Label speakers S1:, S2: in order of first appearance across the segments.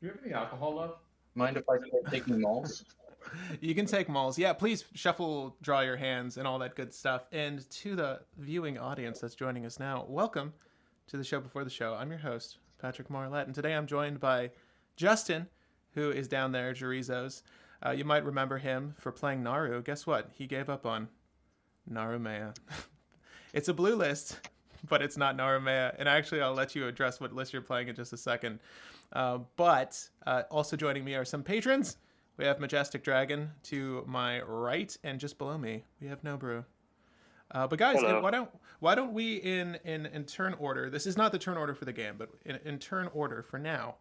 S1: Do you have any alcohol left?
S2: Mind if I start taking malls?
S3: You can take malls. Yeah, please shuffle, draw your hands, and all that good stuff. And to the viewing audience that's joining us now, welcome to the show before the show. I'm your host, Patrick Marlette, and today I'm joined by Justin, who is down there, Jorizos. You might remember him for playing Naru. Guess what? He gave up on Narumea. It's a blue list, but it's not Narumea. And actually, I'll let you address what list you're playing in just a second. But also joining me are some patrons. We have Majestic Dragon to my right, and just below me, we have No Brew. But guys,
S4: Hello.
S3: why don't we in turn order? This is not the turn order for the game, but in turn order for now,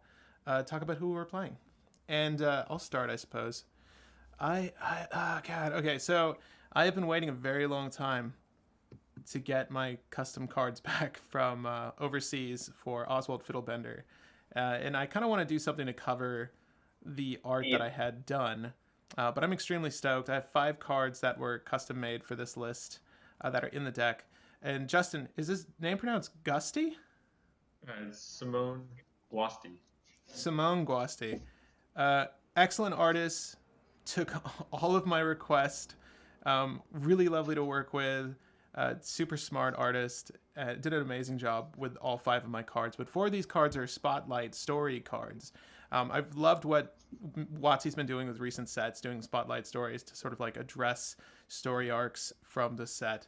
S3: talk about who we're playing. And I'll start, I suppose. God, okay. So I have been waiting a very long time to get my custom cards back from overseas for Oswald Fiddlebender, and I kind of want to do something to cover the art that I had done. But I'm extremely stoked. I have 5 cards that were custom made for this list that are in the deck. And Justin, is this name pronounced Gusty?
S1: It's Simone Guasti.
S3: Simone Guasti. Excellent artist. Took all of my requests. Really lovely to work with. Super smart artist. Did an amazing job with all 5 of my cards. But 4 of these cards are spotlight story cards. I've loved what Watsy's been doing with recent sets, doing spotlight stories to sort of like address story arcs from the set.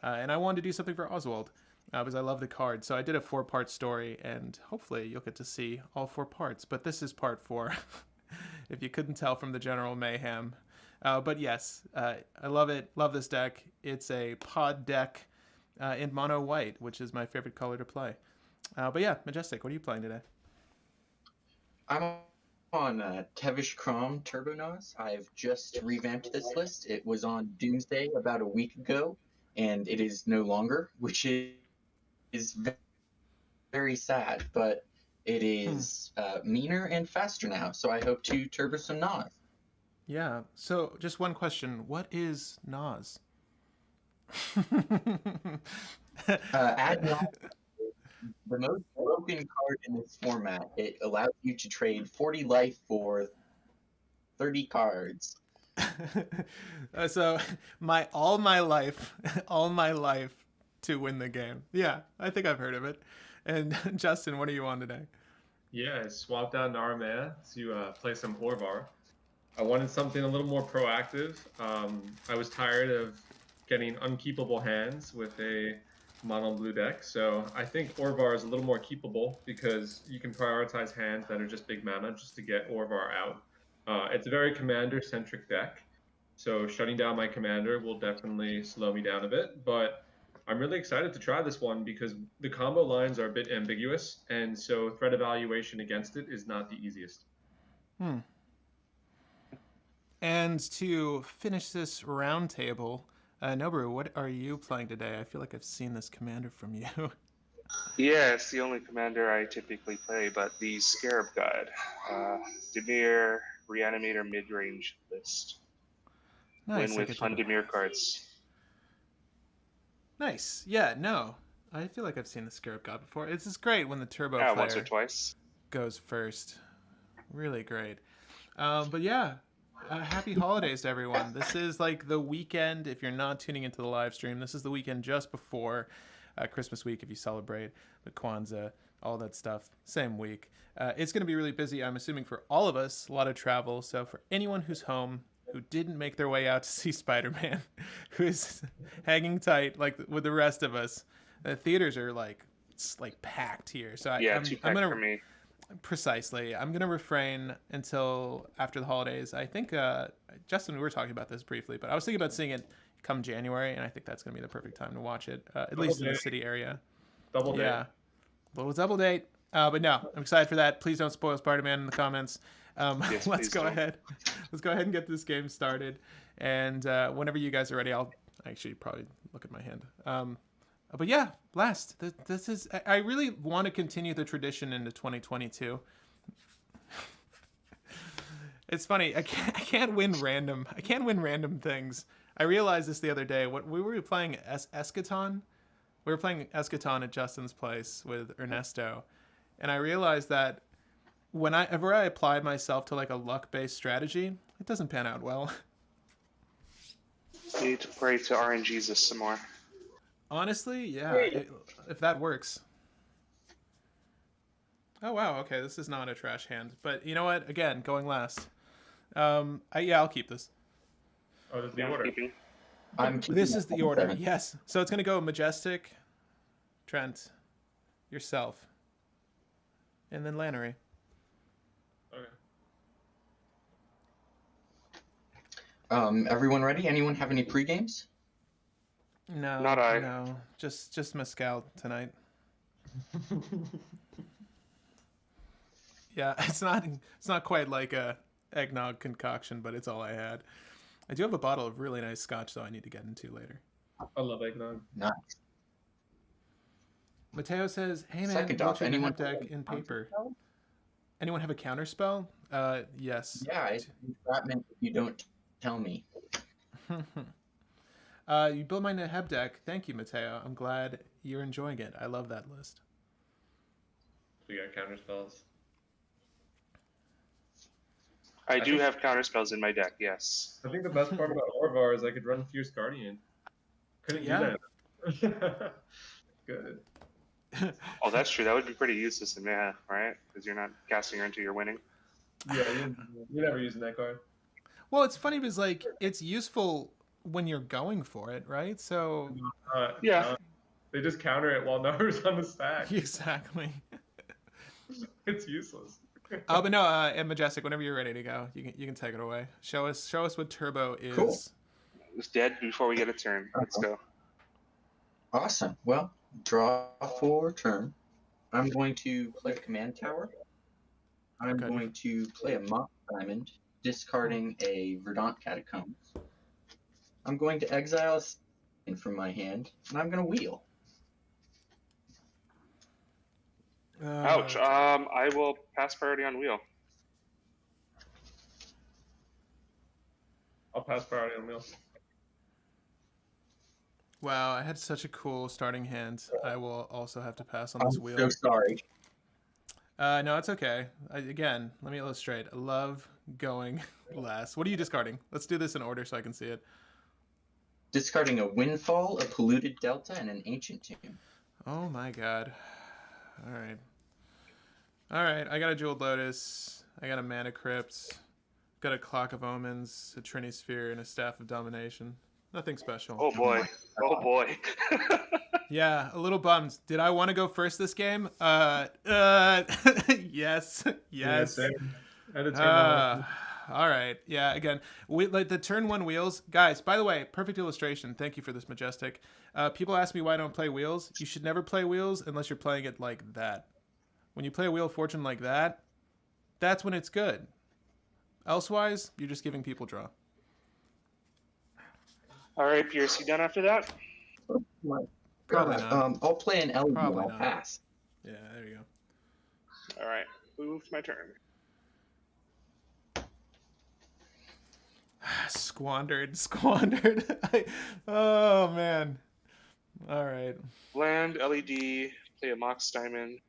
S3: And I wanted to do something for Oswald because I love the card. So I did a 4-part story, and hopefully you'll get to see all 4 parts. But this is part 4, if you couldn't tell from the general mayhem. But yes, I love it. Love this deck. It's a pod deck in mono white, which is my favorite color to play. But yeah, Majestic, what are you playing today?
S2: I'm on Tevish Crom Turbo Nos. I've just revamped this list. It was on Doomsday about a week ago, and it is no longer, which is very sad, but it is meaner and faster now, so I hope to turbo some Nos.
S3: Yeah. So just one question: what is Nas?
S2: Add Nos, the most broken card in this format. It allows you to trade 40 life for 30 cards.
S3: So all my life, all my life to win the game. Yeah, I think I've heard of it. And Justin, what are you on today?
S1: Yeah, I swapped out Naramea to play some Orvar. I wanted something a little more proactive. I was tired of getting unkeepable hands with a mono blue deck, so I think Orvar is a little more keepable because you can prioritize hands that are just big mana just to get Orvar out. It's a very commander-centric deck, so shutting down my commander will definitely slow me down a bit, but I'm really excited to try this one because the combo lines are a bit ambiguous, and so threat evaluation against it is not the easiest.
S3: And to finish this roundtable, Noboru, what are you playing today? I feel like I've seen this commander from you.
S4: Yeah, it's the only commander I typically play, but the Scarab God. Dimir, Reanimator midrange list.
S3: Nice.
S4: Win with fun Dimir cards.
S3: Nice. Yeah, no. I feel like I've seen the Scarab God before. It's just great when the turbo
S4: Yeah,
S3: player
S4: once or twice.
S3: goes first. Really great. But yeah, happy holidays to everyone. This is like the weekend, if you're not tuning into the live stream, this is the weekend just before Christmas week if you celebrate the Kwanzaa, all that stuff. Same week. It's going to be really busy, I'm assuming, for all of us. A lot of travel. So for anyone who's home, who didn't make their way out to see Spider-Man, who's hanging tight like with the rest of us, the theaters are like packed here. So
S4: Yeah,
S3: I'm gonna
S4: for me.
S3: precisely. I'm gonna refrain until after the holidays. I think Justin, we were talking about this briefly, but I was thinking about seeing it come January, and I think that's gonna be the perfect time to watch it, at least in the city area.
S1: Double date.
S3: Yeah, little double date. But no, I'm excited for that. Please don't spoil Spider-Man in the comments.
S4: Yes,
S3: let's
S4: please
S3: go
S4: don't.
S3: ahead. Let's go ahead and get this game started. And whenever you guys are ready, I'll actually probably look at my hand. But yeah, last. This is. I really want to continue the tradition into 2022. It's funny. I can't win random. I can't win random things. I realized this the other day. What we were playing Eschaton. We were playing Eschaton at Justin's place with Ernesto, and I realized that whenever I apply myself to like a luck-based strategy, it doesn't pan out well.
S4: Need to pray to RNGesus some more.
S3: Honestly, yeah, if that works. Oh wow, okay, this is not a trash hand, but you know what? Again, going last. Yeah, I'll keep this.
S1: Oh, this is the
S4: Yeah, I'm
S1: order.
S4: keeping.
S3: This is the order. Yes. So it's gonna go Majestic, Trent, yourself, and then Lannery.
S1: Okay.
S2: Everyone ready? Anyone have any pre-games?
S3: No,
S4: Not I.
S3: No, just Mescal tonight. Yeah, it's not quite like a eggnog concoction, but it's all I had. I do have a bottle of really nice scotch, though I need to get into later.
S1: I love eggnog.
S2: Nice.
S3: Mateo says, "Hey man,
S2: Second
S3: build
S2: off,
S3: your
S2: anyone
S3: NAP deck in paper." Anyone have a counter spell? Yes.
S2: Yeah, it's entrapment if you don't tell me.
S3: You built my Neheb deck. Thank you, Mateo. I'm glad you're enjoying it. I love that list.
S1: We got counter spells.
S4: I do have counterspells in my deck, yes.
S1: I think the best part about Orvar is I could run Fierce Guardian. Couldn't do that. Good.
S4: Oh, that's true. That would be pretty useless in Mayhem, right? Because you're not casting her until you're winning.
S1: Yeah, you're never using that card.
S3: Well, it's funny because like it's useful when you're going for it, right? So
S4: Yeah.
S1: They just counter it while Naru's on the stack.
S3: exactly.
S1: It's useless.
S3: Oh, but no, and Majestic, whenever you're ready to go, you can take it away. Show us what Turbo is.
S2: Cool.
S4: It's dead before we get a turn. Let's go.
S2: Awesome. Well, draw for turn. I'm going to play a command tower. I'm
S3: Okay.
S2: going to play a Mock Diamond, discarding a Verdant Catacombs. I'm going to exile a Stain from my hand, and I'm going to wheel.
S4: Ouch. I will pass priority on wheel.
S1: I'll pass priority on wheel.
S3: Wow, I had such a cool starting hand. I will also have to pass on
S2: I'm
S3: this wheel.
S2: so sorry.
S3: No, it's okay. Again, let me illustrate. I love going last. What are you discarding? Let's do this in order so I can see it.
S2: Discarding a Windfall, a Polluted Delta, and an Ancient Tomb.
S3: Oh my god. Alright. Alright, I got a Jeweled Lotus. I got a Mana Crypt. Got a Clock of Omens, a Trini Sphere, and a Staff of Domination. Nothing special.
S4: Oh boy. Oh boy.
S3: Yeah, a little bummed. Did I want to go first this game? Yes. Yes. All right. Yeah, again, like the turn one wheels. Guys, by the way, perfect illustration. Thank you for this, Majestic. People ask me why I don't play wheels. You should never play wheels unless you're playing it like that. When you play a Wheel of Fortune like that, that's when it's good. Elsewise, you're just giving people draw.
S4: All right, Pierce, you done after that?
S3: Probably not.
S2: I'll play an LED.
S3: Probably
S2: I'll
S3: not.
S2: pass.
S3: Yeah, there you go.
S4: All right, move my turn.
S3: Squandered. Oh, man. All right.
S4: Land, LED, play a Mox Diamond.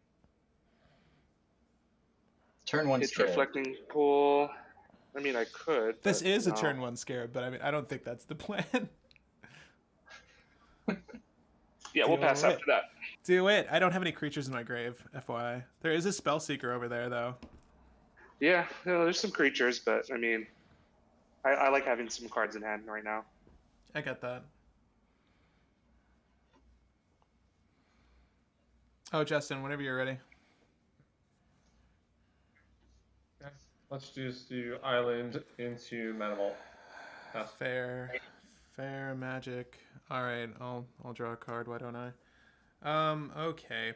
S2: Turn one
S4: It's
S2: scared.
S4: Reflecting Pool. I mean, I could.
S3: This
S4: but
S3: is a
S4: no.
S3: turn one scarab, but I mean, I don't think that's the plan.
S4: Yeah, we'll pass
S3: Do it.
S4: after that.
S3: Do it. I don't have any creatures in my grave, FYI. There is a spell seeker over there, though.
S4: Yeah, there's some creatures, but I mean, I like having some cards in hand right now.
S3: I get that. Oh, Justin, whenever you're ready.
S1: Okay. Let's just do island into Mana Vault. Pass.
S3: Fair magic. All right, I'll draw a card. Why don't I? Okay.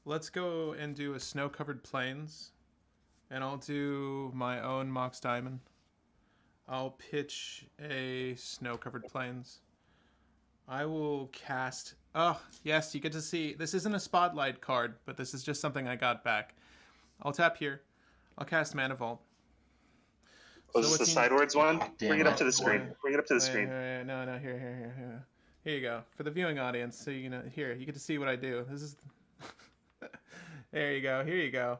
S3: Let's go and do a snow-covered plains, and I'll do my own Mox Diamond. I'll pitch a snow-covered plains. I will cast. Oh, yes, you get to see. This isn't a spotlight card, but this is just something I got back. I'll tap here. I'll cast Mana Vault.
S4: Oh, is this the sidewards one?
S2: Damn
S4: Bring it up
S2: it.
S4: to the screen. Bring it up to the
S3: Wait,
S4: screen.
S3: No, here. Here you go. For the viewing audience, so you know, here, you get to see what I do. This is... There you go. Here you go.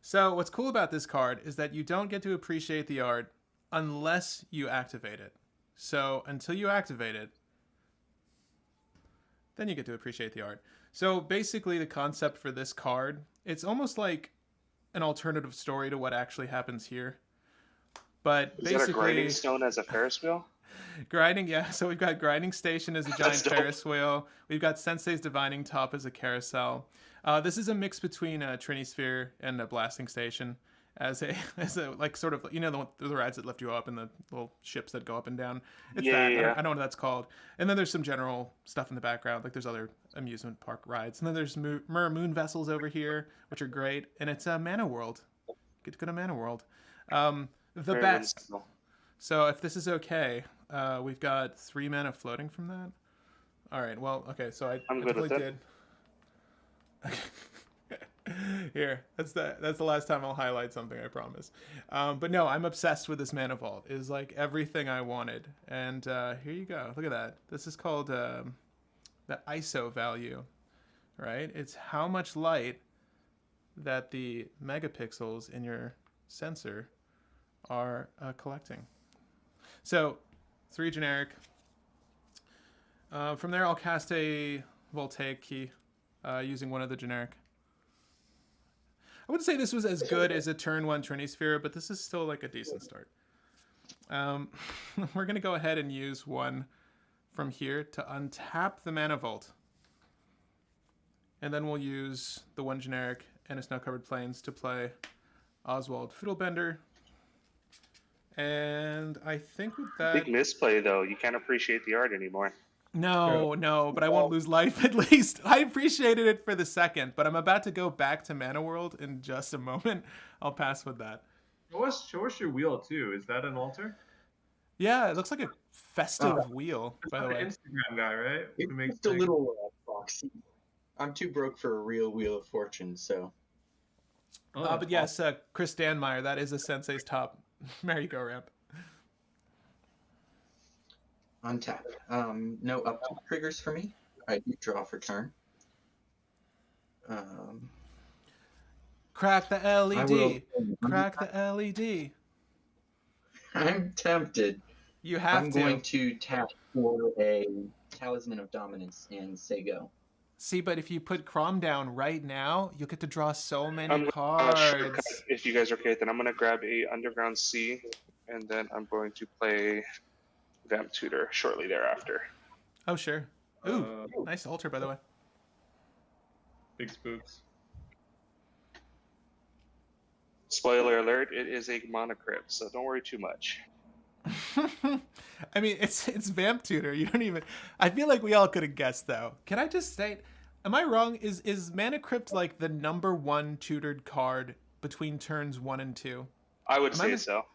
S3: So what's cool about this card is that you don't get to appreciate the art unless you activate it. So until you activate it, then you get to appreciate the art. So basically the concept for this card, it's almost like an alternative story to what actually happens here. But
S4: Is
S3: basically,
S4: that a grinding stone as a Ferris wheel?
S3: grinding, yeah. So we've got grinding station as a giant
S4: That's dope.
S3: Ferris wheel. We've got Sensei's divining top as a carousel. This is a mix between a Trinisphere and a blasting station as a like sort of, you know, the rides that lift you up and the little ships that go up and down. It's
S4: Yeah,
S3: that.
S4: yeah.
S3: I don't know what that's called. And then there's some general stuff in the background, like there's other amusement park rides. And then there's moon vessels over here, which are great. And it's a Mana World. Get to go to Mana World. The
S4: Very
S3: best.
S4: whimsical.
S3: So if this is okay, we've got 3 mana floating from that. All right. Well, okay. So
S4: I'm good with
S3: definitely did. Here, that's the last time I'll highlight something, I promise. But no, I'm obsessed with this Mana Vault. It is like everything I wanted. And here you go. Look at that. This is called the ISO value, right? It's how much light that the megapixels in your sensor are collecting. So 3 generic. From there, I'll cast a Voltaic key using one of the generic. I wouldn't say this was as good as a turn 1 Trinisphere, but this is still like a decent start. We're going to go ahead and use one from here to untap the Mana Vault. And then we'll use the 1 generic and a Snow-Covered Plains to play Oswald Fiddlebender. And I think with that...
S4: Big misplay, though. You can't appreciate the art anymore.
S3: No, but I won't lose life at least. I appreciated it for the second, but I'm about to go back to Mana World in just a moment. I'll pass with that.
S1: Show us your wheel too. Is that an altar?
S3: Yeah, it looks like a festive wheel, by the way.
S1: Instagram guy, right?
S2: It's
S1: Who makes
S2: just a
S1: things.
S2: little boxy. I'm too broke for a real Wheel of Fortune, so.
S1: Oh,
S3: But yes, Chris Danmeyer, that is a Sensei's top merry-go-round.
S2: Untap. No upkeep triggers for me. I do draw for turn.
S3: Crack the
S2: I
S3: LED.
S2: will-
S3: Crack the LED.
S2: I'm tempted.
S3: You have
S2: I'm
S3: to.
S2: going to tap for a Talisman of Dominance and say go.
S3: See, but if you put Crom down right now, you'll get to draw so many
S4: I'm
S3: cards.
S4: if you guys are okay, then I'm going to grab a Underground Sea, and then I'm going to play Vamp Tutor shortly thereafter.
S3: Oh, sure. Ooh, nice altar, by the way.
S1: Big spooks.
S4: Spoiler alert, it is a Monocrypt, so don't worry too much.
S3: I mean, it's Vamp Tutor. You don't even... I feel like we all could have guessed, though. Can I just state... Am I wrong? Is Mana Crypt like the #1 tutored card between turns 1 and 2?
S4: I would say so.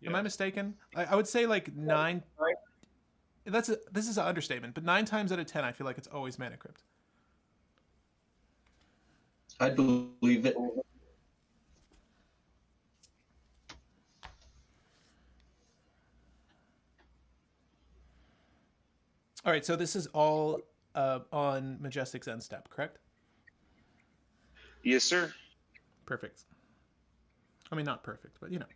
S3: Am I mistaken? I would say like 9... This is an understatement, but 9 times out of 10, I feel like it's always Mana Crypt.
S2: I believe it.
S3: All right, so this is all on Majestic's end step, correct?
S4: Yes, sir.
S3: Perfect. I mean, not perfect, but you know.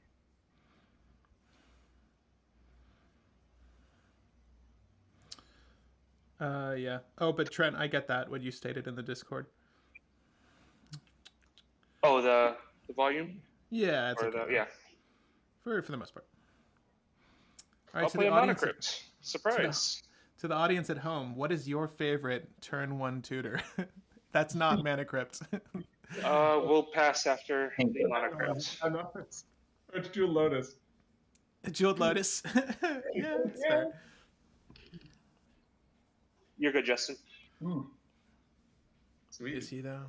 S3: Yeah. Oh, but Trent, I get that, what you stated in the Discord.
S4: Oh, the volume?
S3: Yeah, it's
S4: Or
S3: okay.
S4: yeah.
S3: For the most part. All right,
S4: I'll
S3: so
S4: play
S3: the
S4: a
S3: audience,
S4: Monocrypt. Surprise.
S3: to the audience at home, what is your favorite turn 1 tutor? That's not Mana Crypt.
S4: We'll pass after the Monocrypt.
S1: I know. Let's do a Lotus.
S3: Jeweled Lotus. Yeah, that's fair.
S4: You're good, Justin.
S1: Sweet.
S3: Is he though?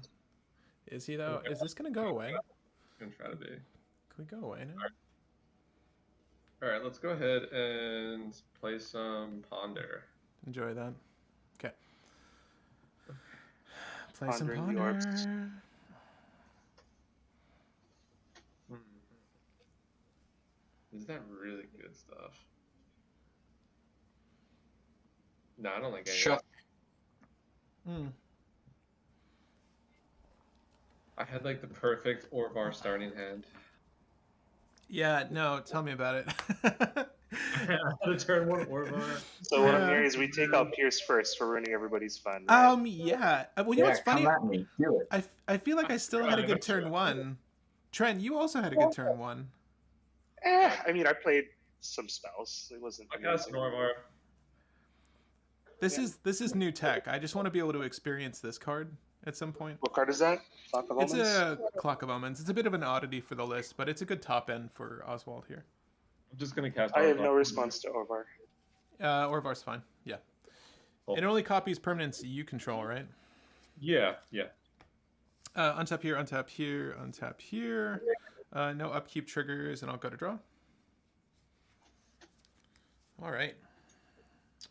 S3: Is he though? Is this gonna go away?
S1: Gonna try to be.
S3: Can we go away now?
S1: All right, let's go ahead and play some Ponder.
S3: Enjoy that. Okay. Play some
S4: Pondering the
S3: Ponder.
S4: orbs.
S1: Is that really good stuff? No, I don't like any.
S2: Shuff.
S1: I had like the perfect Orvar starting hand.
S3: Yeah, no, tell me about it.
S1: I had a turn 1 Orvar.
S4: So what I'm hearing is we take out Pierce first for ruining everybody's fun, right?
S3: Yeah. Well, you know
S2: Yeah,
S3: what's funny?
S2: come at me. Do it.
S3: I feel like I still had a good turn 1. Trent, you also had a good turn 1.
S4: I mean, I played some spells. It wasn't
S1: I cast an
S4: amazing.
S1: Orvar.
S3: This is new tech. I just want to be able to experience this card at some point.
S4: What card is that? Clock of
S3: It's
S4: Omens?
S3: a Clock of Omens. It's a bit of an oddity for the list, but it's a good top end for Oswald here.
S1: I'm just gonna cast.
S4: I have no
S1: Orvar.
S4: response to Orvar.
S3: Orvar's fine. Yeah.
S1: Cool.
S3: It only copies permanents you control, right?
S1: Yeah.
S3: Untap here, untap here, untap here. No upkeep triggers, and I'll go to draw. All right.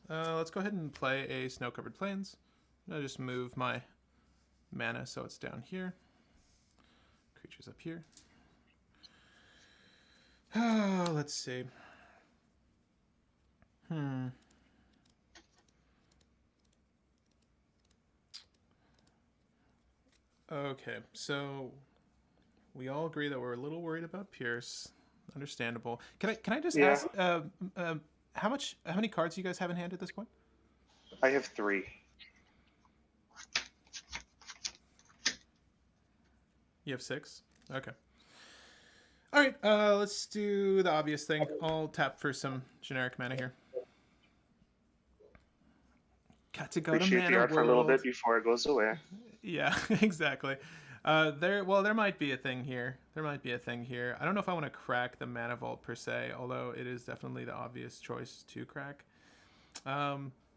S3: Let's go ahead and play a Snow-Covered Plains. I'll just move my mana so it's down here. Creatures up here. Let's see. Okay, so we all agree that we're a little worried about Pierce. Understandable. Can I just ask how many cards do you guys have in hand at this point?
S4: I have 3.
S3: You have 6? Okay. All right, let's do the obvious thing. I'll tap for some generic mana here. Got to go
S4: Appreciate
S3: to mana
S4: the art for a little
S3: world.
S4: bit before it goes away.
S3: Yeah, exactly. There might be a thing here. I don't know if I want to crack the mana vault per se, although it is definitely the obvious choice to crack.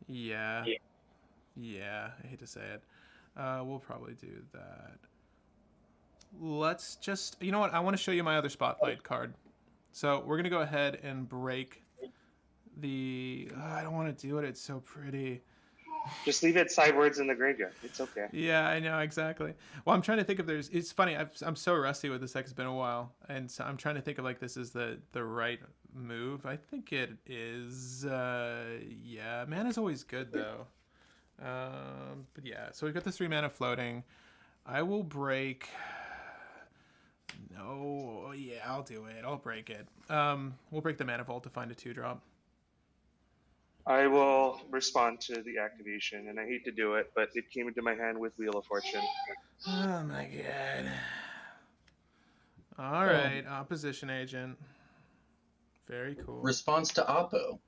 S3: Yeah. I hate to say it. We'll probably do that. Let's just, you know what? I want to show you my other spotlight card. So we're gonna go ahead and break the. I don't want to do it. It's so pretty.
S4: Just leave it sideways in the graveyard. It's okay.
S3: Yeah, I know, exactly. Well, I'm trying to think if there's. It's funny. I'm so rusty with this deck. It's been a while, and so I'm trying to think of like this is the right move. I think it is. Yeah, mana's always good though. But yeah, so we've got the 3 mana floating. I will break. No, yeah, I'll do it. I'll break it. We'll break the mana vault to find a 2-drop.
S4: I will respond to the activation, and I hate to do it, but it came into my hand with Wheel of Fortune.
S3: Oh my god. All right, opposition agent. Very cool.
S2: Response to Oppo.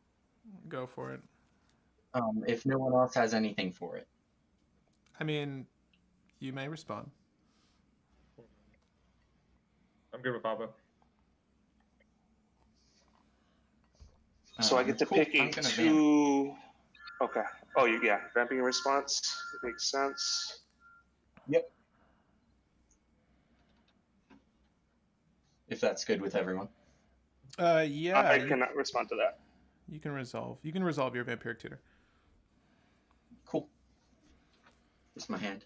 S3: Go for it.
S2: If no one else has anything for it.
S3: I mean, you may respond.
S1: I'm good with Papa.
S4: So I get to
S2: cool.
S4: pick
S2: I'm
S4: a
S2: gonna
S4: 2. Okay. Oh, yeah. Vamping a response. It makes sense.
S2: Yep. If that's good with everyone.
S3: Yeah.
S4: I cannot respond to that.
S3: You can resolve. You can resolve your vampiric tutor.
S2: Cool. Here's my hand.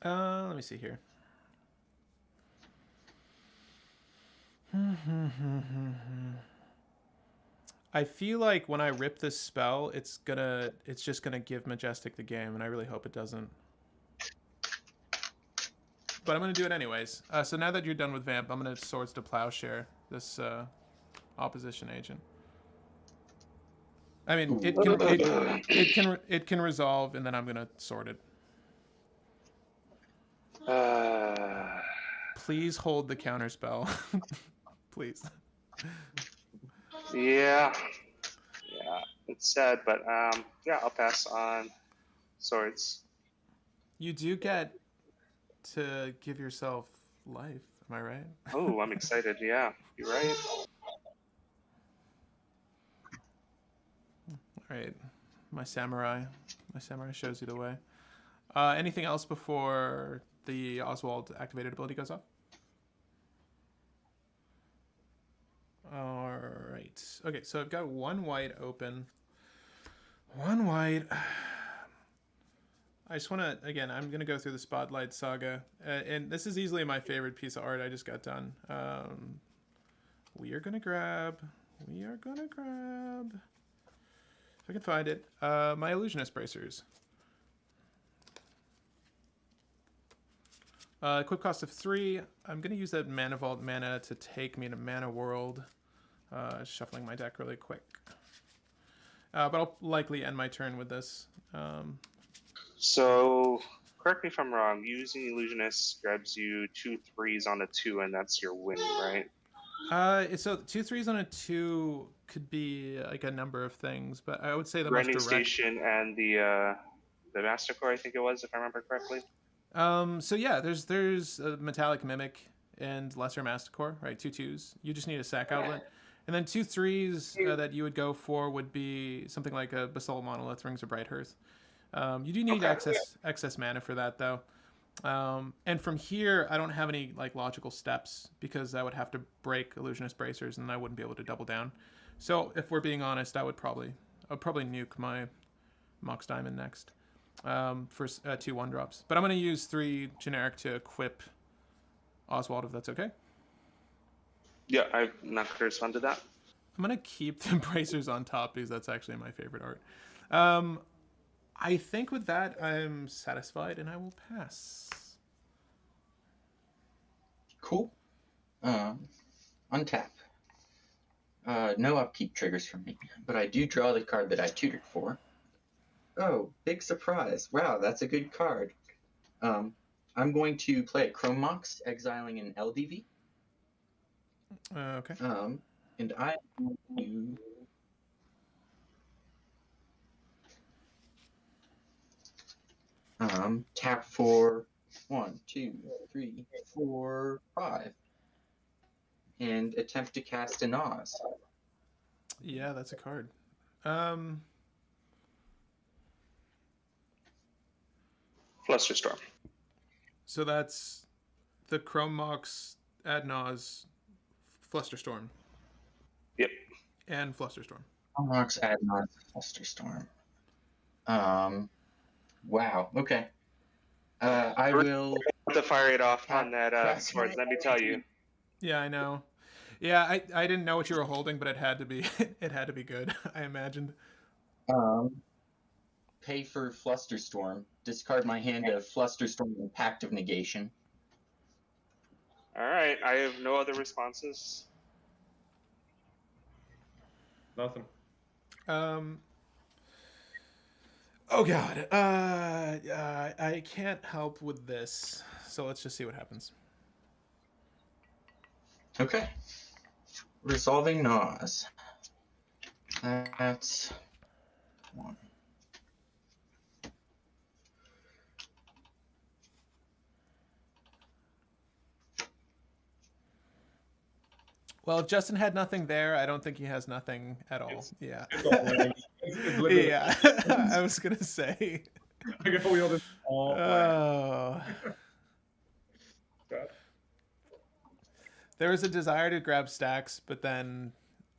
S3: Let me see here. I feel like when I rip this spell, it's just gonna give Majestic the game, and I really hope it doesn't. But I'm gonna do it anyways. So now that you're done with Vamp, I'm gonna Swords to Plowshare this opposition agent. I mean, it can resolve, and then I'm gonna sword it. Please hold the counter spell. Please.
S4: Yeah. It's sad, but yeah, I'll pass on swords.
S3: You do get to give yourself life. Am I right?
S4: Oh, I'm excited. Yeah, you're right.
S3: All right, my samurai shows you the way. Anything else before the Oswald activated ability goes off? All right. Okay, so I've got 1 white open. 1 white. I just want to, again, I'm going to go through the Spotlight Saga. And this is easily my favorite piece of art I just got done. We are going to grab, if I can find it, my Illusionist Bracers. Quick cost of 3. I'm going to use that Mana Vault mana to take me to Mana World. Shuffling my deck really quick. But I'll likely end my turn with this.
S4: So, correct me if I'm wrong. Using Illusionist grabs you 2 3s on a 2, and that's your win, right?
S3: So 2 3s on a 2 could be like a number of things, but I would say the
S4: Grinding
S3: most direct.
S4: Station and the Mastercore, I think it was, if I remember correctly.
S3: So yeah, there's a Metallic Mimic and Lesser Masticore, right? 2 2s. You just need a sack outlet. And then 2 3s that you would go for would be something like a Basalt Monolith, Rings of Bright Hearth. You do need excess mana for that, though. And from here, I don't have any like logical steps because I would have to break Illusionist Bracers and I wouldn't be able to double down. So if we're being honest, I'd probably nuke my Mox Diamond next for 2 1-drops. But I'm going to use 3 generic to equip Oswald, if that's okay.
S4: Yeah, I'm not going to respond to that.
S3: I'm going to keep the Bracers on top because that's actually my favorite art. I think with that, I'm satisfied and I will pass.
S2: Cool. Untap. No upkeep triggers for me, but I do draw the card that I tutored for. Oh, big surprise. Wow, that's a good card. I'm going to play a Chrome Mox, exiling an LDV.
S3: Okay.
S2: And I'm going to tap for 1, 2, 3, 4, 5. And attempt to cast a Nas.
S3: Yeah, that's a card.
S4: Flusterstorm.
S3: So that's the Chrome Mox, Adnaz, Flusterstorm.
S4: Yep.
S3: And Flusterstorm.
S2: Chrome Mox, Adnaz, Flusterstorm. Wow. Okay. I will
S4: to fire it off on that sword. Let me tell you.
S3: Yeah, I know. Yeah, I didn't know what you were holding, but it had to be it had to be good. I imagined.
S2: Pay for Flusterstorm. Discard my hand of Flusterstorm and Pact of Negation.
S4: All right, I have no other responses.
S1: Nothing.
S3: Oh God. I can't help with this. So let's just see what happens.
S2: Okay. Resolving Nas. That's 1.
S3: Well, if Justin had nothing there, I don't think he has nothing at all. Yeah.
S1: Yeah.
S3: I was gonna say.
S1: I got wheel this all.
S3: Oh. There was a desire to grab stacks, but then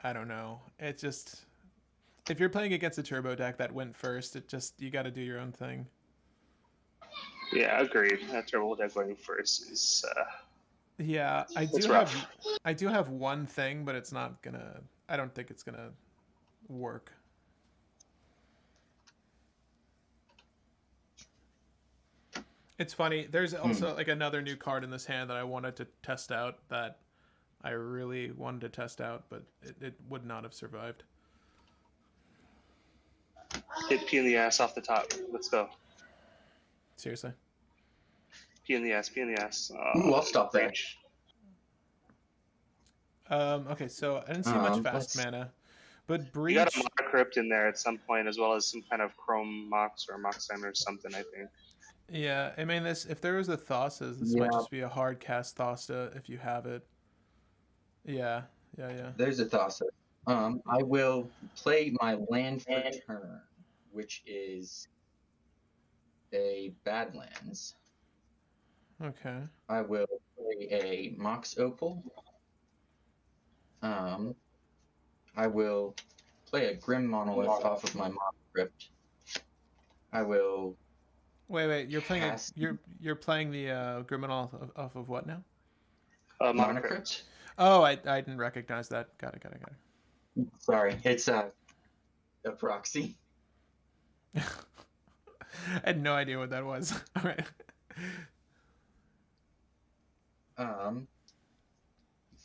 S3: I don't know. It just, if you're playing against a turbo deck that went first, it just, you got to do your own thing.
S4: Yeah, agreed. That turbo deck going first is.
S3: Yeah, I do have one thing, but it's not gonna. I don't think it's gonna work. It's funny. There's also like another new card in this hand that I wanted to test out that I really wanted to test out, but it would not have survived.
S4: Hit P in the ass off the top. Let's go.
S3: Seriously.
S4: P in the ass. P in the ass.
S2: Ooh, I'll stop there.
S3: Okay, so I didn't see much fast mana, but Breach.
S4: You got a Mono Crypt in there at some point, as well as some kind of Chrome Mox or Mox Diamond or something, I think.
S3: Yeah, I mean, if there was a Thassa's, this might just be a hard cast Thassa if you have it. Yeah.
S2: There's a Thassa. I will play my land for turn, which is a Badlands.
S3: Okay.
S2: I will play a Mox Opal. I will play a Grim Monolith off of my Mox Crypt. I will
S3: Wait. You're playing
S2: Cast
S3: you're playing the Griminal off of what now?
S2: Monocrypt.
S3: Oh, I didn't recognize that. Got it.
S2: Sorry, it's a proxy.
S3: I had no idea what that was. All right.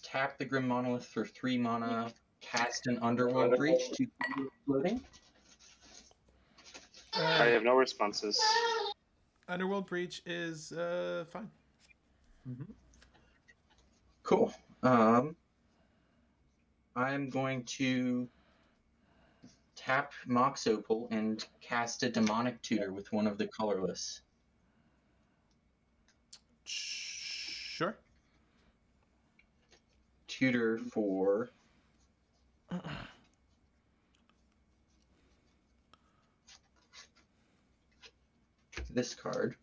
S2: Tap the Grim Monolith for 3 mana. Cast an Underworld Breach to floating.
S4: I have no responses.
S3: Underworld Breach is fine.
S2: Cool. I'm going to tap Mox Opal and cast a Demonic Tutor with one of the colorless.
S3: Sure.
S2: Tutor for this card.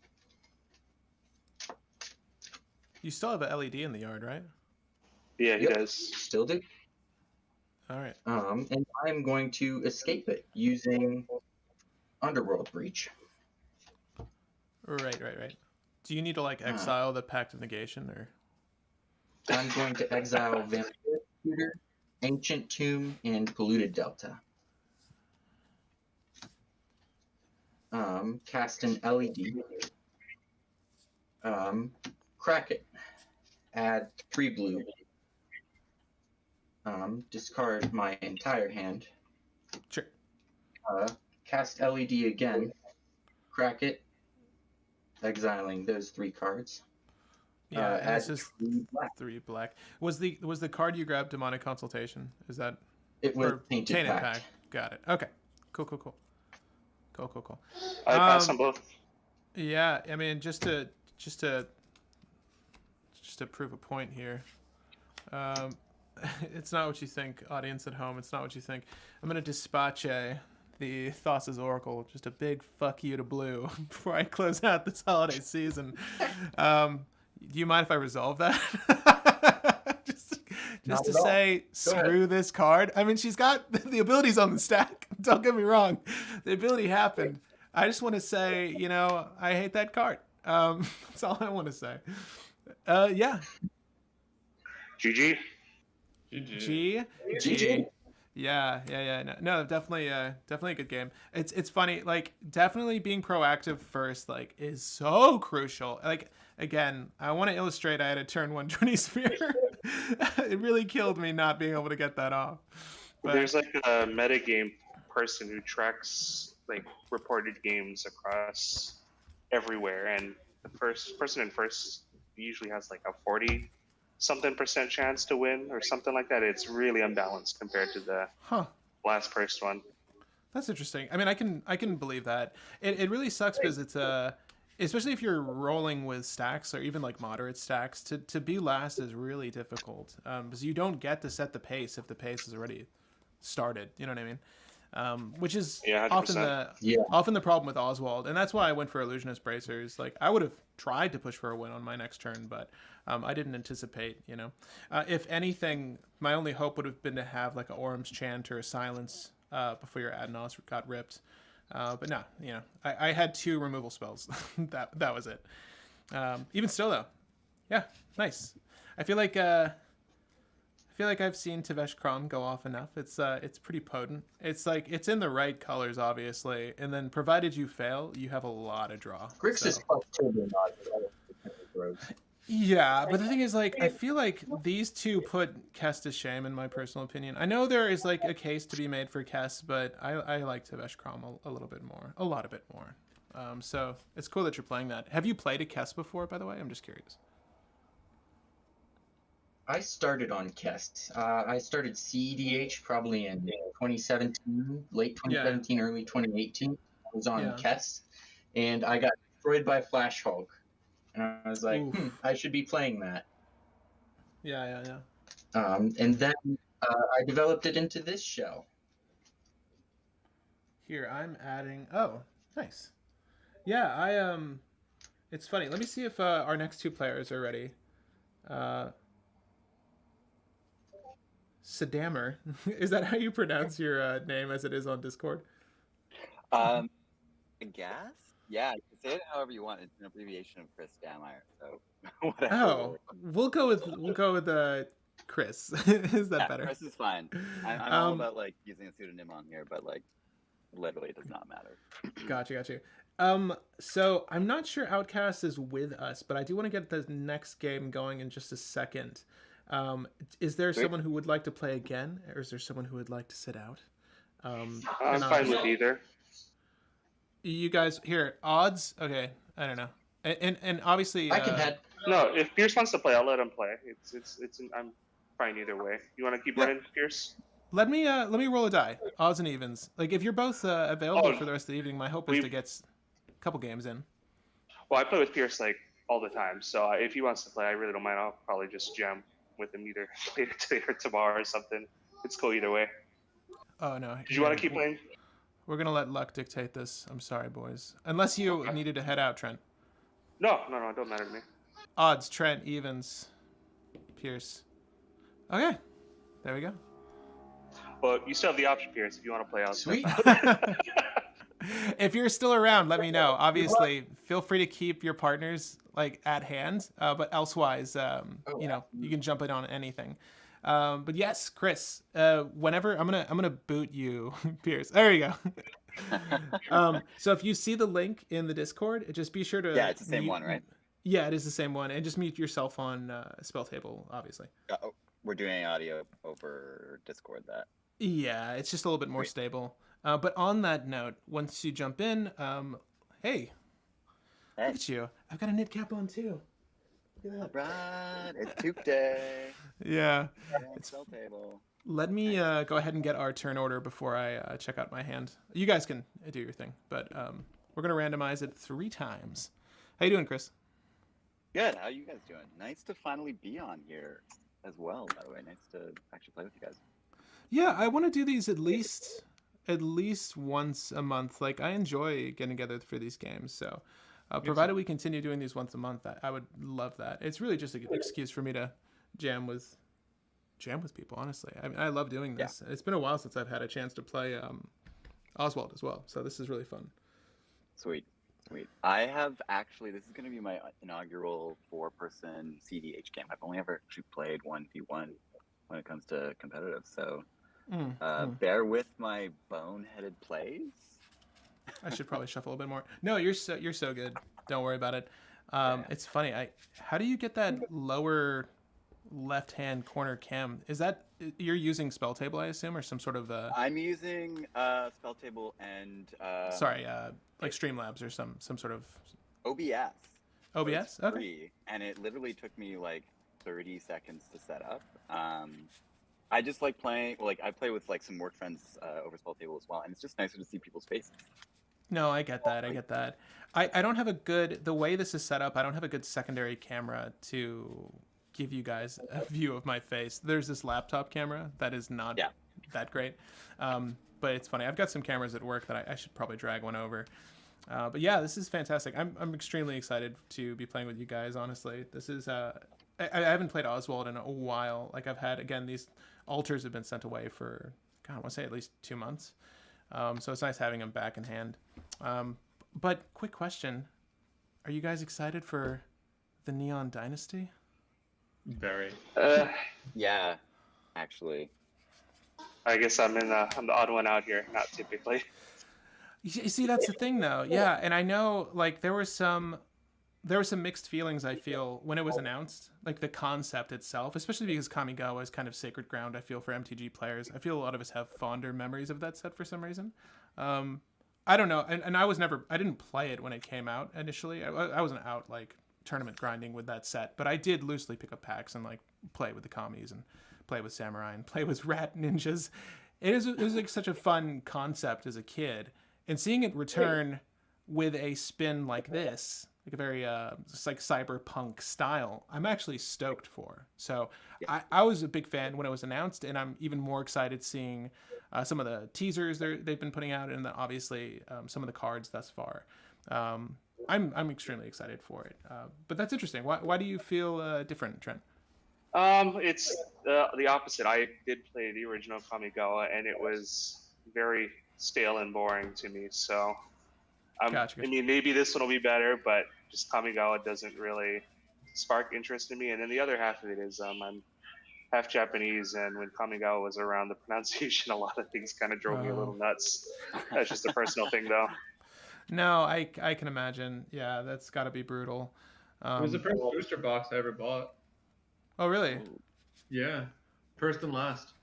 S3: You still have a LED in the yard, right?
S4: Yeah, he
S2: Yep.
S4: does.
S2: Still do.
S3: All right.
S2: And I'm going to escape it using Underworld Breach.
S3: Right. Do you need to like exile the Pact of Negation, or?
S2: I'm going to exile Vampire Tutor, Ancient Tomb, and Polluted Delta. Cast an LED. Crack it. Add 3 blue. Discard my entire hand.
S3: Sure.
S2: Cast LED again. Crack it. Exiling those 3 cards.
S3: Yeah, and
S2: add
S3: this is
S2: 3 black.
S3: 3 black. Was the card you grabbed Demonic Consultation? Is that
S2: It was
S3: or
S2: Tainted Pact.
S3: Got it. Okay. Cool.
S4: I pass on both.
S3: Yeah, I mean just to prove a point here. It's not what you think, audience at home. It's not what you think. I'm gonna dispatch the Thassa's Oracle. Just a big fuck you to blue before I close out this holiday season. Do you mind if I resolve that? just to say, screw this card. I mean, she's got the abilities on the stack. Don't get me wrong. The ability happened. I just want to say, I hate that card. That's all I want to say. Yeah.
S4: GG.
S3: G. Yeah. No, definitely a good game. It's funny. Like, definitely being proactive first, like, is so crucial. Like, again, I want to illustrate. I had a turn 120 sphere. It really killed me not being able to get that off. But
S4: There's like a metagame person who tracks like reported games across everywhere, and the first person in first usually has like a 40-something% chance to win or something like that. It's really unbalanced compared to the last first one.
S3: That's interesting. I mean, I can believe that. It really sucks because it's especially if you're rolling with stacks or even like moderate stacks, to be last is really difficult because you don't get to set the pace if the pace is already started. You know what I mean? Which is often the problem with Oswald, and that's why I went for Illusionist Bracers. Like, I would have tried to push for a win on my next turn, but I didn't anticipate. If anything, my only hope would have been to have like a Orm's Chant or a Silence before your Adnos got ripped. But no, I had 2 removal spells. that was it. Even still, though, yeah, nice. I feel like I've seen Tavesh Krom go off enough. It's pretty potent. It's like it's in the right colors, obviously, and then provided you fail, you have a lot of draw.
S2: Grixis plus Turbo Nod.
S3: Yeah, but the thing is, like, I feel like these 2 put Kess to shame, in my personal opinion. I know there is like a case to be made for Kess, but I like Tavesh Krom a little bit more, a lot bit more. So it's cool that you're playing that. Have you played a Kess before, by the way? I'm just curious.
S2: I started on Kess. I started cEDH probably in 2017, late 2017, early 2018. I was on Kess, and I got destroyed by Flash Hulk. And I was like, I should be playing that.
S3: Yeah.
S2: And then I developed it into this shell.
S3: Here, I'm adding... Oh, nice. Yeah, it's funny. Let me see if our next 2 players are ready. Sadamer. Is that how you pronounce your name as it is on Discord?
S5: I guess. Yeah, you can say it however you want. It's an abbreviation of Chris Dameyer, so whatever.
S3: Oh, we'll go with Chris. Is that
S5: Yeah,
S3: better?
S5: Chris is fine. I'm all about like using a pseudonym on here, but like literally it does not matter.
S3: Got you. So I'm not sure Outcast is with us, but I do want to get the next game going in just a second. Is there
S5: Sweet.
S3: someone who would like to play again, or is there someone who would like to sit out?
S4: I'm
S3: and
S4: fine with either.
S3: You guys here odds? Okay, I don't know. And obviously,
S2: I can head.
S4: No, if Pierce wants to play, I'll let him play. I'm fine either way. You want to keep
S3: Yeah.
S4: running, Pierce?
S3: let me roll a die, odds and evens. Like if you're both available
S4: Oh,
S3: for the rest of the evening, my hope is to get a couple games in.
S4: Well, I play with Pierce like all the time, so if he wants to play, I really don't mind. I'll probably just jam with him either later today or tomorrow or something. It's cool either way.
S3: Oh no.
S4: Did you want to keep playing?
S3: We're gonna let luck dictate this. I'm sorry, boys. Unless you needed to head out, Trent.
S4: No, it don't matter to me.
S3: Odds, Trent, evens, Pierce. Okay, there we go.
S4: Well, you still have the option, Pierce, if you want to play out.
S2: Sweet.
S3: If you're still around, let me know. Obviously, feel free to keep your partners like at hand, but elsewise, you can jump in on anything. But yes, Chris, whenever I'm gonna boot you, Pierce. There you go. So if you see the link in the Discord, just be sure to.
S5: Yeah, it's the same one, right?
S3: Yeah, it is the same one, and just mute yourself on Spell Table, obviously.
S5: We're doing audio over Discord. That.
S3: Yeah, it's just a little bit more stable. But on that note, once you jump in, hey, look at you. I've got a knit cap on too. Look at that.
S5: Right, it's Toque Day.
S3: Yeah.
S5: It's Spell Table.
S3: Let me go ahead and get our turn order before I check out my hand. You guys can do your thing, but we're going to randomize it 3 times. How you doing, Chris?
S5: Good. How you guys doing? Nice to finally be on here as well, by the way. Nice to actually play with you guys.
S3: Yeah, I want to do these at least once a month. Like, I enjoy getting together for these games, so provided we continue doing these once a month, I would love that. It's really just an excuse for me to jam with people, honestly. I love doing this. Yeah. It's been a while since I've had a chance to play Oswald as well, so this is really fun.
S5: Sweet. I have actually, this is going to be my inaugural 4-person cEDH game. I've only ever actually played 1v1 when it comes to competitive, so bear with my boneheaded plays.
S3: I should probably shuffle a bit more. No, you're so good. Don't worry about it. It's funny. How do you get that lower left-hand corner cam? Is that you're using Spell Table, I assume, or some sort of?
S5: I'm using Spell Table and.
S3: Like Streamlabs or some sort of.
S5: OBS.
S3: OBS.
S5: Okay.
S3: Free,
S5: and it literally took me like 30 seconds to set up. I just like playing. Like I play with like some work friends over Spell Table as well, and it's just nicer to see people's faces.
S3: No, I get that. I don't have a good, the way this is set up, I don't have a good secondary camera to give you guys a view of my face. There's this laptop camera that is not that great. But it's funny. I've got some cameras at work that I should probably drag one over. But yeah, this is fantastic. I'm extremely excited to be playing with you guys, honestly. This is, I haven't played Oswald in a while. Like I've had, again, these altars have been sent away for, God, I want to say at least 2 months. So it's nice having them back in hand. But quick question. Are you guys excited for the Neon Dynasty?
S1: Very.
S5: Yeah, actually.
S4: I guess I'm the odd one out here, not typically.
S3: You see, that's the thing, though. Yeah, and I know, like, there were some mixed feelings, I feel, when it was announced. Like, the concept itself, especially because Kamigawa is kind of sacred ground, I feel, for MTG players. I feel a lot of us have fonder memories of that set for some reason. I don't know, and I didn't play it when it came out initially. I wasn't out, like, tournament grinding with that set, but I did loosely pick up packs and, like, play with the commies and play with samurai and play with rat ninjas. It was like such a fun concept as a kid, and seeing it return with a spin like this, like a very just like cyberpunk style, I'm actually stoked for. So I was a big fan when it was announced, and I'm even more excited seeing some of the teasers they've been putting out, and obviously some of the cards thus far. I'm extremely excited for it. But that's interesting. Why do you feel different, Trent?
S4: It's the opposite. I did play the original Kamigawa, and it was very stale and boring to me. So
S3: Gotcha.
S4: I mean, maybe this one will be better, but just Kamigawa doesn't really spark interest in me. And then the other half of it is I'm half Japanese, and when Kamigawa was around, the pronunciation, a lot of things kind of drove me a little nuts. That's just a personal thing, though.
S3: No, I can imagine. Yeah, that's got to be brutal.
S1: It was the first booster box I ever bought.
S3: Oh, really?
S1: Yeah, first and last.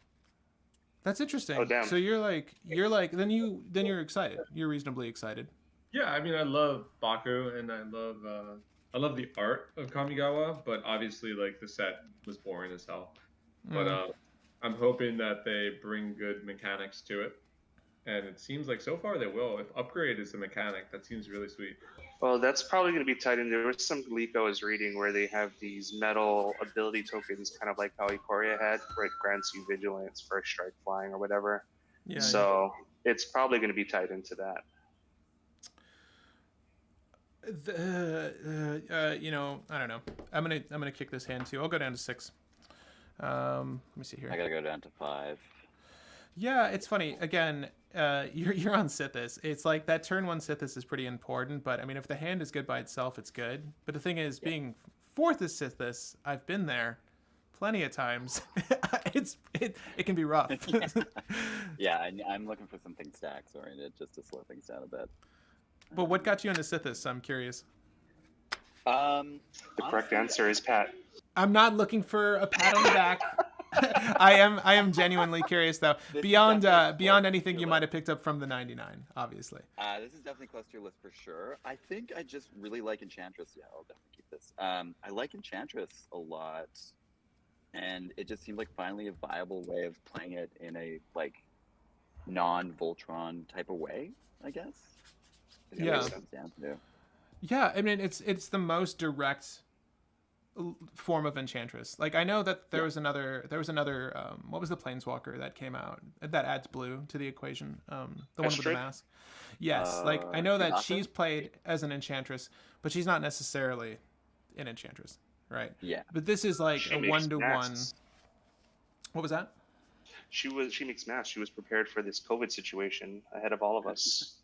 S3: That's interesting.
S4: Oh, damn.
S3: So you're like then you're excited. You're reasonably excited.
S1: Yeah, I mean, I love Baku, and I love the art of Kamigawa, but obviously, like, the set was boring as hell. But I'm hoping that they bring good mechanics to it, and it seems like so far they will. If upgrade is the mechanic, that seems really sweet.
S4: Well, that's probably going to be tied in. There was some leak I was reading where they have these metal ability tokens, kind of like how Ikoria had, where it grants you vigilance, first strike, flying, or whatever.
S3: Yeah.
S4: So it's probably going to be tied into that.
S3: You know, I don't know. I'm gonna kick this hand too. I'll go down to 6. Let me see here.
S5: I gotta go down to 5.
S3: Yeah, it's funny. Again, you're on Sithis. It's like that turn 1 Sithis is pretty important, but I mean, if the hand is good by itself, it's good. But the thing is, being 4th is Sithis, I've been there plenty of times. It can be rough.
S5: Yeah, I'm looking for something stacks oriented just to slow things down a bit.
S3: But what got you into Sithis? I'm curious.
S4: The correct answer is Pat.
S3: I'm not looking for a pat on the back. I am genuinely curious though. Beyond anything you might have picked up from the 99, obviously.
S5: This is definitely close to your list for sure. I think I just really like Enchantress. Yeah, I'll definitely keep this. I like Enchantress a lot, and it just seemed like finally a viable way of playing it in a like non-Voltron type of way, I guess.
S3: Yeah. Yeah, I mean it's the most direct form of Enchantress. Like I know that there was another what was the Planeswalker that came out that adds blue to the equation? The one with the mask. Yes, like I know that she's played as an Enchantress, but she's not necessarily an Enchantress, right?
S5: Yeah.
S3: But this is like a 1-to-1. What was that?
S4: She makes masks. She was prepared for this COVID situation ahead of all of us.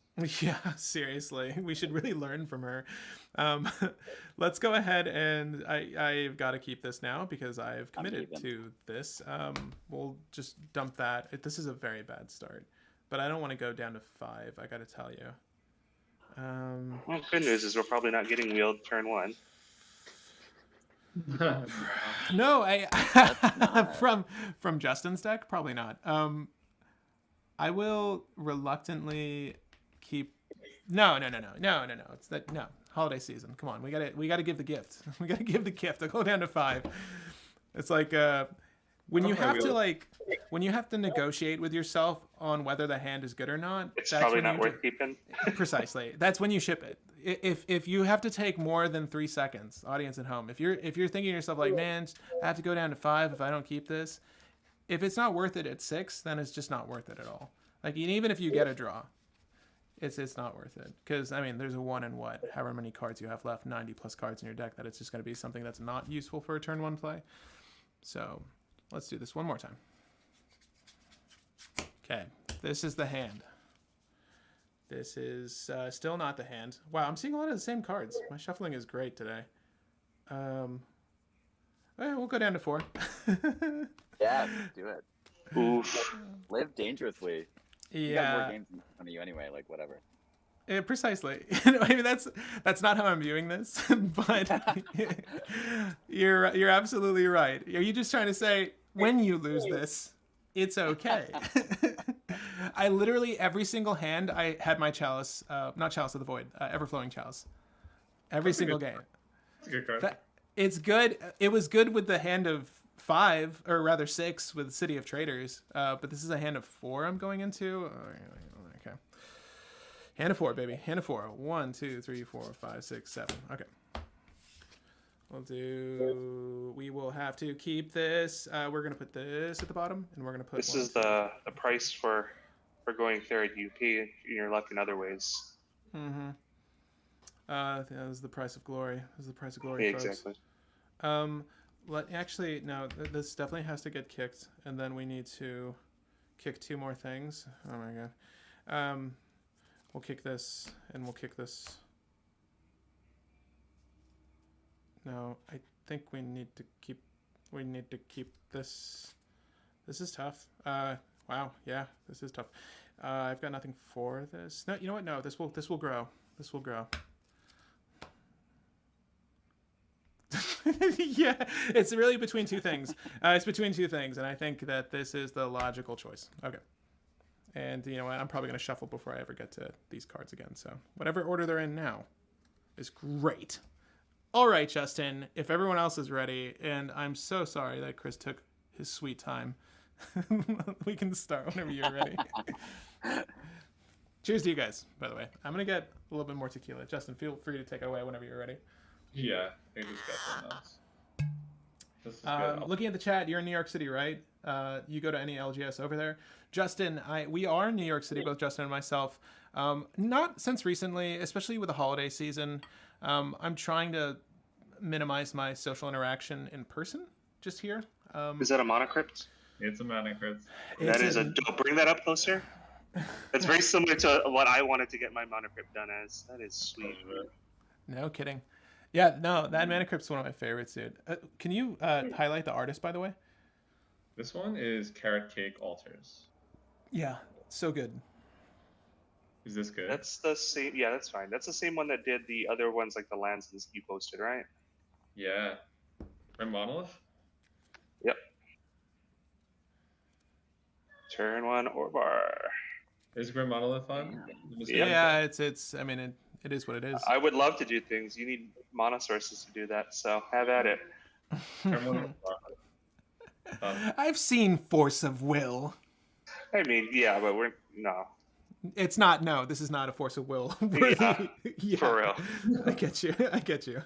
S3: Yeah, seriously. We should really learn from her. Let's go ahead and I've got to keep this now because I've committed to this. We'll just dump that. This is a very bad start, but I don't want to go down to 5. I got to tell you.
S4: Well, good news is we're probably not getting wheeled turn 1.
S3: No, from Justin's deck, probably not. I will reluctantly keep. No. It's that no holiday season. Come on, we gotta give the gift. We gotta give the gift. I'll go down to 5. It's like when you have to negotiate with yourself on whether the hand is good or not.
S4: It's probably not worth keeping.
S3: Precisely. That's when you ship it. If you have to take more than 3 seconds, audience at home, if you're thinking to yourself like, man, I have to go down to 5 if I don't keep this. If it's not worth it at 6, then it's just not worth it at all. Like even if you get a draw, it's not worth it because I mean there's a 1 in however many cards you have left, 90 plus cards in your deck, that it's just going to be something that's not useful for a turn 1 play. So let's do this one more time. Okay, this is the hand. This is still not the hand. Wow, I'm seeing a lot of the same cards. My shuffling is great today. We'll go down to 4.
S5: Yeah, do it.
S4: Oof.
S5: Live dangerously. You got more games in front of you anyway, like whatever.
S3: Precisely. I mean, that's not how I'm viewing this, but you're absolutely right. Are you just trying to say when you lose this, it's okay? I literally every single hand I had my chalice, not Chalice of the Void, Everflowing Chalice. Every single game.
S1: That's a good card.
S3: It's good. It was good with the hand of 5, or rather 6 with City of Traders. But this is a hand of 4 I'm going into. Okay. Hand of 4, baby. Hand of 4. 1, 2, 3, 4, 5, 6, 7. Okay. We will have to keep this. We're going to put this at the bottom, and we're going to put
S4: This is the price for going 3rd UP in your luck in other ways.
S3: Mm-hmm. That was the price of glory. This is the price of glory,
S4: Yeah,
S3: folks.
S4: exactly.
S3: Actually, no, this definitely has to get kicked, and then we need to kick 2 more things. Oh my god. We'll kick this, and we'll kick this. No, I think we need to keep this. This is tough. Wow, yeah, this is tough. I've got nothing for this. No, you know what? No, this will grow. This will grow. Yeah, it's really between two things. It's between two things, and I think that this is the logical choice. Okay. And you know what? I'm probably going to shuffle before I ever get to these cards again. So whatever order they're in now is great. All right, Justin, if everyone else is ready, and I'm so sorry that Chris took his sweet time, we can start whenever you're ready. Cheers to you guys, by the way. I'm going to get a little bit more tequila. Justin, feel free to take it away whenever you're ready.
S1: Yeah, I just got some nuts. This is good.
S3: Looking at the chat, you're in New York City, right? You go to any LGS over there. Justin, we are in New York City, both Justin and myself. Not since recently, especially with the holiday season. I'm trying to minimize my social interaction in person, just here.
S4: Is that a monocrypt?
S1: It's a monocrypt.
S4: Don't bring that up closer. It's very similar to what I wanted to get my monocrypt done as. That is sweet.
S3: No kidding. Yeah, no, that manuscript's one of my favorites, dude. Can you highlight the artist, by the way?
S1: This one is Carrot Cake Altars.
S3: Yeah, so good.
S1: Is this good?
S4: That's the same. Yeah, that's fine. That's the same one that did the other ones, like the lands you posted, right?
S1: Yeah. From Monolith?
S4: Yep. Turn 1 Orvar.
S1: Is Grim Monolith fun?
S3: Yeah, it's. I mean, it is what it is.
S4: I would love to do things. You need mana sources to do that, so have at it.
S3: I've seen Force of Will.
S4: I mean, yeah, but no.
S3: It's not. No, this is not a Force of Will.
S4: Yeah, for real.
S3: I get you. I get you.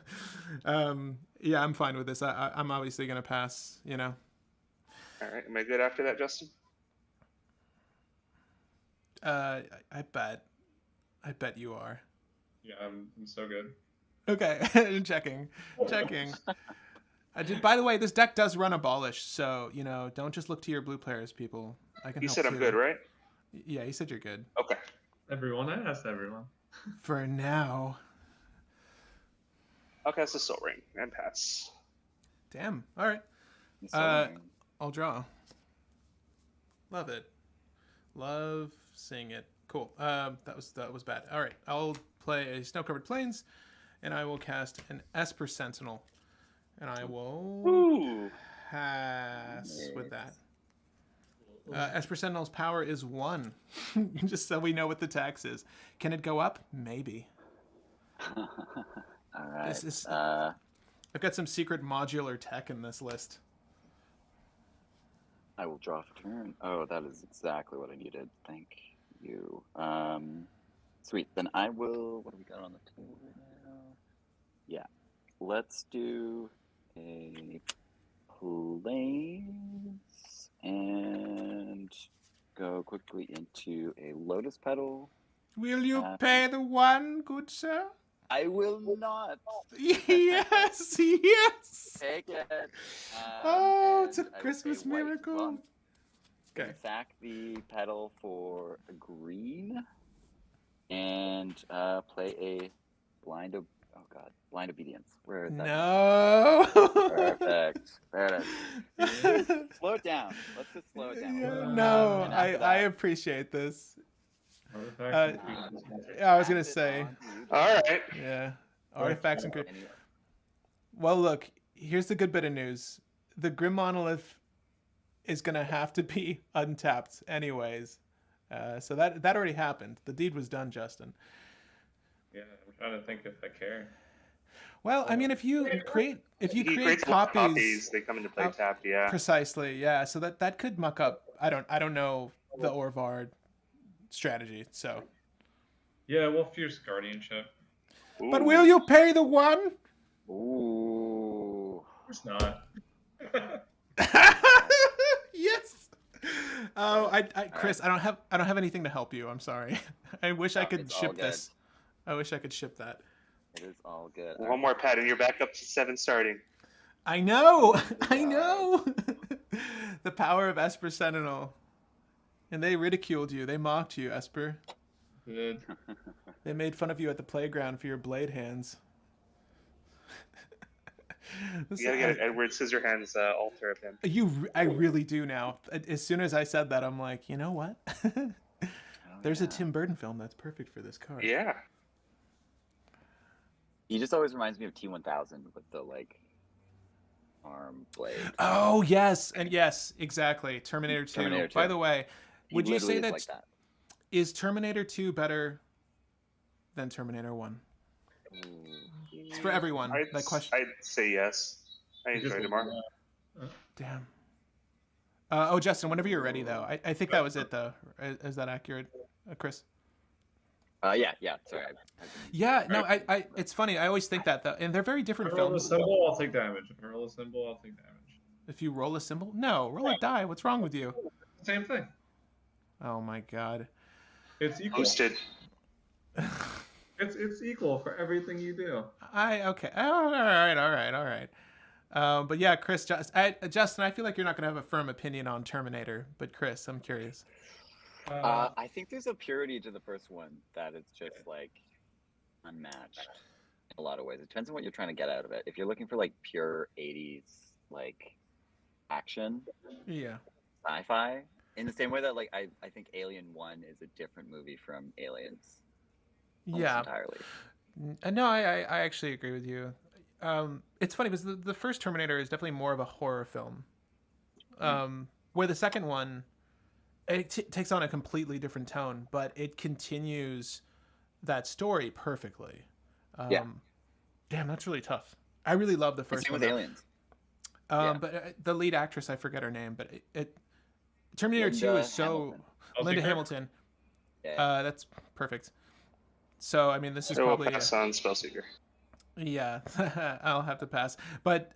S3: Yeah, I'm fine with this. I'm obviously gonna pass. You know.
S4: All right. Am I good after that, Justin?
S3: I bet you are.
S1: Yeah, I'm so good.
S3: Okay, checking. By the way, this deck does run Abolish, so you know, don't just look to your blue players, people. I can.
S4: You
S3: help
S4: said
S3: too.
S4: I'm good, right?
S3: Yeah, you said you're good.
S4: Okay.
S1: Everyone, I asked everyone.
S3: For now.
S4: I'll cast a Soul Ring and pass.
S3: Damn. All right. I'll draw. Love it. Love seeing it. Cool. That was bad. All right. I'll play a Snow-Covered Plains, and I will cast an Esper Sentinel, and I will pass with that. Esper Sentinel's power is 1, just so we know what the tax is. Can it go up? Maybe.
S5: All right.
S3: I've got some secret modular tech in this list.
S5: I will draw for turn. Oh, that is exactly what I needed. Thank you. Sweet. Then I will. What do we got on the table right now? Yeah. Let's do a Plains and go quickly into a Lotus Petal.
S3: Will you pay the 1, good sir?
S5: I will not.
S3: Yes, yes.
S5: Take it.
S3: It's a Christmas miracle.
S5: Okay. Sack the petal for a green, and play a blind obedience. Where is that?
S3: No.
S5: Perfect. There it is. Slow it down. Let's just slow it down.
S3: Yeah, no, I appreciate this. I was gonna say.
S4: All right.
S3: Yeah. Artifacts and Well, look. Here's the good bit of news. The Grim Monolith is gonna have to be untapped anyways. So that already happened. The deed was done, Justin.
S1: Yeah, I'm trying to think if I care.
S3: Well, I mean, if you create
S4: copies, they come into play tapped. Yeah.
S3: Precisely. Yeah. So that could muck up. I don't know the Orvar strategy. So.
S1: Yeah, we'll Fierce Guardianship.
S4: Ooh.
S3: But will you pay the 1?
S5: Ooh.
S1: Of course not.
S3: Yes. Oh, Chris, I don't have anything to help you. I'm sorry. I wish I could ship this. I wish I could ship that.
S5: It is all good.
S4: One more pad, and you're back up to 7 starting.
S3: I know. I know. The power of Esper Sentinel. And they ridiculed you. They mocked you, Esper.
S1: Good.
S3: They made fun of you at the playground for your blade hands.
S4: You gotta get an Edward Scissorhands altar of him.
S3: I really do now. As soon as I said that, I'm like, you know what? There's a
S5: yeah.
S3: Tim Burton film that's perfect for this card.
S4: Yeah.
S5: He just always reminds me of T-1000 with the like arm blade.
S3: Oh yes, and yes, exactly. Terminator 2.
S5: Terminator 2.
S3: By the way, would
S5: He
S3: you say
S5: literally
S3: that
S5: is like that?
S3: is Terminator 2 better than Terminator 1? It's for everyone. That question.
S4: I'd say yes. I enjoyed it more.
S3: Damn. Oh, Justin, whenever you're ready, though. I think that was it, though. Is that accurate, Chris?
S5: Yeah. Sorry.
S3: Yeah, no, I. It's funny. I always think that, though, and they're very different
S1: If I roll a
S3: films.
S1: symbol, I'll take damage. If I roll a symbol, I'll take damage.
S3: If you roll a symbol, no, roll a die. What's wrong with you?
S1: Same thing.
S3: Oh my god.
S1: It's equal.
S4: Boosted.
S1: It's equal for everything you do.
S3: Okay. Oh, all right. But yeah, Chris, Justin, I feel like you're not gonna have a firm opinion on Terminator, but Chris, I'm curious.
S5: I think there's a purity to the first one that it's just like unmatched in a lot of ways. It depends on what you're trying to get out of it. If you're looking for like pure 80s like action,
S3: Yeah.
S5: sci-fi, in the same way that like I think Alien 1 is a different movie from Aliens.
S3: Yeah.
S5: Entirely.
S3: No, I actually agree with you. It's funny because the first Terminator is definitely more of a horror film, where the second one it takes on a completely different tone, but it continues that story perfectly.
S5: Yeah.
S3: Damn, that's really tough. I really love the first
S5: Same
S3: one.
S5: with Aliens.
S3: But the lead actress, I forget her name, but Terminator 2 is so Linda Hamilton.
S5: Yeah.
S3: That's perfect. So I mean, this is
S4: I will
S3: probably
S4: pass on Spellseeker.
S3: yeah. I'll have to pass, but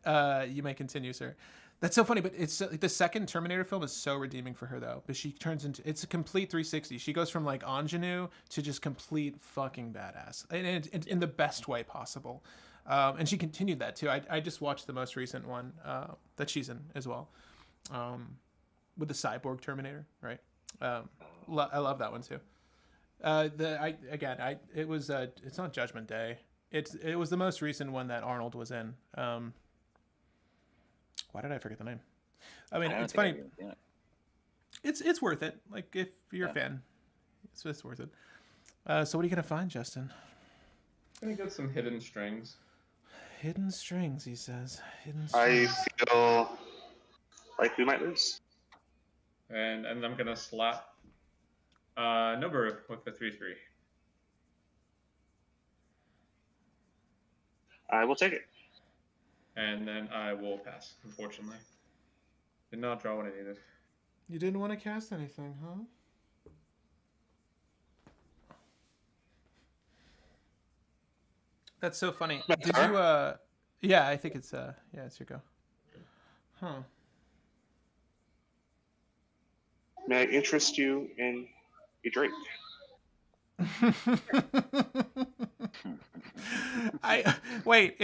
S3: you may continue, sir. That's so funny, but it's the second Terminator film is so redeeming for her though, but she turns into it's a complete 360. She goes from like ingenue to just complete fucking badass, and in the best way possible. And she continued that too. I just watched the most recent one that she's in as well, with the cyborg Terminator, right? I love that one too. It's not Judgment Day. It was the most recent one that Arnold was in. Why did I forget the name? I mean, it's funny. It's worth it. Like if you're a fan, it's just worth it. So what are you gonna find, Justin?
S1: I'm gonna get some hidden strings.
S3: Hidden strings, he says. Hidden
S4: I
S3: strings.
S4: feel like we might lose.
S1: And I'm gonna slap Noboru with the 3/3.
S4: I will take it.
S1: And then I will pass, unfortunately. Did not draw what I needed.
S3: You didn't want to cast anything, huh? That's so funny. Did you yeah, I think it's it's your go. Huh.
S4: May I interest you in a drink?
S3: Wait,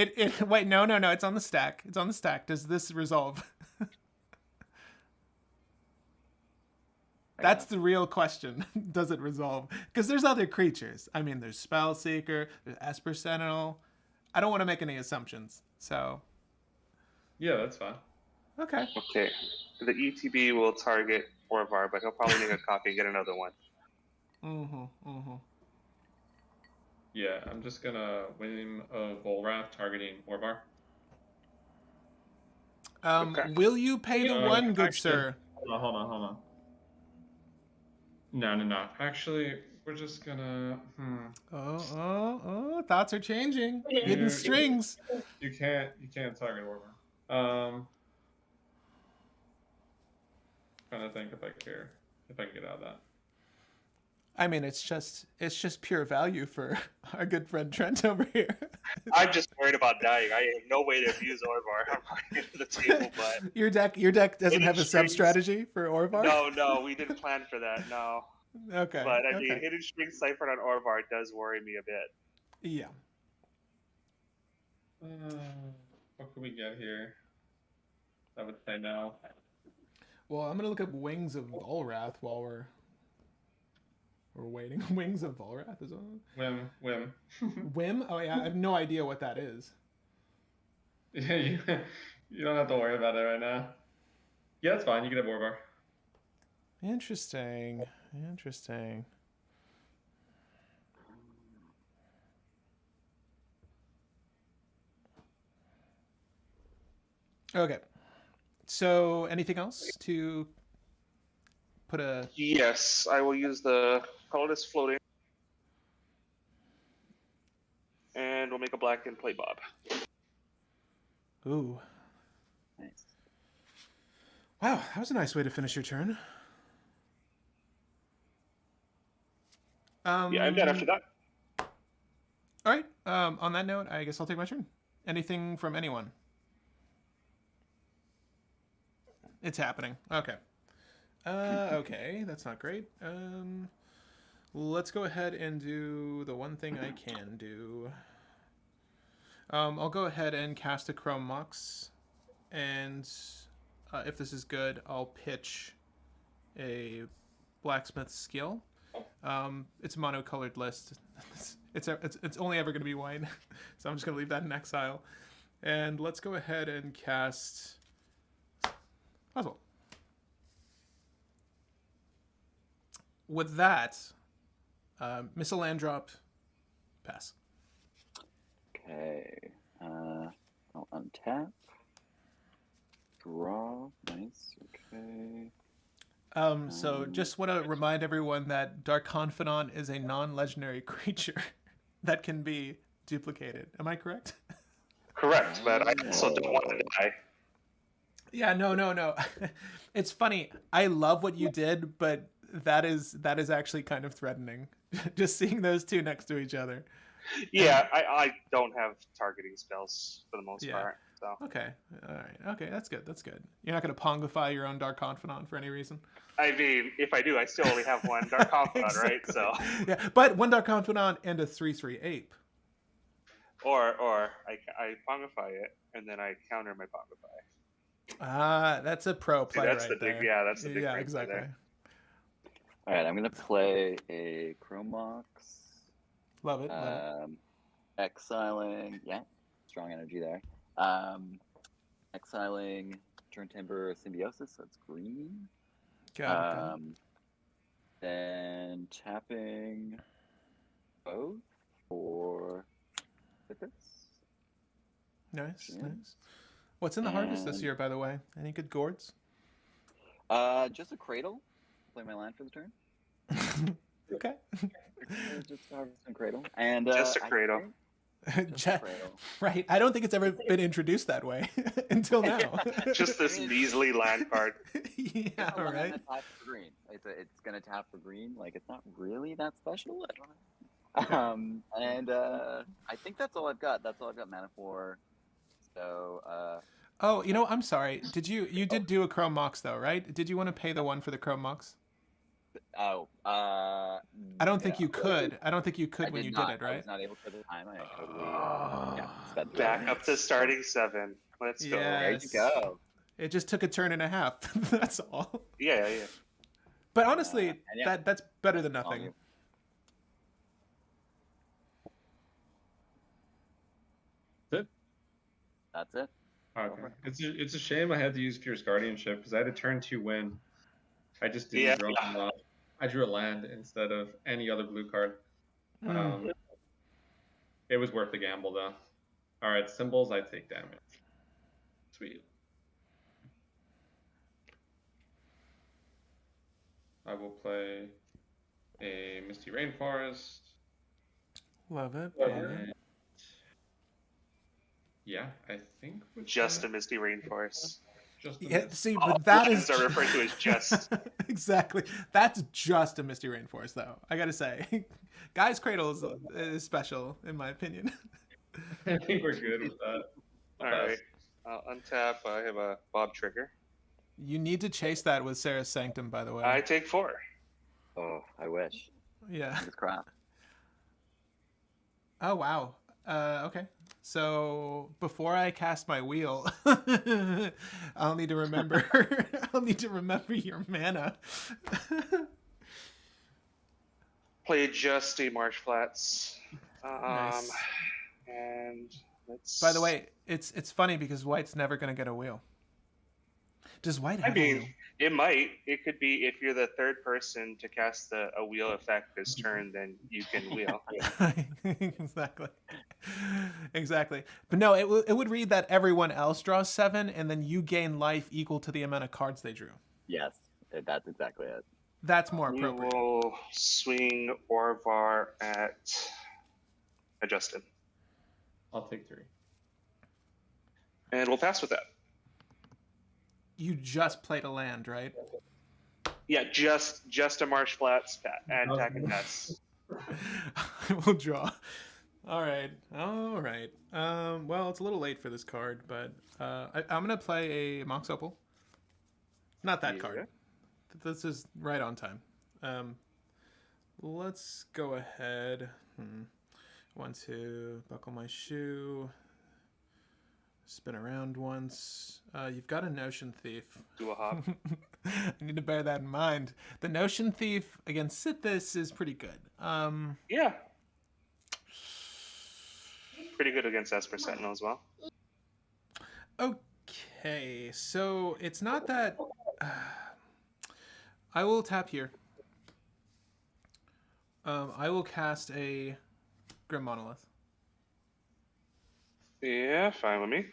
S3: wait, no, it's on the stack. It's on the stack. Does this resolve? That's the real question. Does it resolve? Because there's other creatures. I mean, there's Spellseeker, there's Esper Sentinel. I don't want to make any assumptions. So.
S1: Yeah, that's fine.
S3: Okay.
S4: Okay. The ETB will target Orvar, but he'll probably make a copy and get another one.
S1: Yeah, I'm just gonna win a Volrath targeting Orvar.
S4: Okay.
S3: Will you pay the one, good
S1: actually,
S3: sir?
S1: Hold on. No. Actually, we're just gonna.
S3: Oh! Thoughts are changing. Hidden strings.
S1: You can't target Orvar. Trying to think if I can get out of that.
S3: I mean, it's just pure value for our good friend Trent over here.
S4: I'm just worried about dying. I have no way to abuse Orvar. I'm running to the table, but
S3: your deck doesn't have a sub strategy for Orvar.
S4: No, we didn't plan for that. No.
S3: Okay.
S4: But I mean, Hidden String Cipher on Orvar does worry me a bit.
S3: Yeah.
S1: What can we get here? I would say no.
S3: Well, I'm gonna look up Wings of Volrath while we're We're waiting. Wings of Volrath is on.
S1: Whim.
S3: Whim? Oh yeah, I have no idea what that is.
S1: Yeah, you don't have to worry about it right now. Yeah, that's fine. You can have Orvar.
S3: Interesting. Okay. So, anything else to put a...
S4: Yes, I will use the colorless floating. And we'll make a black and play Bob.
S3: Ooh.
S5: Nice.
S3: Wow, that was a nice way to finish your turn.
S4: Yeah, I'm dead after that.
S3: All right. On that note, I guess I'll take my turn. Anything from anyone? It's happening. Okay. Okay, that's not great. Let's go ahead and do the one thing I can do. I'll go ahead and cast a Chrome Mox, and if this is good, I'll pitch a Blacksmith skill. It's a mono-colored list. It's only ever going to be white, so I'm just going to leave that in exile. And let's go ahead and cast Oswald. With that, Missile Land Drop, pass.
S5: Okay. I'll untap. Draw. Nice. Okay.
S3: So just want to remind everyone that Dark Confidant is a non-legendary creature that can be duplicated. Am I correct?
S4: Correct, but I also don't want to die.
S3: Yeah, no. It's funny. I love what you did, but that is actually kind of threatening. Just seeing those two next to each other.
S4: Yeah, I don't have targeting spells for the most part. So.
S3: Okay. All right. Okay, that's good. You're not going to Pongify your own Dark Confidant for any reason?
S4: I mean, if I do, I still only have one Dark Confidant,
S3: Exactly.
S4: right? So.
S3: Yeah, but one Dark Confidant and a 3/3 ape.
S4: Or I Pongify it, and then I counter my Pongify.
S3: Ah, that's a pro play.
S4: That's
S3: right
S4: the big,
S3: there.
S4: yeah, that's the big.
S3: Yeah, exactly.
S4: There.
S5: All right, I'm gonna play a Chrome Mox.
S3: Love it.
S5: Exiling, yeah, strong energy there. Exiling Turn Timber Symbiosis, so it's green.
S3: Got it.
S5: Then tapping both for this.
S3: Nice. What's in the harvest this year, by the way? Any good gourds?
S5: Just a Cradle. Play my land for the turn.
S3: Okay.
S5: Just harvest and Cradle. And
S4: just a Cradle.
S3: Right. I don't think it's ever been introduced that way until now.
S4: Just this measly land card.
S3: Yeah,
S5: all
S3: right.
S5: Tap for green. It's gonna tap for green. Like it's not really that special. I don't know. And I think that's all I've got. That's all I've got mana for. So.
S3: Oh, I'm sorry. You did do a Chrome Mox though, right? Did you want to pay the one for the Chrome Mox?
S5: Oh,
S3: I don't think you could. I don't think you could when you did it, right?
S5: I was not able for the time. I totally spent
S4: Back up to starting 7. Let's go.
S3: Yes.
S5: There you go.
S3: It just took a turn and a half. That's all.
S4: Yeah.
S3: But honestly, that's better than nothing.
S5: That's it.
S1: Okay. It's a shame I had to use Fierce Guardianship because I had a turn 2 win. I just didn't draw enough. I drew a land instead of any other blue card. It was worth the gamble though. All right, symbols. I take damage. Sweet. I will play a Misty Rainforest.
S3: Love it.
S1: Yeah, I think
S4: just a Misty Rainforest.
S3: See, but that is
S4: are referred to as just
S3: exactly. That's just a Misty Rainforest, though. I gotta say, Guy's Cradle is special in my opinion.
S1: I think we're good with that.
S4: All right, I'll untap. I have a Bob trigger.
S3: You need to chase that with Sarah's Sanctum, by the way.
S4: I take 4.
S5: Oh, I wish.
S3: Yeah.
S5: It's crap.
S3: Oh wow. Okay. So before I cast my wheel, I'll need to remember. I'll need to remember your mana.
S4: Play just a Marsh Flats.
S3: Nice.
S4: And let's.
S3: By the way, it's funny because White's never going to get a wheel. Does White have a wheel?
S4: It might. It could be if you're the third person to cast a wheel effect this turn, then you can wheel.
S3: Exactly. But no, it would read that everyone else draws 7, and then you gain life equal to the amount of cards they drew.
S5: Yes, that's exactly it.
S3: That's more appropriate.
S4: We will swing Orvar at Justin.
S1: I'll take 3.
S4: And we'll pass with that.
S3: You just played a land, right?
S4: Yeah, just a Marsh Flats and attack and pass.
S3: I will draw. All right. Well, it's a little late for this card, but I'm going to play a Mox Opal. Not that card. This is right on time. Let's go ahead. 1, 2, buckle my shoe. Spin around once. You've got a Notion Thief.
S4: Do a hop.
S3: I need to bear that in mind. The Notion Thief against Sithis is pretty good.
S4: Yeah. Pretty good against Esper Sentinel as well.
S3: Okay, so it's not that... I will tap here. I will cast a Grim Monolith.
S4: Yeah, fine with me.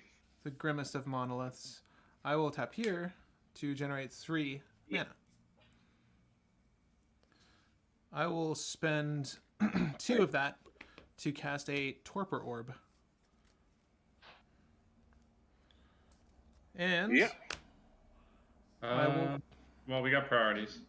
S3: The grimmest of monoliths. I will tap here to generate 3 mana. I will spend 2 of that to cast a Torpor Orb. And
S4: yeah.
S1: Well, we got priorities.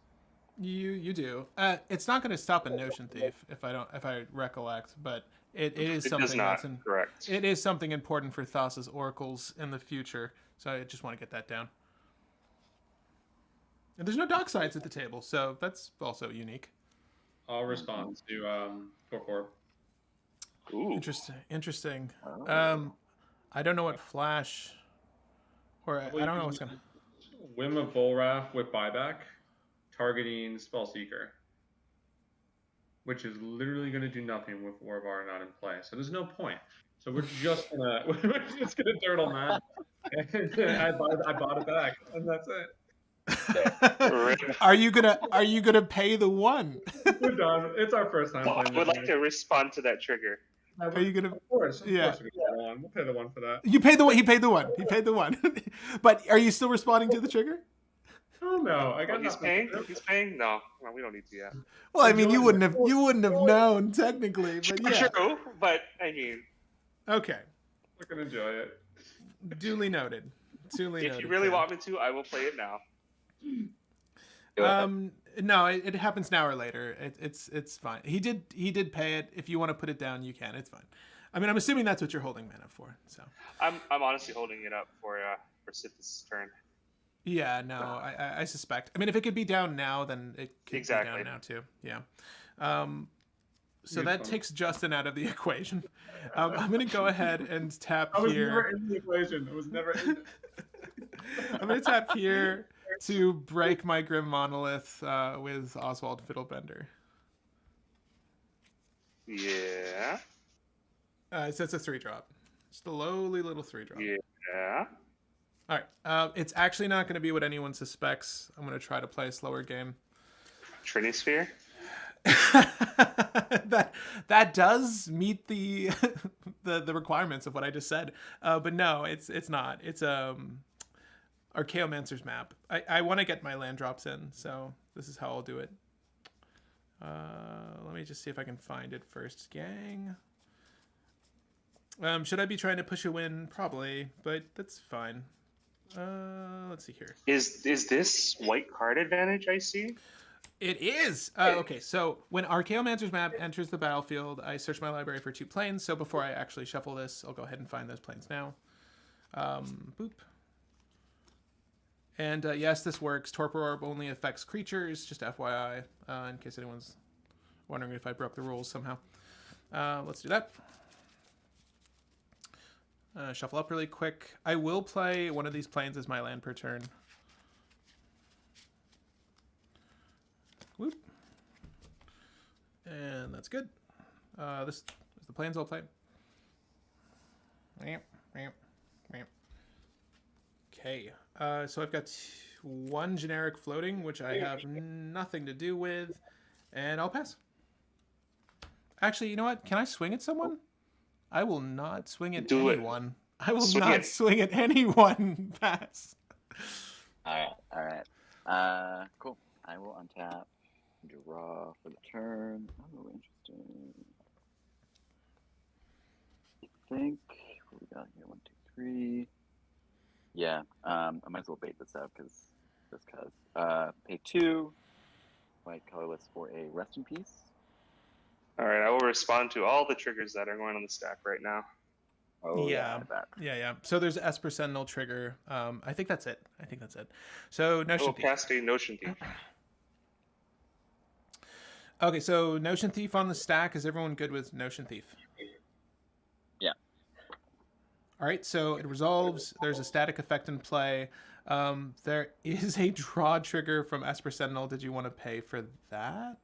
S3: You do. It's not going to stop a Notion Thief if I recollect, but it is something
S4: does not,
S3: that's
S4: correct.
S3: It is something important for Thassa's oracles in the future, so I just want to get that down. And there's no dock sides at the table, so that's also unique.
S1: I'll respond to Torpor.
S4: Ooh.
S3: Interesting.
S5: Oh.
S3: I don't know what flash, or I don't know what's gonna.
S1: Whim of Volrath with buyback, targeting Spellseeker, which is literally going to do nothing with Orvar not in play. So there's no point. So we're just gonna turtle that. And I bought it back, and that's it.
S3: Are you gonna pay the 1?
S1: We're done. It's our first time.
S4: I would like to respond to that trigger.
S3: Are you gonna?
S1: Of course.
S3: Yeah.
S1: We'll pay the 1 for that.
S3: You paid the 1. He paid the 1. He paid the 1. But are you still responding to the trigger?
S1: Oh no, I got.
S4: He's paying. He's paying. No, we don't need to yet.
S3: Well, I mean, you wouldn't have known technically, but yeah.
S4: True, but I mean.
S3: Okay.
S1: We can enjoy it.
S3: Duly noted.
S4: If you really want me to, I will play it now.
S3: No, it happens now or later. It's fine. He did pay it. If you want to put it down, you can. It's fine. I mean, I'm assuming that's what you're holding mana for. So.
S4: I'm honestly holding it up for Sithis' turn.
S3: Yeah, no, I suspect. I mean, if it could be down now, then it could be down now too. Yeah. So that takes Justin out of the equation. I'm going to go ahead and tap here. I was
S1: never in the equation. I was never in it.
S3: I'm going to tap here to break my Grim Monolith with Oswald Fiddlebender.
S4: Yeah.
S3: So it's a 3-drop. Just a lowly little 3-drop.
S4: Yeah.
S3: All right. It's actually not going to be what anyone suspects. I'm going to try to play a slower game.
S4: Trinisphere?
S3: that does meet the the requirements of what I just said. But no, it's not. It's Archaeomancer's map. I want to get my land drops in, so this is how I'll do it. Let me just see if I can find it first, gang. Should I be trying to push a win? Probably, but that's fine. Let's see here.
S4: Is this white card advantage I see?
S3: It is. Okay, so when Archaeomancer's map enters the battlefield, I search my library for 2 planes. So before I actually shuffle this, I'll go ahead and find those planes now. Boop. And yes, this works. Torpor Orb only affects creatures, just FYI, in case anyone's wondering if I broke the rules somehow. Let's do that. Shuffle up really quick. I will play one of these planes as my land per turn. Whoop. And that's good. This is the plans I'll play. Okay, so I've got one generic floating, which I have nothing to do with, and I'll pass. Actually, you know what? Can I swing at someone? I will not swing at anyone. I will not swing at anyone. Pass.
S5: All right. Cool. I will untap, draw for the turn. Oh, interesting. I think what we got here, 1, 2, 3. Yeah, I might as well bait this out because pay 2 white colorless for a rest in peace.
S4: All right, I will respond to all the triggers that are going on the stack right now.
S5: Oh
S3: yeah. So there's Esper Sentinel trigger. I think that's it. So Notion Thief.
S4: Cast a Notion Thief.
S3: Okay, so Notion Thief on the stack. Is everyone good with Notion Thief?
S5: Yeah.
S3: All right, so it resolves. There's a static effect in play. There is a draw trigger from Esper Sentinel. Did you want to pay for that?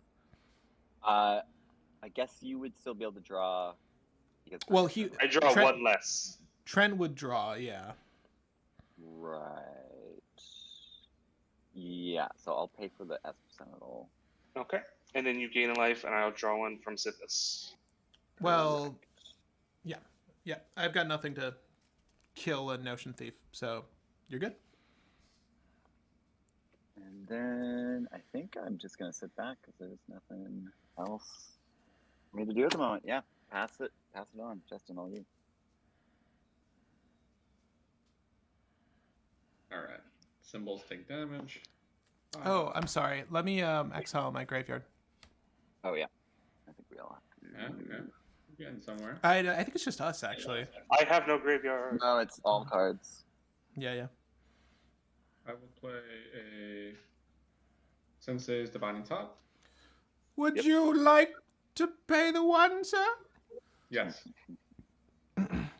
S5: I guess you would still be able to draw.
S3: Well,
S4: I draw one less.
S3: Trent would draw, yeah.
S5: Right. Yeah, so I'll pay for the Esper Sentinel.
S4: Okay. And then you gain a life, and I'll draw one from Sithis.
S3: Well, yeah. I've got nothing to kill a Notion Thief, so you're good.
S5: And then I think I'm just going to sit back because there's nothing else for me to do at the moment. Yeah, pass it on. Justin, all you.
S1: All right. Symbols take damage.
S3: Oh, I'm sorry. Let me exile my graveyard.
S5: Oh, yeah. I think we all have to.
S1: Yeah, okay. We're getting somewhere.
S3: I think it's just us, actually.
S4: I have no graveyard.
S5: No, it's all cards.
S3: Yeah.
S1: I will play a Sensei's Divining Top.
S3: Would you like to pay the 1, sir?
S1: Yes.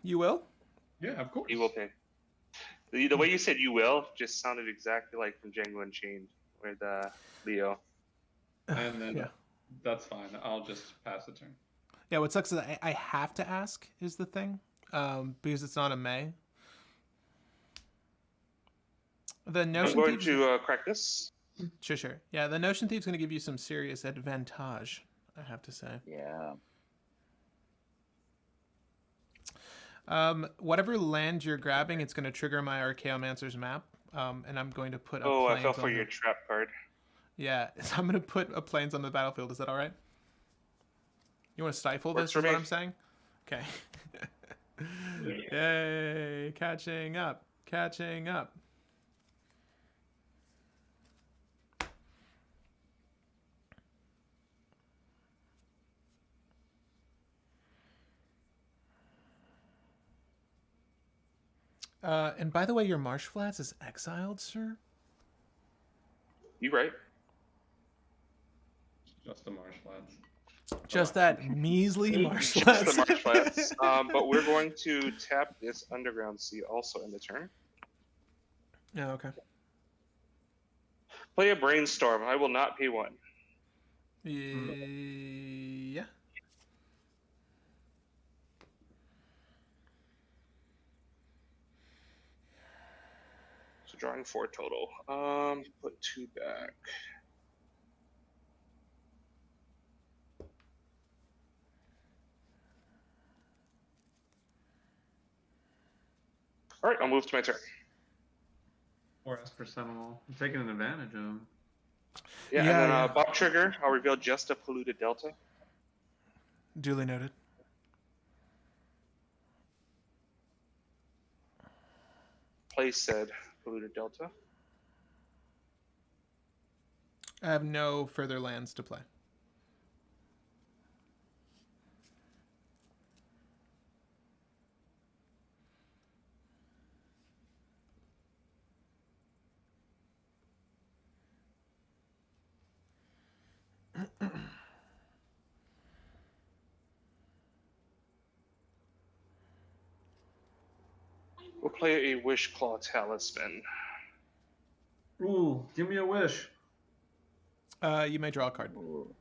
S3: You will?
S1: Yeah, of course.
S4: You will pay. The way you said "you will" just sounded exactly like from Django Unchained with Leo.
S1: And then
S3: yeah.
S1: That's fine. I'll just pass the turn.
S3: Yeah, what sucks is I have to ask is the thing, because it's not a May. The Notion
S4: I'm going
S3: Thief's...
S4: to crack this.
S3: Sure. Yeah, the Notion Thief's going to give you some serious advantage, I have to say.
S5: Yeah.
S3: Whatever land you're grabbing, it's going to trigger my Archaeomancer's map, and I'm going to put
S4: Oh, I fell for your trap card.
S3: Yeah, so I'm going to put a plains on the battlefield. Is that all right? You want to stifle
S4: Works
S3: this,
S4: for
S3: is
S4: me.
S3: what I'm saying? Okay. Yay, catching up. And by the way, your Marsh Flats is exiled, sir?
S4: You right.
S1: Just the Marsh Flats.
S3: Just that measly Marsh
S4: Just
S3: Flats.
S4: the Marsh Flats. But we're going to tap this Underground Sea also in the turn.
S3: Yeah, okay.
S4: Play a Brainstorm. I will not pay 1.
S3: Yeah.
S4: So drawing 4 total. Put 2 back. All right, I'll move to my turn.
S1: Or Esper Sentinel. I'm taking an advantage of him.
S4: Yeah, and then Bob Trigger, I'll reveal just a polluted delta.
S3: Duly noted.
S4: Play said polluted delta.
S3: I have no further lands to play.
S4: We'll play a Wish Claw Talisman.
S1: Ooh, give me a wish.
S3: You may draw a card.
S5: Ooh.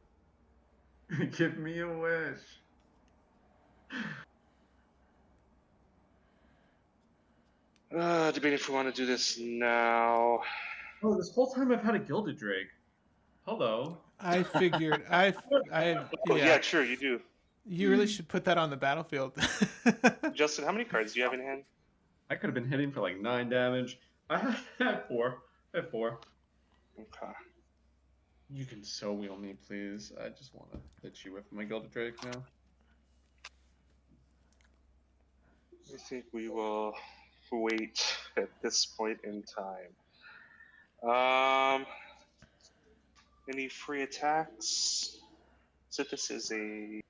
S1: Give me a wish.
S4: Debating if we want to do this now.
S1: Oh, this whole time I've had a Gilded Drake. Hello.
S3: I figured.
S4: Oh,
S3: Yeah.
S4: yeah, true, you do.
S3: You really should put that on the battlefield.
S4: Justin, how many cards do you have in hand?
S1: I could have been hitting for like 9 damage. I had 4. I had 4.
S4: Okay.
S1: You can so wheel me, please. I just want to hit you with my Gilded Drake now.
S4: I think we will wait at this point in time. Any free attacks? So this is a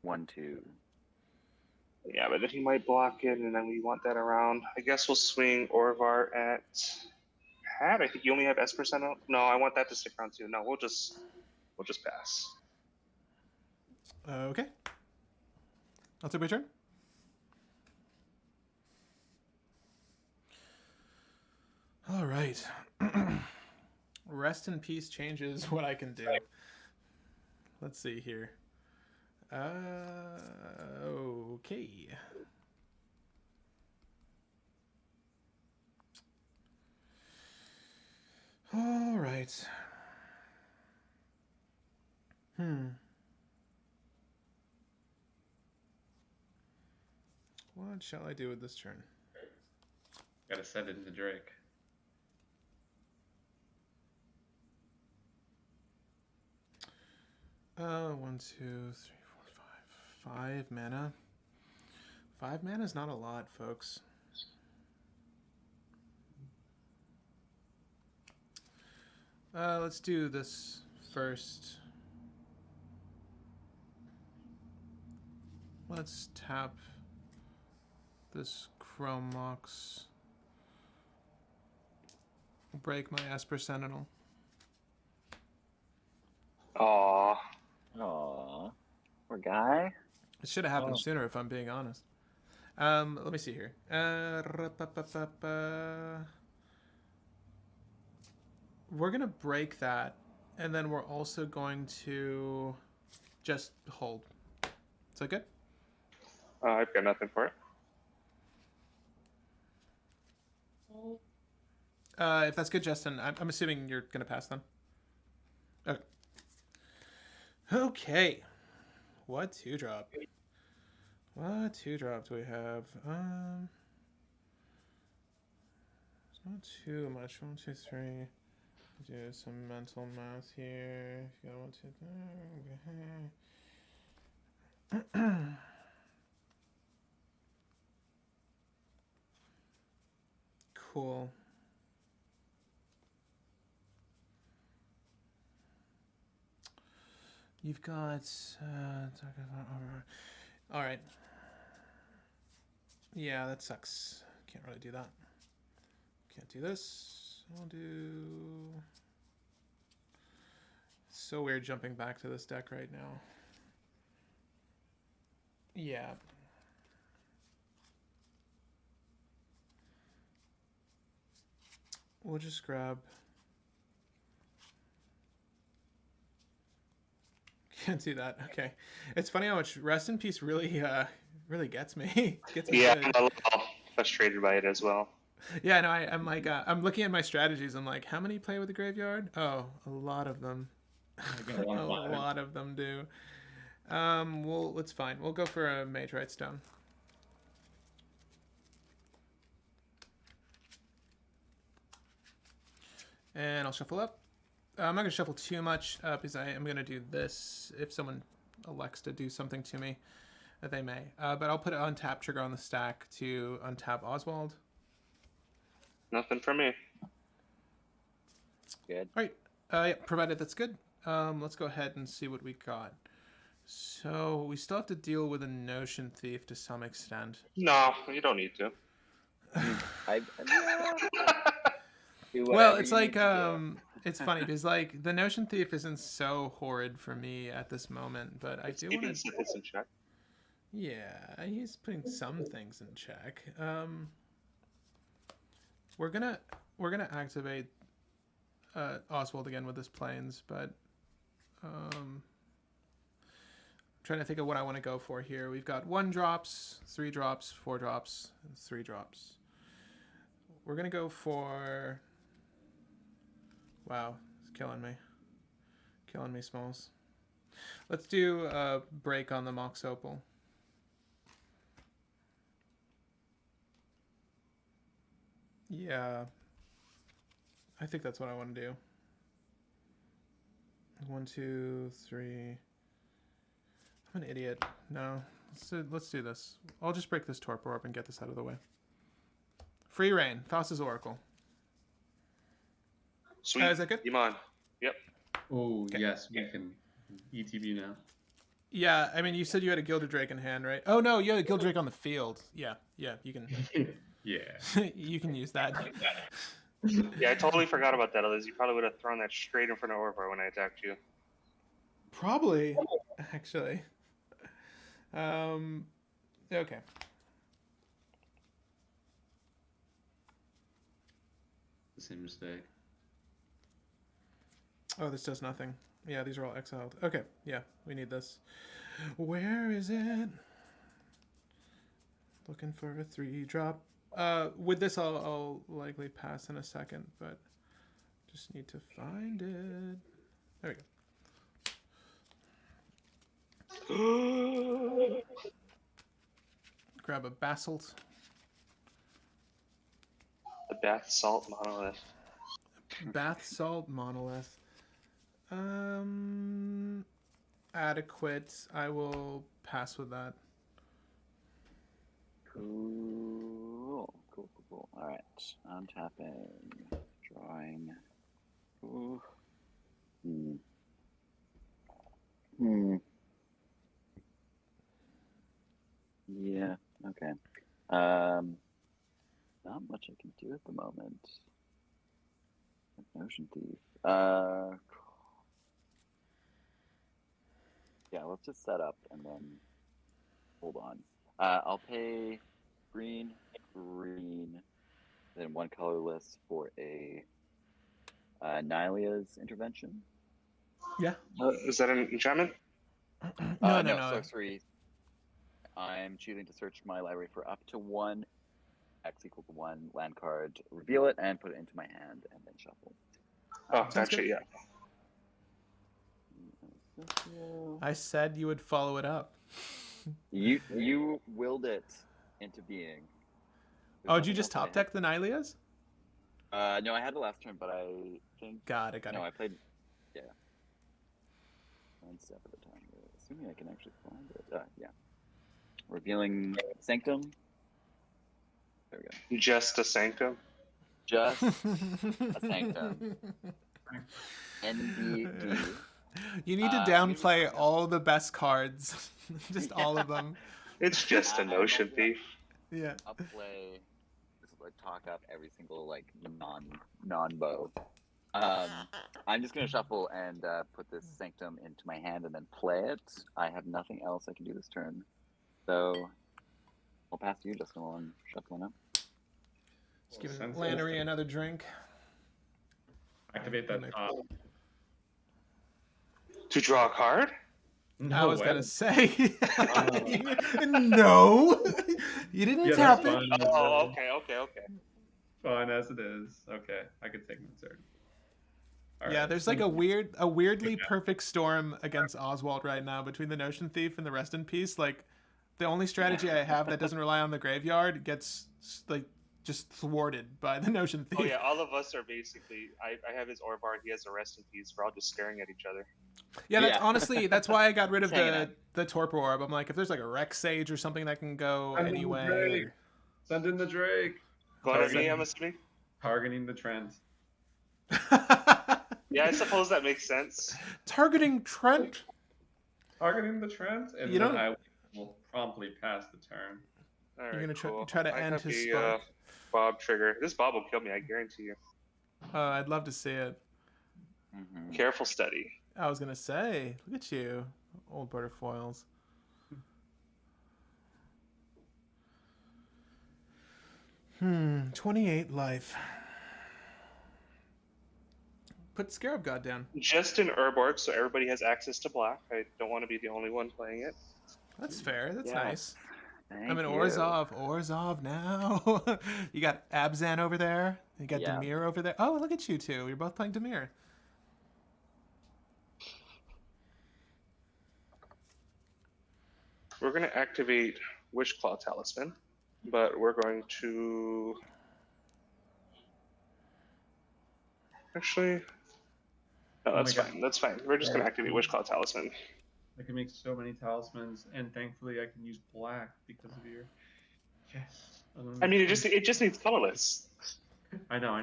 S5: 1/2.
S4: yeah, but then he might block it, and then we want that around. I guess we'll swing Orvar at Hat. I think you only have S percent. No, I want that to stick around too. No, we'll just pass.
S3: Okay. I'll take my turn. All right. Rest in peace changes what I can do. Let's see here. Okay. All right. What shall I do with this turn?
S1: Gotta send it into Drake.
S3: One, two, three, four, five. 5 mana. 5 mana is not a lot, folks. Let's do this first. Let's tap this Chrome Mox. Break my Esper Sentinel.
S4: Aww.
S5: Aw, poor guy.
S3: It should have happened sooner, if I'm being honest. Let me see here. We're gonna break that, and then we're also going to just hold. Is that good?
S4: I've got nothing for it.
S3: If that's good, Justin, I'm assuming you're gonna pass then. Okay. Okay. What 2-drop? What 2-drop do we have? It's not too much. 1, 2, 3. Do some mental math here. If you got 1, 2, 3. Cool. You've got all right. Yeah, that sucks. Can't really do that. Can't do this. I'll do. It's so weird jumping back to this deck right now. Yeah. We'll just grab. Can't do that. Okay. It's funny how much Rest in Peace really really gets me. Gets me
S4: Yeah,
S3: good.
S4: I'm a little frustrated by it as well.
S3: Yeah, no, I'm like I'm looking at my strategies. I'm like, how many play with the graveyard? Oh, a lot of them. A lot of them do. Well, it's fine. We'll go for a Mageite Stone. And I'll shuffle up. I'm not going to shuffle too much because I am going to do this if someone elects to do something to me. They may. But I'll put an untap trigger on the stack to untap Oswald.
S4: Nothing for me.
S5: Good.
S3: All right. Yeah, provided that's good. Let's go ahead and see what we got. So we still have to deal with a Notion Thief to some extent.
S4: No, you don't need to.
S3: Well, it's like it's funny because like the Notion Thief isn't so horrid for me at this moment, but I do want to.
S4: It's in check.
S3: Yeah, he's putting some things in check. We're gonna activate Oswald again with his planes, but trying to think of what I want to go for here. We've got 1 drops, 3 drops, 4 drops, and 3 drops. We're going to go for... Wow, it's killing me. Killing me, Smalls. Let's do a break on the Mox Opal. Yeah. I think that's what I want to do. 1, 2, 3. I'm an idiot. No. Let's do this. I'll just break this Torpor Orb and get this out of the way. Free reign. Thassa's Oracle.
S4: Sweet.
S3: Is that good?
S4: Iman. Yep.
S1: Oh,
S3: Okay.
S1: yes, we can ETB now.
S3: Yeah, I mean, you said you had a Gilded Drake in hand, right? Oh, no, you had a Gilded Drake on the field. Yeah, you can
S1: Yeah.
S3: you can use that.
S4: Yeah, I totally forgot about that, Liz. You probably would have thrown that straight in front of Orvar when I attacked you.
S3: Probably, actually. Okay.
S1: The same mistake.
S3: Oh, this does nothing. Yeah, these are all exiled. Okay, yeah, we need this. Where is it? Looking for a 3-drop. With this, I'll likely pass in a second, but just need to find it. There we go. Grab a basalt.
S4: The bath salt monolith.
S3: Bath salt monolith. Adequate. I will pass with that.
S5: Cool. All right, I'm tapping, drawing. Ooh. Yeah. Okay. Not much I can do at the moment. Ocean Thief. Yeah, let's just set up and then hold on. I'll pay green, then 1 colorless for a Nylia's Intervention.
S3: Yeah.
S4: Is that an enchantment?
S3: No.
S5: Sorcery. I'm choosing to search my library for up to 1 X equal to 1 land card, reveal it, and put it into my hand, and then shuffle.
S4: Oh,
S3: Sounds
S4: gotcha,
S3: good.
S4: yeah.
S3: I said you would follow it up.
S5: You willed it into being.
S3: Oh, did you just top deck the Nylias?
S5: No, I had it last turn, but I think.
S3: Got it.
S5: No, I played. Yeah. 1 step at a time. Assuming I can actually find it. Yeah. Revealing Sanctum. There we go.
S4: Just a sanctum.
S5: Just a Sanctum. NBD.
S3: You need to downplay all the best cards. Just all of them.
S4: It's just an ocean thief.
S3: Yeah.
S5: I'll play. This is like talk up every single like non-bow. I'm just gonna shuffle and put this Sanctum into my hand and then play it. I have nothing else I can do this turn, so I'll pass to you, Justin, while I'm shuffling up.
S3: Just giving Lannery another drink.
S1: Activate that top.
S4: To draw a card?
S3: I was gonna say, no, you didn't tap it.
S4: Oh, okay.
S1: Fine as it is. Okay, I could take my turn. All
S3: Yeah,
S1: right.
S3: there's like a weirdly perfect storm against Oswald right now between the Notion Thief and the Rest in Peace. Like, the only strategy I have that doesn't rely on the graveyard gets like just thwarted by the Notion Thief.
S4: Oh yeah, all of us are basically. I have his Orvar, he has a Rest in Peace. We're all just staring at each other.
S3: Yeah, that's
S5: Yeah.
S3: honestly that's why I got rid of
S5: Hanging
S3: the Torpor Orb. I'm like, if there's like a Rex Sage or something that can go
S1: Send in the
S3: anyway.
S1: Drake. Send in the Drake.
S4: Going at me, I'm assuming.
S1: Targeting the Trent.
S4: Yeah, I suppose that makes sense.
S3: Targeting Trent.
S1: Targeting the Trent, and
S3: You
S1: then
S3: don't-
S1: I will promptly pass the turn.
S4: All right,
S3: You're gonna
S4: cool.
S3: try to
S4: I
S3: end
S4: have
S3: his
S4: the,
S3: spell.
S4: Bob trigger. This Bob will kill me, I guarantee you.
S3: I'd love to see it.
S5: Mm-hmm.
S4: Careful study.
S3: I was gonna say, look at you, old border foils. 28 life. Put Scarab God down.
S4: Just an herb orc, so everybody has access to black. I don't want to be the only one playing it.
S3: That's fair. That's
S5: Yes.
S3: nice.
S5: Thank
S3: I'm an
S5: you.
S3: Orzhov now. You got Abzan over there. You got
S5: Yeah.
S3: Dimir over there. Oh, look at you two. You're both playing Dimir.
S4: We're going to activate Wishclaw Talisman, but we're going to... Actually, no, that's
S1: my God.
S4: fine. That's fine. We're just going to activate Wishclaw Talisman.
S1: I can make so many talismans, and thankfully I can use black because of your. Yes.
S4: I mean, it just needs colorless.
S1: I know.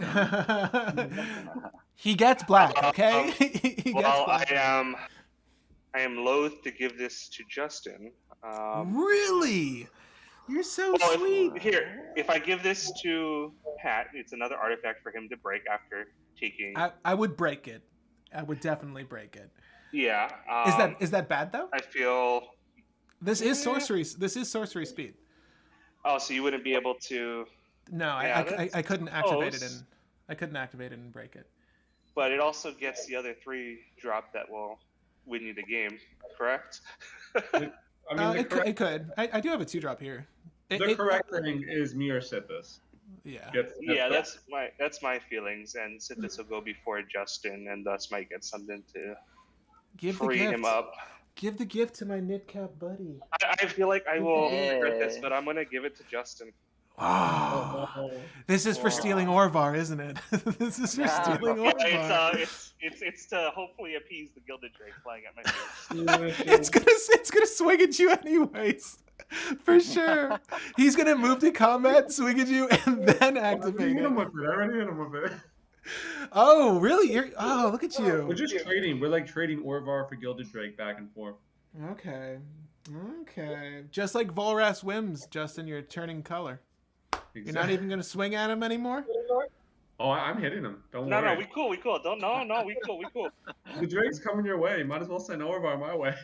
S3: He gets black, okay? He gets
S4: Well,
S3: black.
S4: I am loath to give this to Justin.
S3: Really? You're so
S4: Well,
S3: sweet.
S4: Here, if I give this to Pat, it's another artifact for him to break after taking.
S3: I would break it. I would definitely break it.
S4: Yeah.
S3: Is that bad though?
S4: I feel.
S3: This is sorcery. This is sorcery speed.
S4: Oh, so you wouldn't be able to.
S3: No,
S4: Yeah,
S3: I couldn't activate it
S4: close.
S3: I couldn't activate it and break it.
S4: But it also gets the other 3 drop that will win you the game, correct?
S1: I mean,
S3: It could. I do have a 2-drop here.
S1: The correct thing is Mir Sithis.
S3: Yeah.
S4: Yeah, that's my feelings, and Sithis will go before Justin, and thus might get something to
S3: Give the
S4: free
S3: gift.
S4: him up.
S3: Give the gift to my knitcap buddy.
S4: I feel like I will regret this, but I'm gonna give it to Justin.
S3: Oh, this is for stealing Orvar, isn't it? This is for stealing Orvar.
S4: It's to hopefully appease the Gilded Drake flying at my face.
S3: It's gonna swing at you anyways, for sure. He's gonna move to combat, swing at you, and then activate
S1: I
S3: it.
S1: already hit him with it.
S3: Oh, really? Look at you.
S1: We're just trading. We're like trading Orvar for Gilded Drake back and forth.
S3: Okay. Just like Volras Whims, Justin, you're turning color. You're not even gonna swing at him anymore?
S1: Oh, I'm hitting him. Don't
S4: No,
S1: worry.
S4: we cool. No, we cool.
S1: The Drake's coming your way. Might as well send Orvar my way.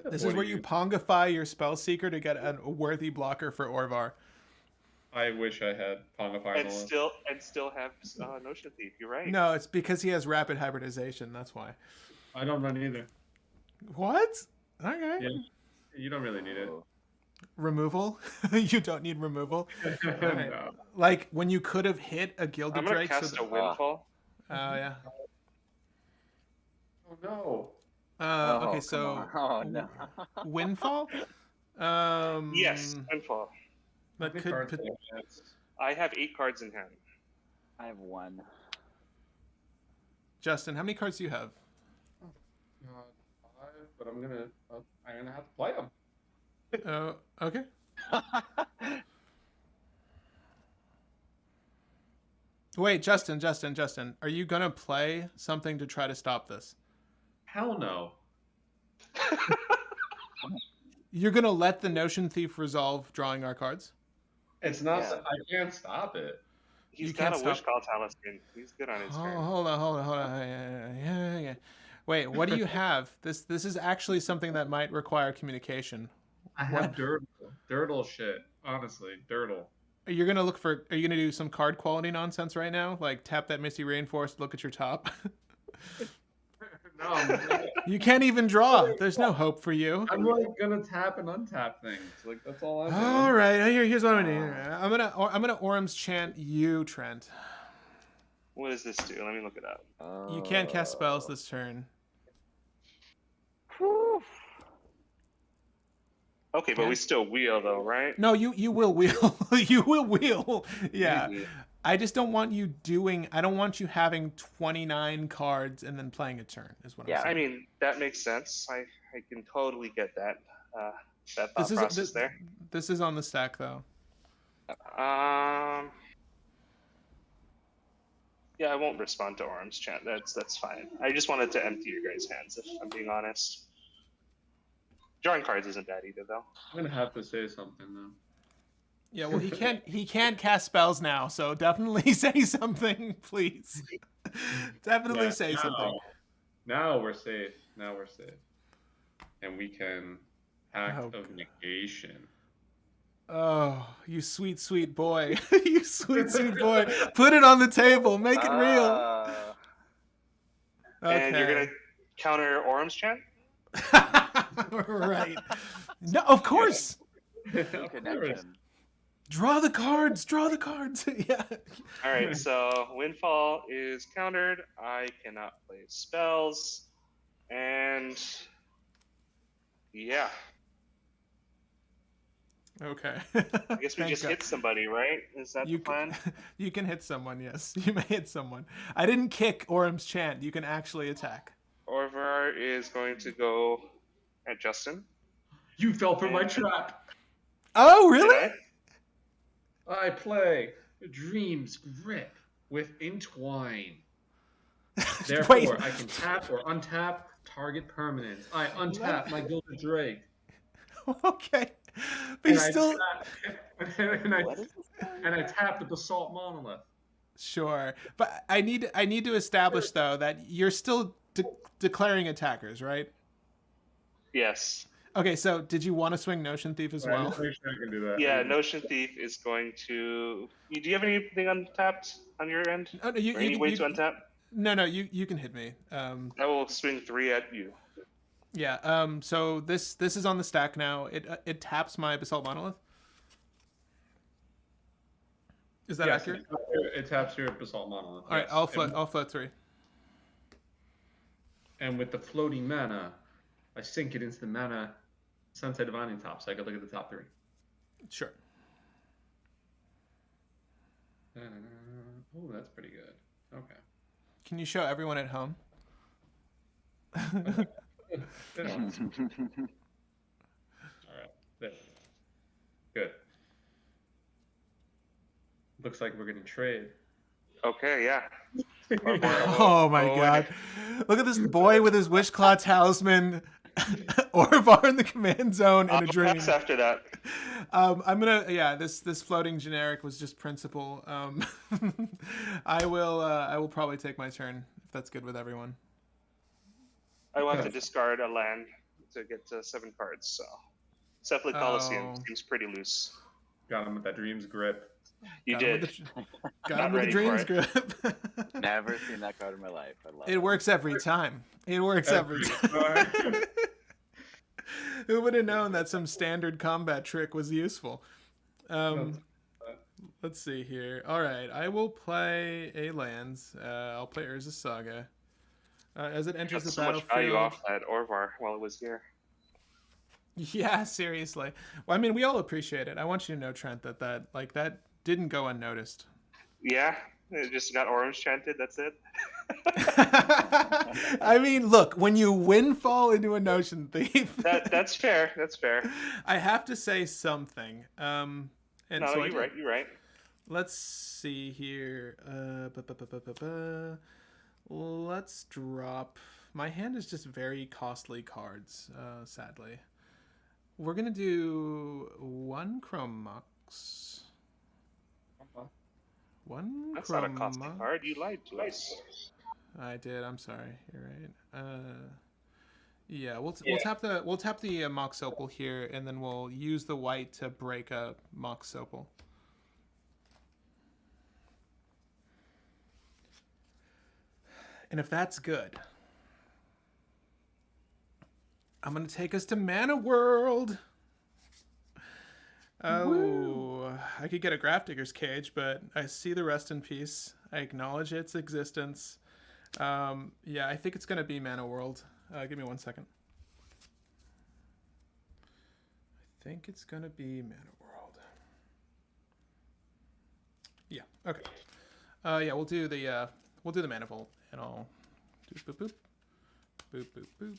S3: This is where you pongify your spell seeker to get a worthy blocker for Orvar.
S1: I wish I had Pongify
S4: And still have Notion Thief. You're right.
S3: No, it's because he has rapid hybridization. That's why.
S1: I don't run either.
S3: What? Okay.
S1: Yeah, you don't really need it.
S3: Removal? You don't need removal. Right.
S1: No.
S3: Like when you could have hit a Gilded
S4: I'm gonna
S3: Drake.
S4: cast a Windfall.
S3: Oh yeah.
S1: Oh no.
S3: Okay,
S5: come
S3: so
S5: on. Oh no.
S3: Windfall.
S4: Yes, Windfall.
S3: That
S1: Big
S3: could.
S1: cards
S3: could
S1: in hands.
S4: I have 8 cards in hand.
S5: I have 1.
S3: Justin, how many cards do you have?
S1: 5, but I'm gonna have to play them.
S3: Okay. Wait, Justin, are you gonna play something to try to stop this?
S1: Hell no.
S3: You're gonna let the Notion Thief resolve drawing our cards?
S1: It's not.
S5: Yeah.
S1: I can't stop it.
S4: He's
S3: You
S4: got
S3: can't
S4: a Wishclaw Talisman. He's good on his turn.
S3: Hold on. Yeah. Wait, what do you have? This is actually something that might require communication.
S1: I have dirtle shit. Honestly, dirtle.
S3: Are you gonna do some card quality nonsense right now? Like tap that Misty Reinforced, look at your top?
S1: No,
S3: You can't even draw. There's no hope for you.
S1: I'm like gonna tap and untap things. Like that's all I'm doing.
S3: All right, here's what I'm gonna do. I'm gonna Orm's chant you, Trent.
S4: What does this do? Let me look it up.
S3: You can't cast spells this turn.
S4: Okay, but we still wheel though, right?
S3: No, you will wheel. You will wheel. Yeah.
S4: Maybe.
S3: I just don't want you doing. I don't want you having 29 cards and then playing a turn. Is what I'm saying.
S4: I mean, that makes sense. I can totally get that that thought process there.
S3: This is on the stack though.
S4: Yeah, I won't respond to Orm's chant. That's fine. I just wanted to empty your guys' hands, if I'm being honest. Drawing cards isn't bad either, though.
S1: I'm gonna have to say something though.
S3: Yeah, well, he can't cast spells now, so definitely say something, please. Definitely say something.
S1: Now we're safe. And we can act
S3: Oh,
S1: of negation.
S3: Oh, you sweet, sweet boy. You sweet, sweet boy. Put it on the table. Make it real.
S4: And you're
S3: Okay.
S4: gonna counter Orum's chant?
S3: Right. No, of course.
S5: Connection.
S3: Draw the cards. Draw the cards. Yeah.
S4: All right, so Windfall is countered. I cannot play spells. And yeah,
S3: Okay.
S4: I guess we
S3: Thank
S4: just
S3: God.
S4: hit somebody, right? Is that the plan?
S3: You can hit someone, yes. You may hit someone. I didn't kick Orum's chant. You can actually attack.
S4: Orvar is going to go at Justin.
S1: You fell for my trap.
S3: Oh,
S4: Did
S3: really?
S4: I?
S1: I play Dream's Grip with Entwine. Therefore,
S3: Wait.
S1: I can tap or untap target permanents. I untap my Gilded Drake.
S3: Okay. But
S1: And
S3: you still...
S1: and I tap the Basalt Monolith.
S3: Sure. But I need to establish, though, that you're still declaring attackers, right?
S4: Yes.
S3: Okay, so did you want to swing Notion Thief as well?
S1: Just make sure I can do that.
S4: Yeah, Notion Thief is going to... Do you have anything untapped on your end?
S3: Oh, no,
S4: Or any way to untap?
S3: No, you can hit me.
S4: I will swing 3 at you.
S3: Yeah. So this is on the stack now. It taps my Basalt Monolith. Is that
S1: Yes,
S3: accurate?
S1: it taps your Basalt Monolith.
S3: All right,
S1: yes.
S3: I'll float 3.
S1: And with the floating mana, I sink it into the mana Sunset Divining top, so I can look at the top 3.
S3: Sure.
S1: Oh, that's pretty good. Okay.
S3: Can you show everyone at home?
S1: All right. There. Good. Looks like we're getting trade.
S4: Okay, yeah.
S3: Oh my God! Look at this boy with his Wishclaw Talisman, Orvar in the command zone, and a dream.
S4: Pass after that.
S3: I'm gonna This floating generic was just principle. I will probably take my turn if that's good with everyone.
S4: I want to discard a land to get to 7 cards, so Cephalid Coliseum seems pretty loose.
S1: Got him with that Dream's Grip.
S4: You did.
S3: Got him with the Dreams grip.
S5: Never seen that card in my life. I love
S3: It works every time. It works every time. Who would have known that some standard combat trick was useful? Let's see here. All right, I will play a lands. I'll play Urza's Saga. As it enters the
S4: so much
S3: battlefield.
S4: value off that Orvar while it was here.
S3: Yeah, seriously. Well, I mean, we all appreciate it. I want you to know, Trent, that didn't go unnoticed.
S4: Yeah, it just got orange chanted. That's it.
S3: I mean, look, when you windfall into a Notion Thief,
S4: that's fair. That's fair.
S3: I have to say something. And
S4: no,
S3: so
S4: you're right. You're right.
S3: Let's see here. Let's drop. My hand is just very costly cards, sadly. We're gonna do 1 Chrome Mox. One.
S4: That's not a costly card. You lied to us.
S3: I did. I'm sorry. You're right. Yeah, we'll tap the Mox Opal here, and then we'll use the white to break up Mox Opal. And if that's good, I'm gonna take us to Mana World. Oh, woo. I could get a Grafdigger's Cage, but I see the Rest in Peace. I acknowledge its existence. Yeah, I think it's gonna be Mana World. Give me 1 second. I think it's gonna be Mana World. Yeah. Okay. Yeah, we'll do the Manifold, and I'll do boop boop, boop boop boop.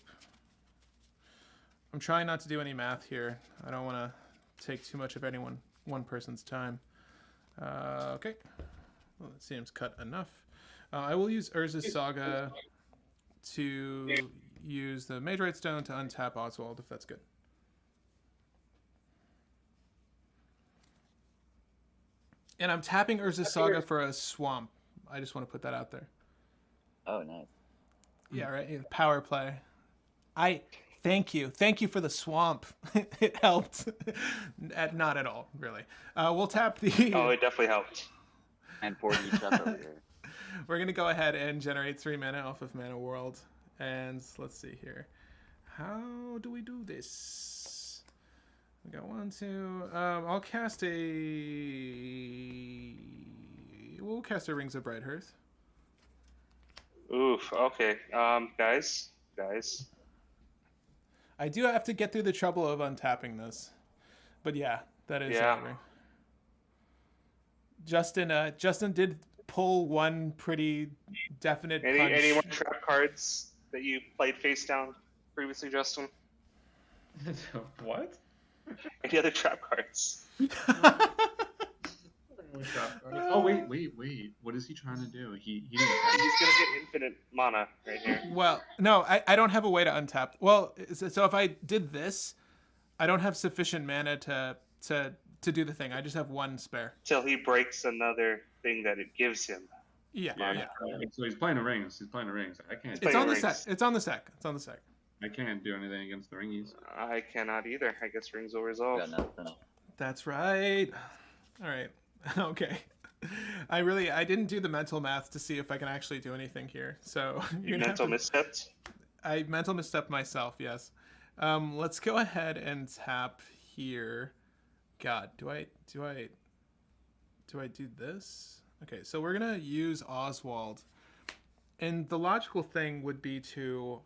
S3: I'm trying not to do any math here. I don't want to take too much of one person's time. Okay. Well, it seems cut enough. I will use Urza's Saga to use the Magerite Stone to untap Oswald, if that's good. And I'm tapping Urza's Saga for a swamp. I just want to put that out there.
S5: Oh, nice.
S3: Yeah, right. Power play. Thank you for the swamp. It helped. Not at all, really. We'll tap the.
S4: Oh, it definitely helped.
S5: And 40 each up over here.
S3: We're gonna go ahead and generate 3 mana off of Mana World, and let's see here. How do we do this? We got 1, 2. I'll cast a. We'll cast a Rings of Bright Hearth.
S4: Oof. Okay. Guys.
S3: I do have to get through the trouble of untapping this, but yeah, that is.
S4: Yeah.
S3: Justin did pull one pretty definite punch.
S4: Any more trap cards that you played face down previously, Justin?
S1: What?
S4: Any other trap cards?
S6: Oh wait! What is he trying to do? He didn't.
S4: He's gonna get infinite mana right here.
S3: Well, no, I don't have a way to untap. Well, so if I did this, I don't have sufficient mana to do the thing. I just have 1 spare.
S4: Till he breaks another thing that it gives him.
S3: Yeah.
S6: So he's playing the rings. I can't.
S3: It's on the
S4: rings.
S3: sec. It's on the sec.
S6: I can't do anything against the ringies.
S4: I cannot either. I guess rings will resolve.
S5: Got nothing.
S3: That's right. All right. Okay. I didn't do the mental math to see if I can actually do anything here. So
S4: You mental misstepped?
S3: I mental misstepped myself. Yes. Let's go ahead and tap here. God, do I do this? Okay, so we're gonna use Oswald, and the logical thing would be to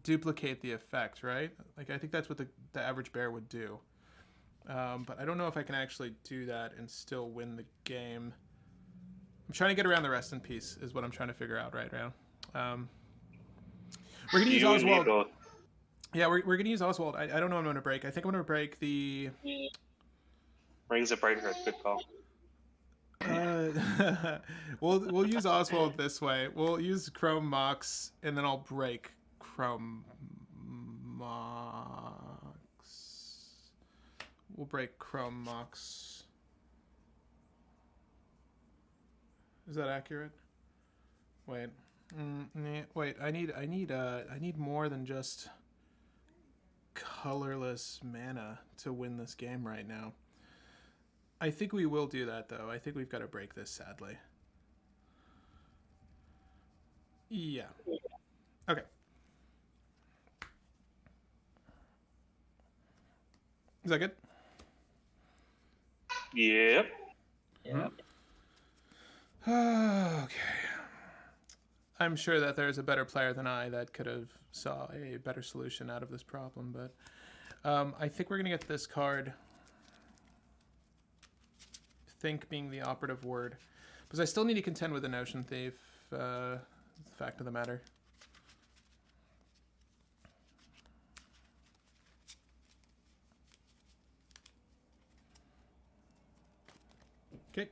S3: duplicate the effect, right? Like I think that's what the average bear would do. But I don't know if I can actually do that and still win the game. I'm trying to get around the rest in peace is what I'm trying to figure out right now. We're gonna use Oswald. Yeah, we're gonna use Oswald. I don't know what I'm gonna break. I think I'm gonna break the
S4: Rings of Bright Hearth. Good call.
S3: We'll use Oswald this way. We'll use Chrome Mox, and then I'll break Chrome Mox. We'll break Chrome Mox. Is that accurate? Wait. Wait. I need more than just colorless mana to win this game right now. I think we will do that, though. I think we've got to break this, sadly. Yeah. Okay. Is that good?
S4: Yep.
S5: Yep.
S3: Okay. I'm sure that there's a better player than I that could have saw a better solution out of this problem, but I think we're going to get this card. Think being the operative word, because I still need to contend with the Notion Thief. The fact of the matter. Okay,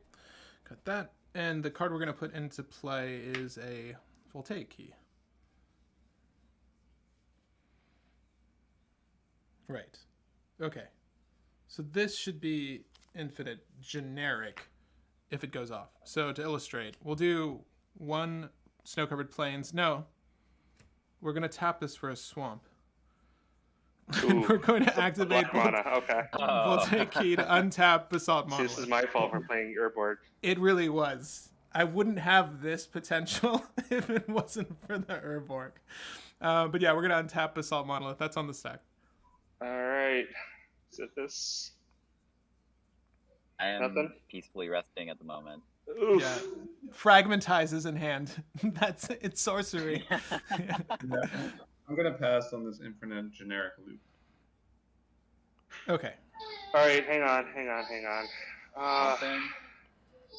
S3: got that. And the card we're going to put into play is a Voltaic Key. Right. Okay. So this should be infinite generic if it goes off. So to illustrate, we'll do 1 Snow-Covered Plains. No. We're going to tap this for a swamp. And we're going to activate Voltaic Key to untap Basalt Monolith.
S4: This is my fault for playing Urborg.
S3: It really was. I wouldn't have this potential if it wasn't for the Urborg. But yeah, we're going to untap Basalt Monolith. That's on the stack.
S4: All right. Is it this?
S5: I am
S4: Nothing?
S5: peacefully resting at the moment.
S4: Oof.
S3: Yeah. Fragmentize is in hand. It's sorcery.
S6: Yeah. I'm gonna pass on this infinite generic loop.
S3: Okay.
S4: All right, hang on.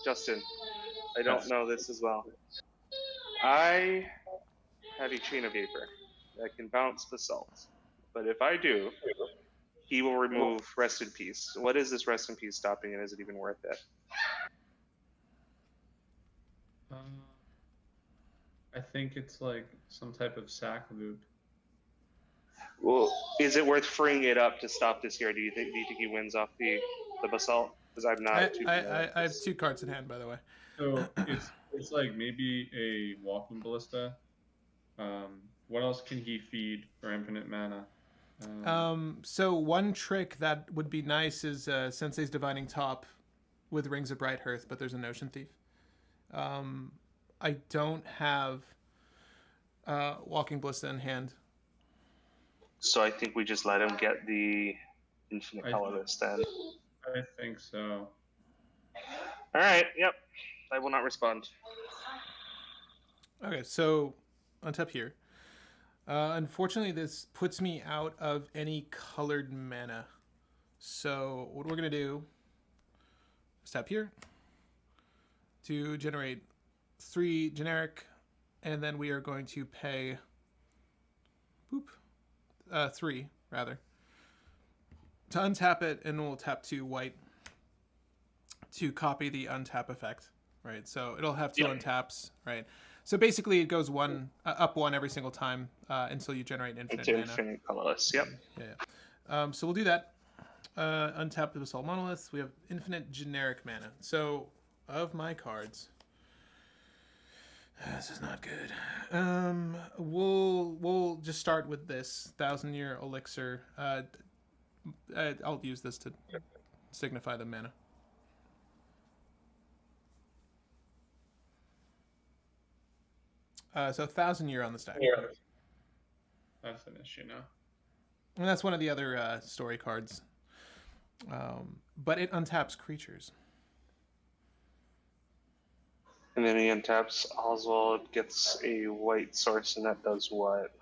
S4: Justin, I don't know this as well. I have a Chain of Vapor that can bounce Basalt, but if I do, he will remove Rest in Peace. What is this Rest in Peace stopping, and is it even worth it?
S1: I think it's like some type of sack loop.
S4: Well, is it worth freeing it up to stop this here? Do you think he wins off the Basalt? Because I'm not.
S3: I have 2 cards in hand, by the way.
S6: So it's like maybe a walking ballista. What else can he feed for infinite mana?
S3: So one trick that would be nice is Sensei's Divining Top with Rings of Bright Hearth, but there's a Notion Thief. I don't have Walking Ballista in hand.
S4: So I think we just let him get the infinite colorless then.
S6: I think so.
S4: All right. Yep. I will not respond.
S3: Okay, so untap here. Unfortunately, this puts me out of any colored mana. So what we're going to do is tap here to generate 3 generic, and then we are going to pay 3, rather, to untap it, and we'll tap 2 white to copy the untap effect, right? So it'll have 2 untaps, right? So basically, it goes up 1 every single time until you generate infinite mana.
S4: Infinite colorless. Yep.
S3: Yeah. So we'll do that. Untap the Basalt Monolith. We have infinite generic mana. So of my cards, this is not good. We'll just start with this 1,000-year elixir. I'll use this to signify the mana. So 1,000-year on the stack.
S6: Yeah. That's an issue now.
S3: And that's one of the other story cards. But it untaps creatures.
S4: And then he untaps Oswald, gets a white source, and that does what?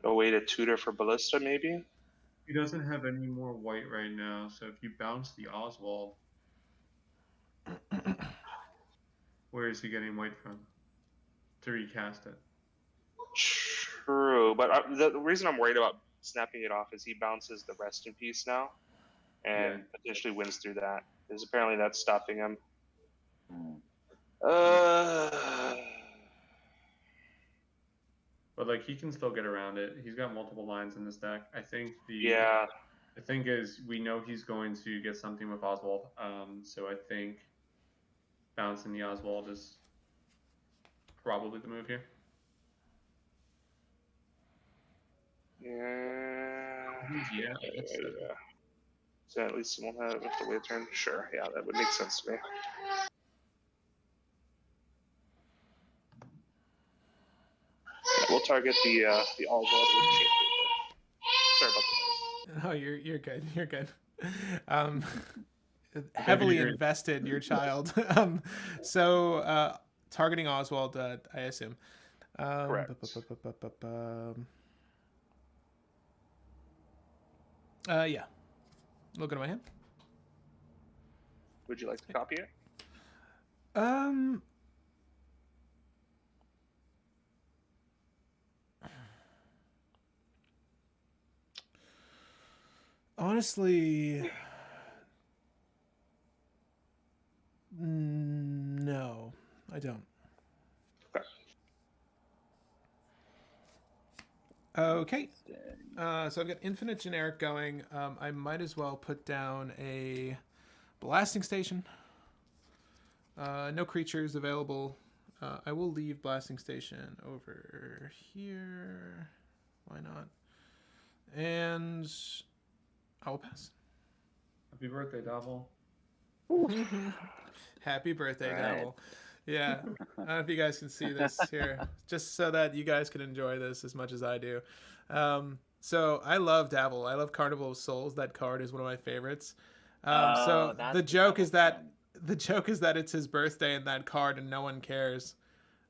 S4: A way to tutor for Ballista, maybe?
S6: He doesn't have any more white right now, so if you bounce the Oswald, where is he getting white from? To recast it.
S4: True, but the reason I'm worried about snapping it off is he bounces the Rest in Peace now, and potentially wins through that. Because apparently that's stopping him.
S6: But like he can still get around it. He's got multiple lines in this deck. I think the thing is we know he's going to get something with Oswald. So I think bouncing the Oswald is probably the move here.
S4: Yeah. So at least someone have to wait a turn. Sure, yeah, that would make sense to me. Yeah, we'll target the Oswald with Shape. Sorry about that.
S3: Oh, you're good. You're good. Heavily invested, your child. So targeting Oswald, I assume.
S4: Correct.
S3: Yeah. Look at my hand.
S4: Would you like to copy it?
S3: Honestly, no, I don't. Okay. So I've got infinite generic going. I might as well put down a blasting station. No creatures available. I will leave blasting station over here. Why not? And I will pass.
S6: Happy birthday, Davil.
S3: Happy birthday,
S5: All right.
S3: Davil. Yeah. I don't know if you guys can see this here, just so that you guys can enjoy this as much as I do. So I love Davil. I love Carnival of Souls. That card is one of my favorites. So the joke is that it's his birthday in that card and no one cares.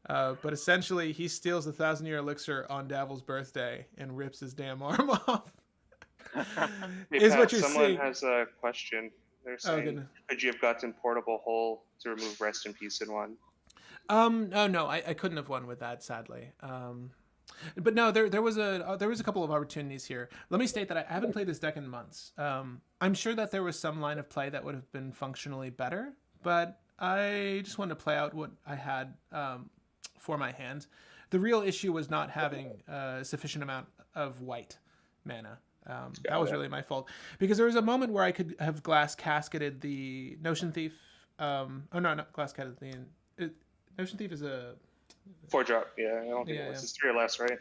S3: But essentially, he steals the 1,000-year elixir on Davil's birthday and rips his damn arm off.
S4: Hey, Pat,
S3: what you're
S4: someone
S3: seeing.
S4: has a question. They're saying, could you have gotten Portable Hole to remove Rest in Peace in one?
S3: No, I couldn't have won with that, sadly. But no, there was a couple of opportunities here. Let me state that I haven't played this deck in months. I'm sure that there was some line of play that would have been functionally better, but I just wanted to play out what I had for my hand. The real issue was not having a sufficient amount of white mana. That was really my fault, because there was a moment where I could have glass casketed the Notion Thief Oh no, not Glass Catalyst. Notion Thief is a
S4: 4-drop. Yeah, I don't think it was. It's 3 or less, right?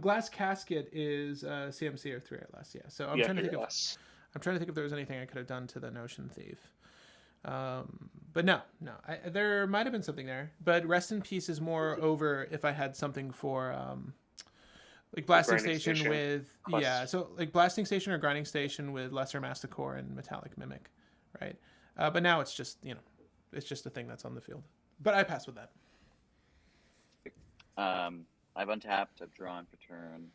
S3: Glass Casket is CMC or 3 or less. Yeah. So I'm trying to think if there was anything I could have done to the Notion Thief. But no. There might have been something there. But Rest in Peace is more over if I had something for like Blasting Station with so like Blasting Station or Grinding Station with Lesser Masticore and Metallic Mimic, right? But now it's just it's just a thing that's on the field. But I pass with that.
S5: I've untapped. I've drawn for turn.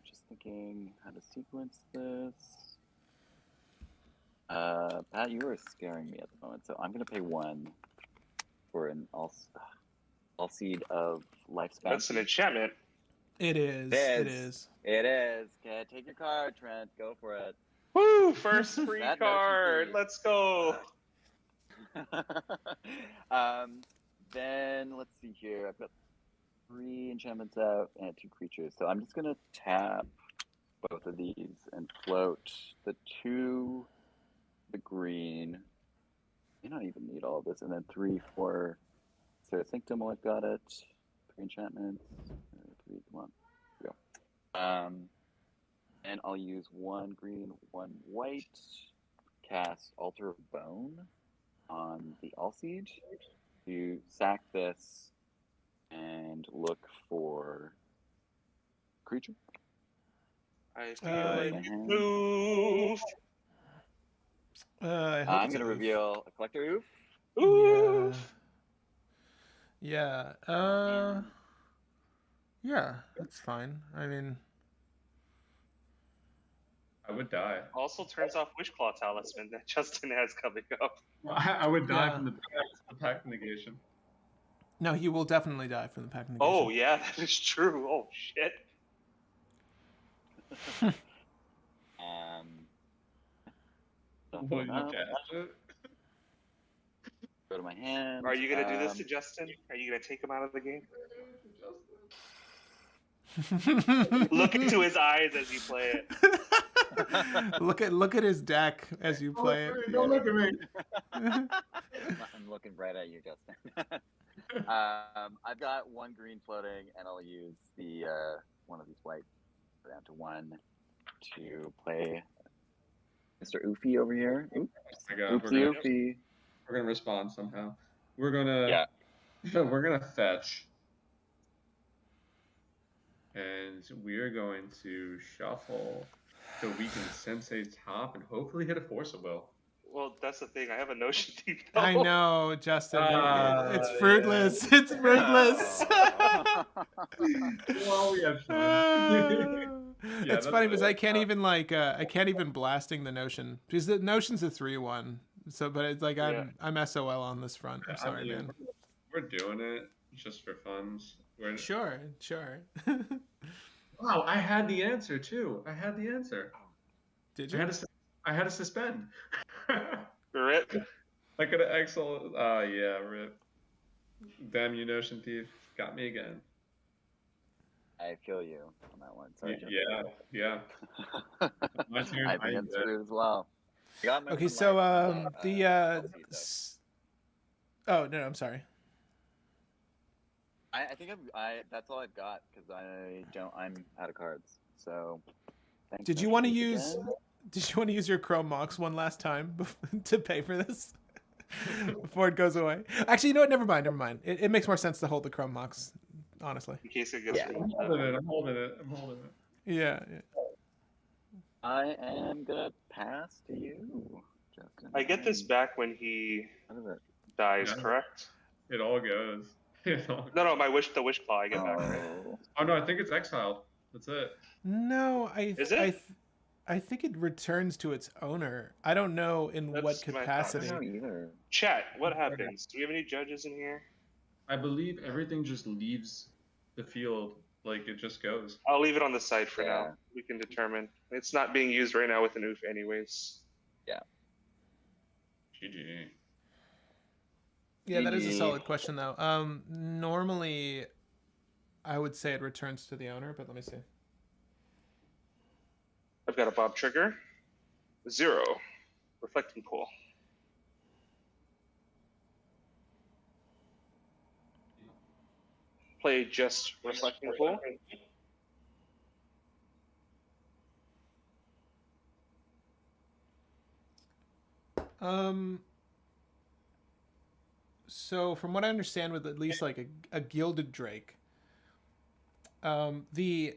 S5: Just thinking how to sequence this. Pat, you are scaring me at the moment, so I'm gonna pay 1 for an all seed of Lifespan.
S4: That's an enchantment.
S3: It is.
S5: It is. Okay, take your card, Trent. Go for it.
S4: Woo! First free card. Let's go.
S5: Then let's see here. I've got 3 enchantments out and 2 creatures. So I'm just gonna tap both of these and float the 2, the green. May not even need all of this, and then 3 for Sarah Sanctum. I've got it. 3 enchantments. 3. Come on. Here we go. And I'll use 1 green, 1 white. Cast Altar of Bone on the All Siege to sack this and look for creature.
S4: I feel like you moved.
S5: I'm going to reveal a Collector Oof.
S4: Oof.
S3: Yeah. Yeah, that's fine. I mean,
S1: I would die.
S4: Also turns off Witchclaw Talisman that Justin has coming up.
S1: I would die from the pact negation.
S3: No, he will definitely die from the pact negation.
S4: Oh, yeah, that is true. Oh, shit.
S1: Will you cast it?
S5: Go to my hand.
S4: Are you going to do this to Justin? Are you going to take him out of the game? Look into his eyes as you play it.
S3: Look at his deck as you play it.
S1: Don't look at me.
S5: I'm looking right at you, Justin. I've got 1 green floating, and I'll use the one of these white down to 1 to play Mr. Oofy over here. Oops. Oopsie.
S1: We're gonna respond somehow. We're gonna we're gonna fetch. And we're going to shuffle so we can Sensei top and hopefully hit a Force of Will.
S4: Well, that's the thing. I have a Notion Thief.
S3: I know, Justin. It's fruitless. Yeah. It's fruitless.
S1: Well, we have fun.
S3: It's funny because I can't even blasting the Notion because the Notion's a 3/1. So, but it's like I'm SOL on this front. I'm sorry, man.
S1: We're doing it just for funds.
S3: Sure.
S1: Wow, I had the answer too. Did you? I had to suspend.
S4: Rip.
S1: I could have excellent. Rip. Damn you, Notion Thief. Got me again.
S5: I feel you on that one. Sorry,
S1: yeah. My turn.
S5: I've been screwed as well.
S3: Okay, so oh no, I'm sorry.
S5: I think that's all I've got because I'm out of cards. So.
S3: Did you want to use your Chrome Mox one last time to pay for this before it goes away? Actually, you know what? Never mind. It makes more sense to hold the Chrome Mox, honestly.
S4: In case it gets.
S1: I'm holding it.
S3: Yeah.
S5: I am gonna pass to you, Justin.
S4: I get this back when he dies, correct?
S1: It all goes.
S4: No, the Wishclaw I get back. Right?
S1: Oh no, I think it's exiled. That's it.
S3: No,
S4: Is it?
S3: I think it returns to its owner. I don't know what capacity.
S5: I don't know either.
S4: Chat, what happens? Do we have any judges in here?
S1: I believe everything just leaves the field. Like it just goes.
S4: I'll leave it on the side for now. We can determine. It's not being used right now with an oof anyways.
S5: Yeah.
S1: GG.
S3: Yeah, that is a solid question though. Normally I would say it returns to the owner, but let me see.
S4: I've got a Bob trigger. 0. Reflecting Pool. play just Reflecting Pool.
S3: So from what I understand, with at least like a Gilded Drake, the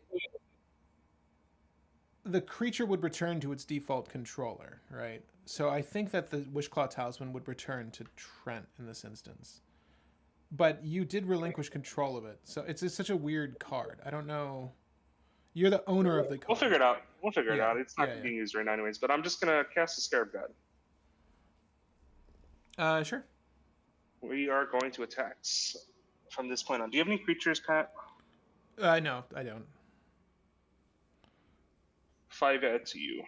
S3: creature would return to its default controller, right? So I think that the Wishclaw Talisman would return to Trent in this instance. But you did relinquish control of it, so it's such a weird card. I don't know. You're the owner of the card.
S4: We'll figure it out. It out. It's not being used right now anyways, but I'm just going to cast the Scarab God.
S3: Sure.
S4: We are going to attacks from this point on. Do you have any creatures, Pat?
S3: No, I don't.
S4: 5 add to you.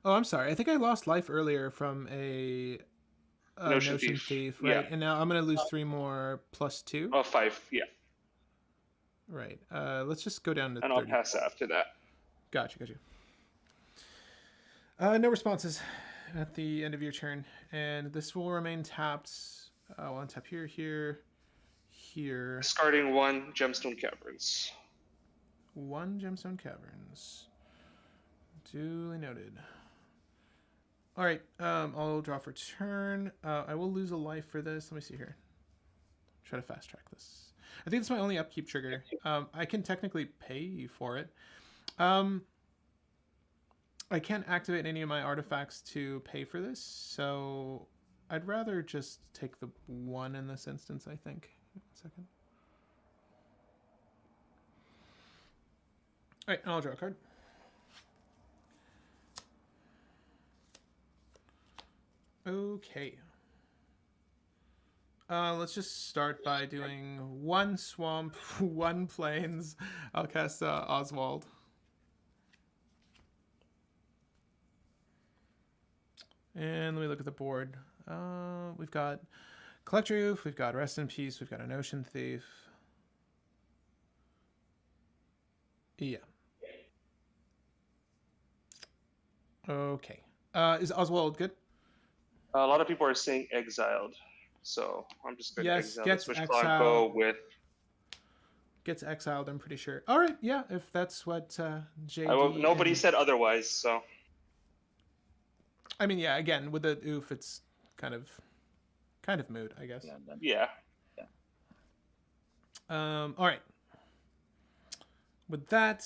S3: Oh, I'm sorry. I think I lost life earlier from a Notion Thief, right? Yeah. And now I'm going to lose 3 more plus 2.
S4: Oh, 5, yeah.
S3: Right. Let's just go down to 30.
S4: And I'll pass after that.
S3: Gotcha. No responses at the end of your turn. And this will remain tapped. I'll untap here.
S4: Discarding 1 Gemstone Caverns.
S3: 1 Gemstone Caverns. Duly noted. All right, I'll draw for turn. I will lose a life for this. Let me see here. Try to fast track this. I think it's my only upkeep trigger. I can technically pay you for it. I can't activate any of my artifacts to pay for this, so I'd rather just take the 1 in this instance, I think. 1 second. All right, I'll draw a card. Okay. Let's just start by doing 1 swamp, 1 plains. I'll cast Oswald. And let me look at the board. We've got Collector Roof, we've got Rest in Peace, we've got an Ocean Thief. Yeah. Okay. Is Oswald good?
S4: A lot of people are saying exiled, so I'm just going to exile
S3: gets
S4: this
S3: exiled.
S4: Go with...
S3: Gets exiled, I'm pretty sure. All right, yeah, if that's what JD...
S4: Nobody said otherwise, so...
S3: I mean, yeah, again, with the oof, it's kind of moot, I guess.
S4: Yeah.
S3: All right. With that,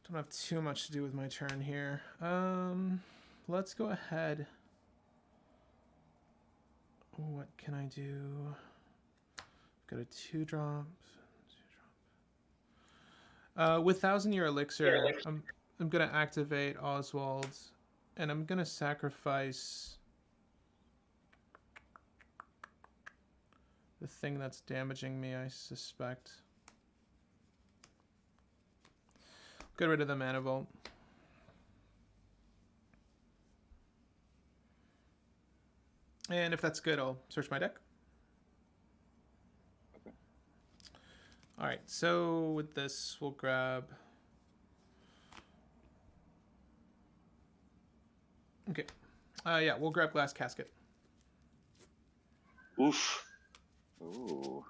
S3: don't have too much to do with my turn here. Let's go ahead. What can I do? Got a 2-drop. With 1,000-Year Elixir, I'm gonna activate Oswald, and I'm gonna sacrifice the thing that's damaging me, I suspect. Get rid of the Mana Vault. And if that's good, I'll search my deck.
S5: Okay.
S3: All right, so with this, we'll grab... Okay. Yeah, we'll grab Glass Casket.
S4: Oof.
S5: Ooh.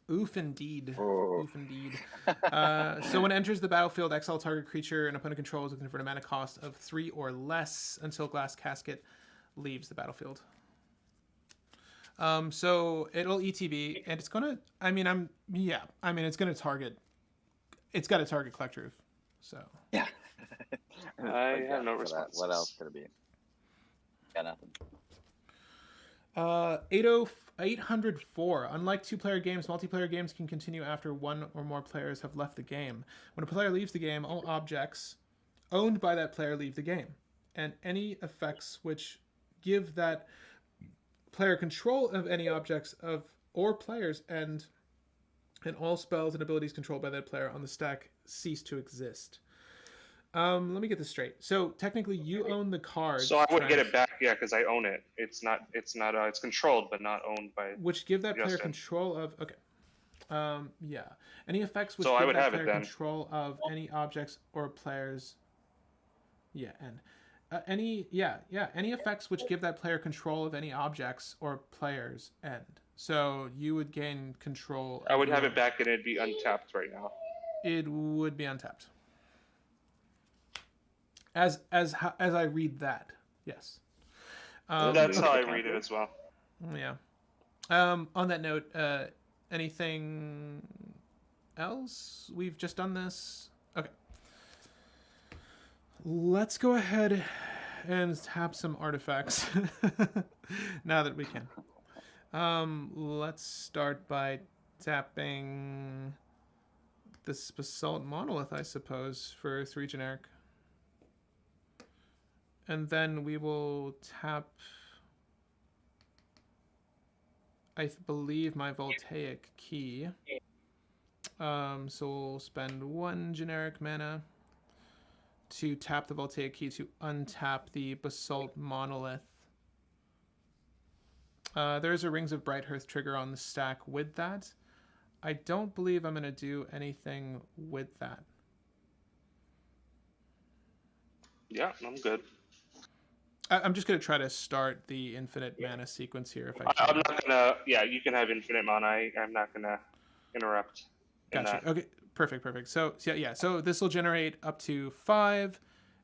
S3: Oof indeed.
S5: Oh.
S3: Oof indeed. So when it enters the battlefield, exile target creature and opponent controls with a mana cost of 3 or less until Glass Casket leaves the battlefield. So it'll ETB, and it's gonna. It's gonna target. It's got to target Collector Roof. So.
S5: Yeah.
S4: I have no response.
S5: What else could it be? Got nothing.
S3: 804. Unlike 2-player games, multiplayer games can continue after 1 or more players have left the game. When a player leaves the game, all objects owned by that player leave the game, and any effects which give that player control of any objects or players and all spells and abilities controlled by that player on the stack cease to exist. Let me get this straight. So technically, you own the card.
S4: So I would get it back, yeah, because I own it. It's controlled but not owned by.
S3: Which give that player control of. Okay. Yeah. Any effects which
S4: give
S3: that player control of any objects or players. Yeah, and any effects which give that player control of any objects or players end. So you would gain control.
S4: I would have it back and it'd be untapped right now.
S3: It would be untapped. As I read that, yes.
S4: That's how I read it as well.
S3: Yeah. On that note, anything else? We've just done this. Okay. Let's go ahead and tap some artifacts now that we can. Let's start by tapping this basalt monolith, I suppose, for 3 generic. And then we will tap, I believe, my voltaic key. So we'll spend 1 generic mana to tap the voltaic key to untap the basalt monolith. There's a Rings of Brighthearth trigger on the stack with that. I don't believe I'm going to do anything with that.
S4: Yeah, I'm good.
S3: I'm just going to try to start the infinite mana sequence here if I can.
S4: I'm not going to... Yeah, you can have infinite mana. I'm not going to interrupt.
S3: Gotcha. Okay, perfect. So this will generate up to 5,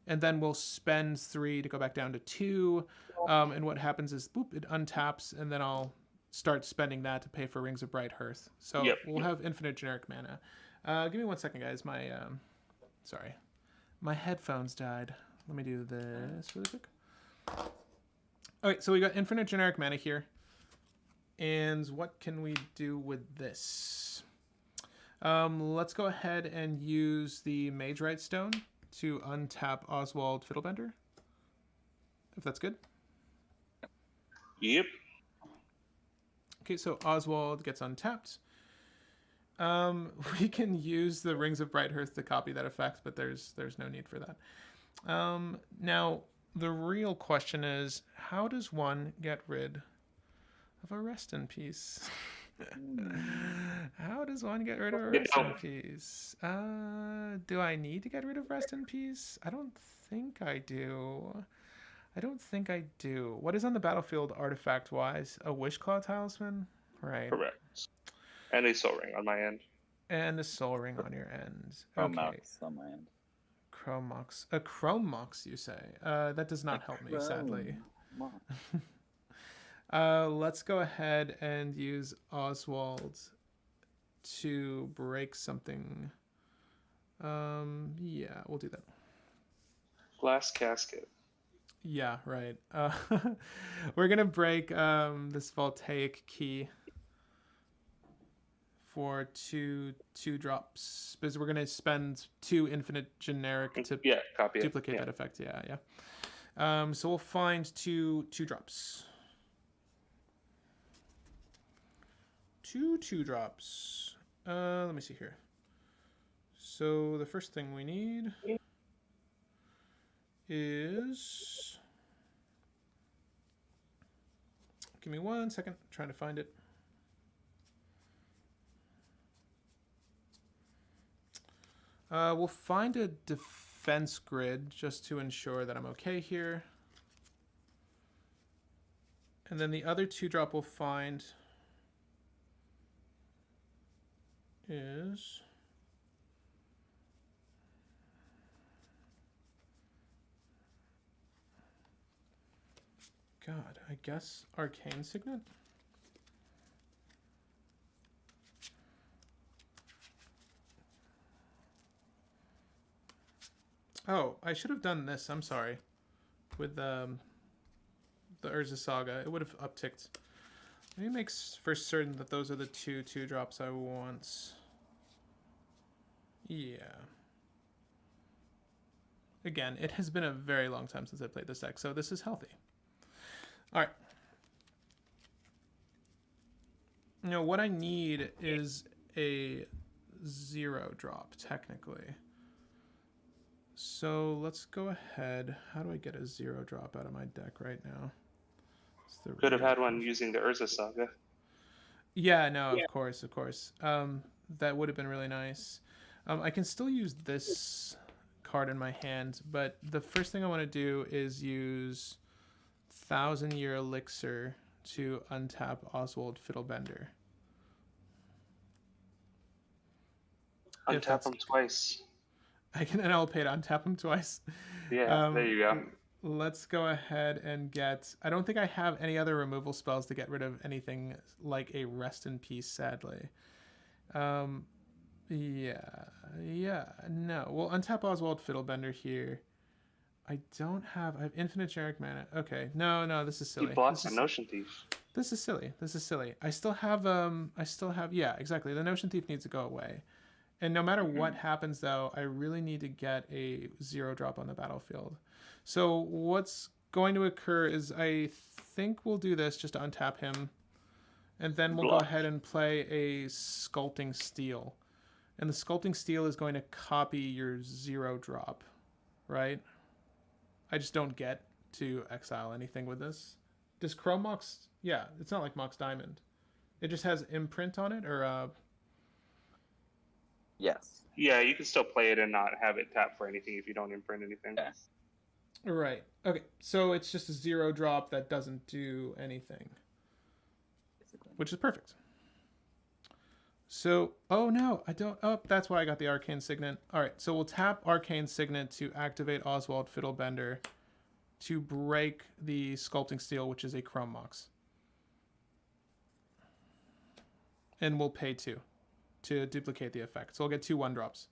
S3: and then we'll spend 3 to go back down to 2. And what happens is, boop, it untaps, and then I'll start spending that to pay for Rings of Brighthearth. So we'll have infinite generic mana. Give me 1 second, guys. Sorry, my headphones died. Let me do this really quick. Okay, so we got infinite generic mana here. And what can we do with this? Let's go ahead and use the Mage Right Stone to untap Oswald Fiddlebender. If that's good.
S4: Yep.
S3: Okay, so Oswald gets untapped. We can use the Rings of Brighthearth to copy that effect, but there's no need for that. Now, the real question is, how does one get rid of a Rest in Peace? How does one get rid of a Rest in Peace? Do I need to get rid of Rest in Peace? I don't think I do. What is on the battlefield artifact-wise? A Wishclaw Talisman? Right.
S4: Correct. And a Soul Ring on my end.
S3: And a Soul Ring on your end.
S5: Okay. Mox on my end.
S3: A Chrome Mox, you say? That does not help me, sadly. Let's go ahead and use Oswald to break something. Yeah, we'll do that.
S4: Glass Casket.
S3: Yeah, right. We're going to break this voltaic key for two drops, because we're going to spend 2 infinite generic to duplicate that effect. Yeah. So we'll find two drops. 2 2-drops. Let me see here. So the first thing we need is... Give me 1 second. I'm trying to find it. We'll find a defense grid just to ensure that I'm okay here. And then the other 2-drop we'll find is... God, I guess Arcane Signet? Oh, I should have done this, I'm sorry. With the Urza Saga, it would have upticked. Let me make for certain that those are the 2 2-drops I want. Yeah. Again, it has been a very long time since I played this deck, so this is healthy. Alright. Now, what I need is a 0-drop, technically. So let's go ahead. How do I get a 0-drop out of my deck right now?
S4: Could have had one using the Urza Saga.
S3: Yeah, no, of course. That would have been really nice. I can still use this card in my hand, but the first thing I want to do is use 1000-Year Elixir to untap Oswald Fiddlebender.
S4: Untap him twice.
S3: And I'll pay to untap him twice.
S4: Yeah, there you go.
S3: Let's go ahead and get... I don't think I have any other removal spells to get rid of anything like a Rest in Peace, sadly. No. We'll untap Oswald Fiddlebender here. I have infinite generic mana. Okay. No, this is silly.
S4: He blocks a Notion Thief.
S3: This is silly. I still have, yeah, exactly. The Notion Thief needs to go away. And no matter what happens, though, I really need to get a 0-drop on the battlefield. So what's going to occur is I think we'll do this just to untap him. And then we'll go ahead and play a Sculpting Steel. And the Sculpting Steel is going to copy your 0-drop, right? I just don't get to exile anything with this. Does Chrome Mox... Yeah, it's not like Mox Diamond. It just has imprint on it, or...
S5: Yes.
S4: Yeah, you can still play it and not have it tap for anything if you don't imprint anything.
S5: Yes.
S3: Right. Okay, so it's just a 0-drop that doesn't do anything.
S5: Basically.
S3: Which is perfect. So, oh no, I don't... Oh, that's why I got the Arcane Signet. All right, so we'll tap Arcane Signet to activate Oswald Fiddlebender to break the Sculpting Steel, which is a Chrome Mox. And we'll pay 2 to duplicate the effect. So we'll get 2 1-drops.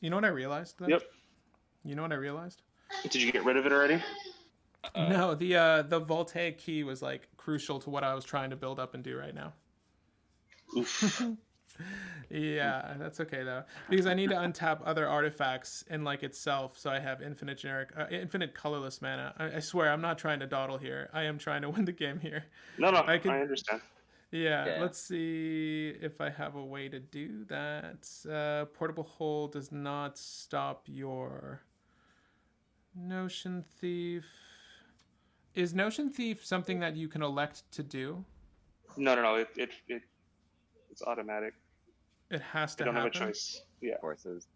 S3: You know what I realized, though?
S4: Yep.
S3: You know what I realized?
S4: Did you get rid of it already?
S3: No, the Voltaic key was like crucial to what I was trying to build up and do right now.
S4: Oof.
S3: Yeah, that's okay though, because I need to untap other artifacts in like itself, so I have infinite infinite colorless mana. I swear, I'm not trying to dawdle here. I am trying to win the game here.
S4: No, I understand.
S3: Yeah, let's see if I have a way to do that. Portable Hole does not stop your Notion Thief. Is Notion Thief something that you can elect to do?
S4: No. It's automatic.
S3: It has to
S4: happen. You don't
S3: happen?
S4: have a choice. Yeah.
S5: Forces.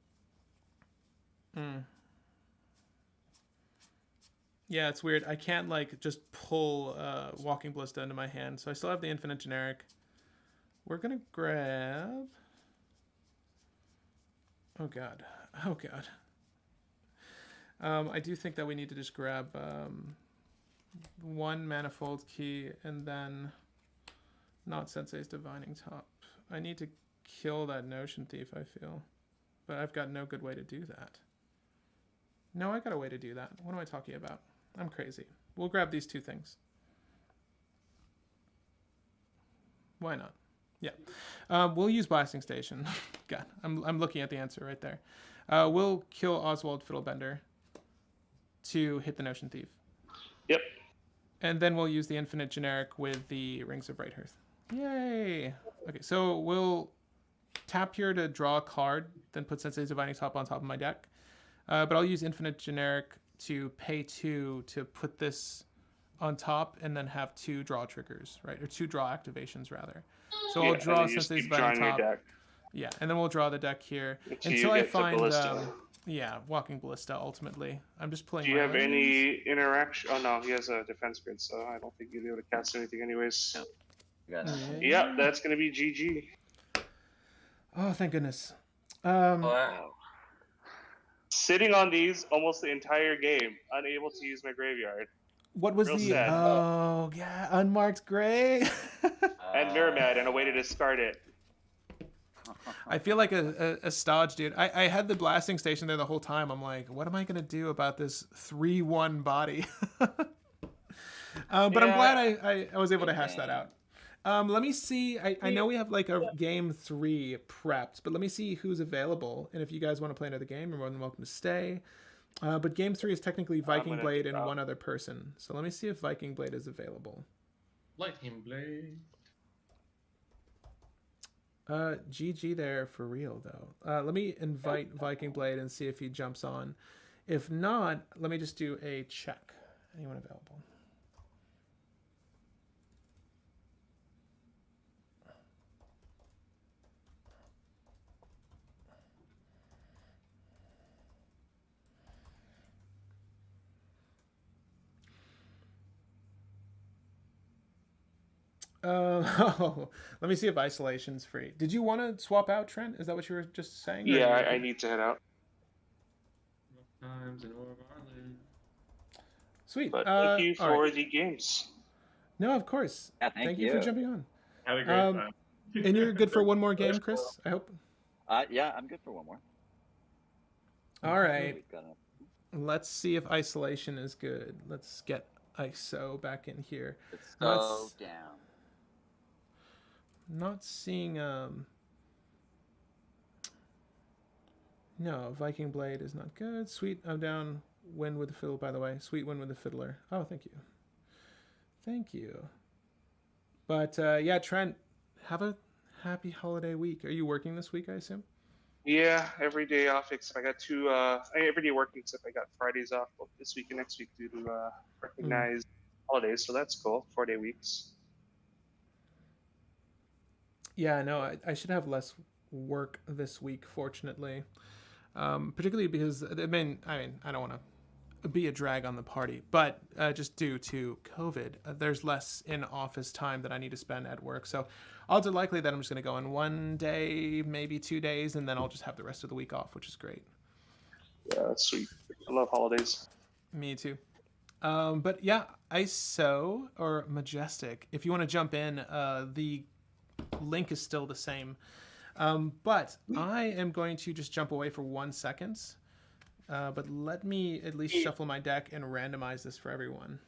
S3: Yeah, it's weird. I can't like just pull Walking Ballista into my hand, so I still have the infinite generic. We're gonna grab... Oh god. I do think that we need to just grab 1 Manifold Key and then not Sensei's Divining Top. I need to kill that Notion Thief, I feel. But I've got no good way to do that. No, I got a way to do that. What am I talking about? I'm crazy. We'll grab these 2 things. Why not? Yeah. We'll use Blasting Station. God, I'm looking at the answer right there. We'll kill Oswald Fiddlebender to hit the Notion Thief.
S4: Yep.
S3: And then we'll use the infinite generic with the Rings of Brighthearth. Yay! Okay, so we'll tap here to draw a card, then put Sensei's Divining Top on top of my deck. But I'll use infinite generic to pay 2 to put this on top and then have 2 draw triggers, right? Or 2 draw activations, rather. So I'll draw Sensei's Divining Top. Yeah, and then we'll draw the deck here until I find... Yeah, Walking Ballista, ultimately. I'm just playing...
S4: Do you have any interaction? Oh, no, he has a defense grid, so I don't think you'll be able to cast anything anyways.
S5: No.
S4: Yeah, that's going to be GG.
S3: Oh, thank goodness.
S4: Wow. Sitting on these almost the entire game, unable to use my graveyard.
S3: What was
S4: sad.
S3: Oh, yeah, Unmarked Gray.
S4: And Mirror Mad, and a way to discard it.
S3: I feel like a stodge, dude. I had the Blasting Station there the whole time. I'm like, what am I going to do about this 3/1 body? But I'm glad I was able to hash that out. Let me see. I know we have like a game 3 prepped, but let me see who's available. And if you guys want to play another game, you're more than welcome to stay. But game 3 is technically Viking Blade and 1 other person. So let me see if Viking Blade is available.
S6: Lightning Blade.
S3: GG there for real, though. Let me invite Viking Blade and see if he jumps on. If not, let me just do a check. Anyone available? Oh, let me see if isolation's free. Did you want to swap out, Trent? Is that what you were just saying?
S4: Yeah, I need to head out.
S6: Times in Orb Island.
S3: Sweet.
S4: But thank you for
S3: right.
S4: the games.
S3: No, of course.
S5: Yeah,
S3: thank you for jumping on.
S6: Had a great time.
S3: And you're good for one more game, Chris, I hope?
S5: Yeah, I'm good for one more.
S3: All right. Let's see if isolation is good. Let's get ISO back in here.
S5: It's so down.
S3: Not seeing no, Viking Blade is not good. Sweet, I'm down. Win with the fiddle, by the way. Sweet win with the fiddler. Oh, thank you. Thank you. But yeah, Trent, have a happy holiday week. Are you working this week, I assume?
S4: Yeah, every day off except I got two every day working except I got Fridays off both this week and next week due to recognized holidays, so that's cool. 4-day weeks.
S3: Yeah, no, I should have less work this week, fortunately. Particularly because I mean, I don't want to be a drag on the party, but just due to COVID, there's less in-office time that I need to spend at work. So odds are likely that I'm just going to go in 1 day, maybe 2 days, and then I'll just have the rest of the week off, which is great.
S4: Yeah, that's sweet. I love holidays.
S3: Me too. But yeah, ISO or Majestic, if you want to jump in, the link is still the same. But I am going to just jump away for 1 second. But let me at least shuffle my deck and randomize this for everyone.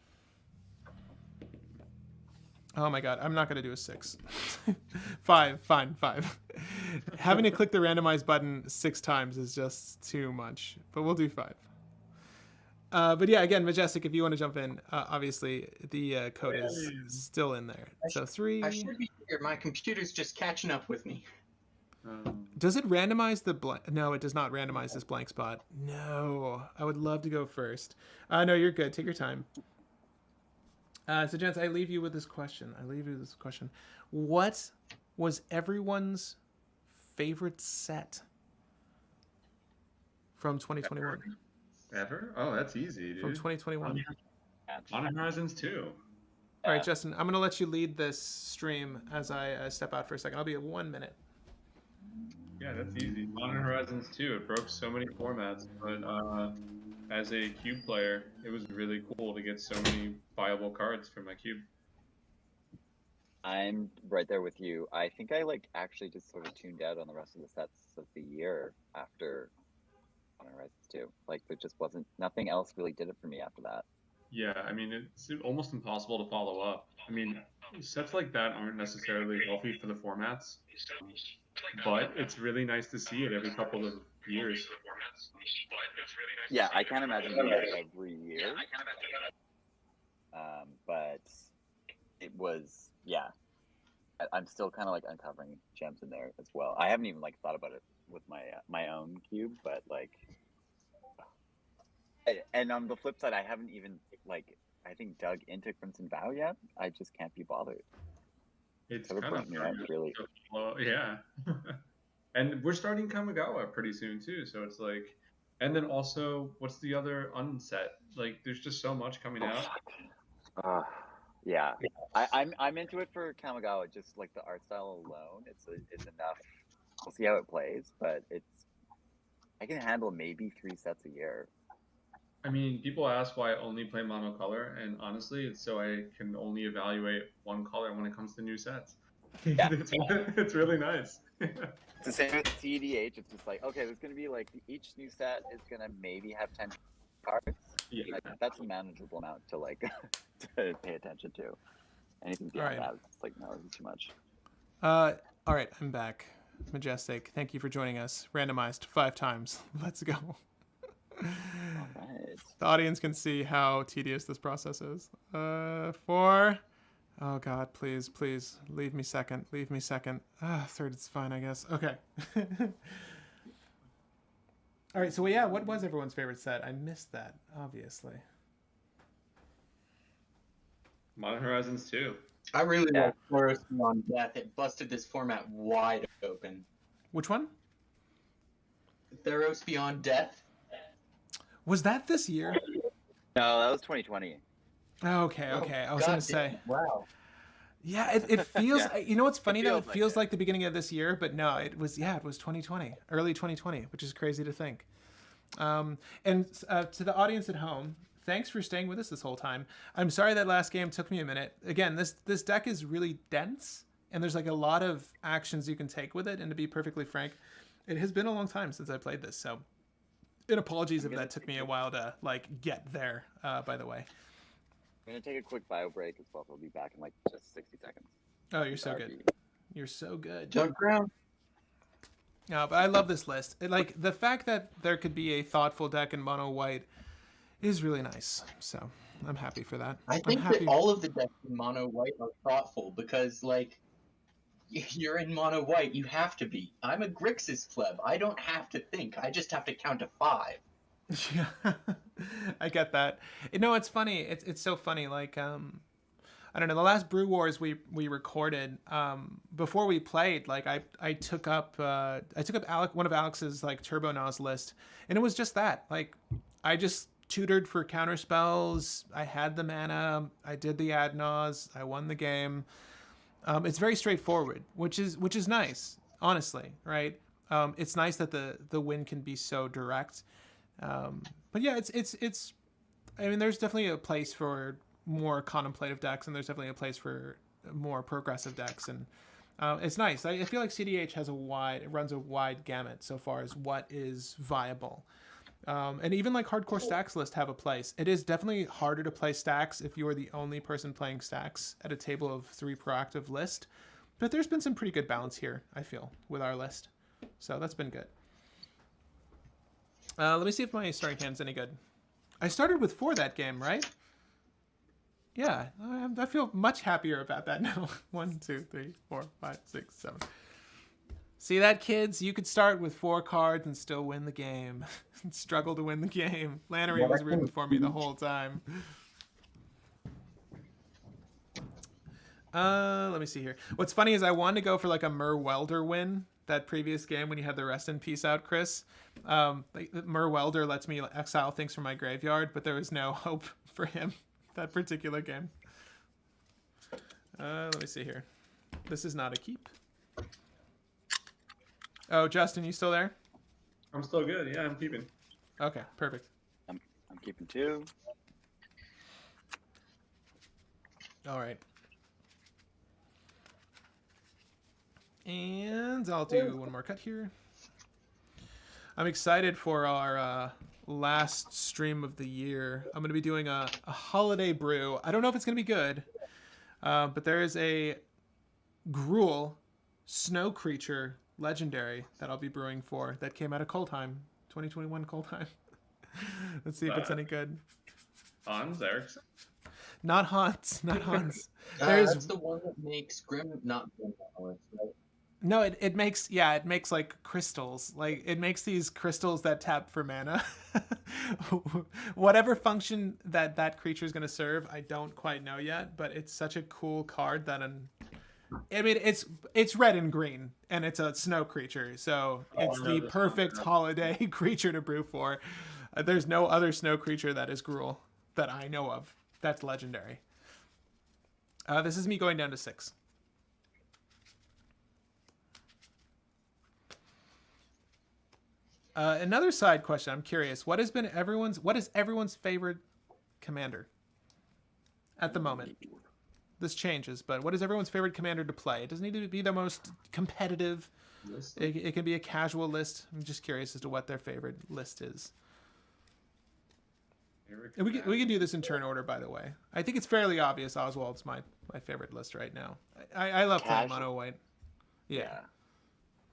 S3: Oh my god, I'm not going to do a 6. 5, fine, 5. Having to click the randomize button 6 times is just too much, but we'll do 5. But yeah, again, Majestic, if you want to jump in, obviously the code is still in there. So 3.
S2: I should be here. My computer's just catching up with me.
S3: Does it randomize the blank? No, it does not randomize this blank spot. No, I would love to go first. No, you're good. Take your time. So, gents, I leave you with this question. What was everyone's favorite set from 2021?
S6: Ever? Oh, that's easy, dude.
S3: From 2021.
S6: Modern Horizons 2.
S3: All right, Justin, I'm going to let you lead this stream as I step out for a second. I'll be at 1 minute.
S6: Yeah, that's easy. Modern Horizons 2, it broke so many formats, but as a cube player, it was really cool to get so many viable cards for my cube.
S5: I'm right there with you. I think I actually just sort of tuned out on the rest of the sets of the year after Modern Horizons 2. There just wasn't, nothing else really did it for me after that.
S6: Yeah, I mean, it's almost impossible to follow up. I mean, sets like that aren't necessarily healthy for the formats, but it's really nice to see it every couple of years.
S5: Yeah, I can't imagine doing it every year. But it was, yeah. I'm still kind of uncovering gems in there as well. I haven't even thought about it with my own cube, but and on the flip side, I haven't even I think dug into Crimson Vow yet. I just can't be bothered.
S6: It's
S5: kind of really.
S6: Yeah. And we're starting Kamigawa pretty soon too, so it's and then also, what's the other unset? There's just so much coming out.
S5: Yeah, I'm into it for Kamigawa. Just the art style alone, it's enough. We'll see how it plays, but I can handle maybe 3 sets a year.
S6: I mean, people ask why I only play monocolor, and honestly, it's so I can only evaluate one color when it comes to new sets.
S5: Yeah.
S6: It's really nice.
S5: It's the same with cEDH. It's just okay, there's going to be each new set is going to maybe have 10 cards.
S6: Yeah.
S5: That's a manageable amount to to pay attention to. Anything beyond that, it's no, it's too much.
S3: All right, I'm back. Majestic, thank you for joining us. Randomized 5 times. Let's go.
S5: Right.
S3: The audience can see how tedious this process is. 4. Oh God, please, please, leave me second. Leave me second. 3rd is fine, I guess. Okay. All right, so yeah, what was everyone's favorite set? I missed that, obviously.
S6: Modern Horizons 2.
S2: I really like Theros Beyond Death. It busted this format wide open.
S3: Which one?
S2: Theros Beyond Death.
S3: Was that this year?
S5: No, that was 2020.
S3: Okay. I was going to say.
S2: Wow.
S3: Yeah, it feels.
S5: Yeah.
S3: You know what's funny though? It
S5: feels like
S3: feels
S5: it.
S3: like the beginning of this year, but no, it was 2020, early 2020, which is crazy to think. And to the audience at home, thanks for staying with us this whole time. I'm sorry that last game took me a minute. Again, this deck is really dense, and there's like a lot of actions you can take with it. And to be perfectly frank, it has been a long time since I played this, so. And apologies if that took me a while to like get there. By the way.
S5: I'm gonna take a quick bio break as well. We'll be back in like just 60 seconds.
S3: Oh, you're so good. You're so good.
S2: Jump ground.
S3: No, but I love this list. Like the fact that there could be a thoughtful deck in mono white is really nice. So I'm happy for that.
S2: I think that all of the decks in mono white are thoughtful because, like, you're in mono white, you have to be. I'm a Grixis pleb. I don't have to think. I just have to count to 5.
S3: Yeah, I get that. You know, it's funny. It's so funny. Like, I don't know. The last Brew Wars we recorded, before we played, like I took up one of Alex's like Turbo Nas list, and it was just that. Like, I just tutored for counter spells. I had the mana. I did the ad Nas. I won the game. It's very straightforward, which is nice, honestly, right? It's nice that the win can be so direct. But yeah, it's. I mean, there's definitely a place for more contemplative decks, and there's definitely a place for more progressive decks, and it's nice. I feel like cEDH runs a wide gamut so far as what is viable. And even like hardcore stacks list have a place. It is definitely harder to play stacks if you're the only person playing stacks at a table of 3 proactive list. But there's been some pretty good balance here, I feel, with our list. So that's been good. Let me see if my starting hand's any good. I started with 4 that game, right? Yeah, I feel much happier about that now. 1, 2, 3, 4, 5, 6, 7. See that, kids? You could start with 4 cards and still win the game. Struggle to win the game. Lannery was rooting for me the whole time. Let me see here. What's funny is I wanted to go for like a Mer Welder win that previous game when you had the rest in peace out, Chris. Mer Welder lets me exile things from my graveyard, but there was no hope for him that particular game. Let me see here. This is not a keep. Oh, Justin, you still there?
S6: I'm still good. Yeah, I'm keeping.
S3: Okay, perfect.
S5: I'm keeping 2.
S3: All right. And I'll do one more cut here. I'm excited for our last stream of the year. I'm going to be doing a holiday brew. I don't know if it's going to be good, but there is a Gruul snow creature legendary that I'll be brewing for that came out of Coldheim, 2021 Coldheim. Let's see if it's any good.
S6: Hans Eriksson?
S3: Not Hans. Not Hans.
S2: That's the one that makes Grim not Grim Monolith, right?
S3: No, it makes like crystals. Like it makes these crystals that tap for mana. Whatever function that creature is going to serve, I don't quite know yet, but it's such a cool card that I mean, it's red and green, and it's a snow creature, so it's the perfect holiday creature to brew for. There's no other snow creature that is Gruul that I know of that's legendary. This is me going down to 6. Another side question. I'm curious. What is everyone's favorite commander at the moment? This changes, but what is everyone's favorite commander to play? It doesn't need to be the most competitive. It can be a casual list. I'm just curious as to what their favorite list is. And we can do this in turn order, by the way. I think it's fairly obvious Oswald's my favorite list right now. I love playing mono white. Yeah.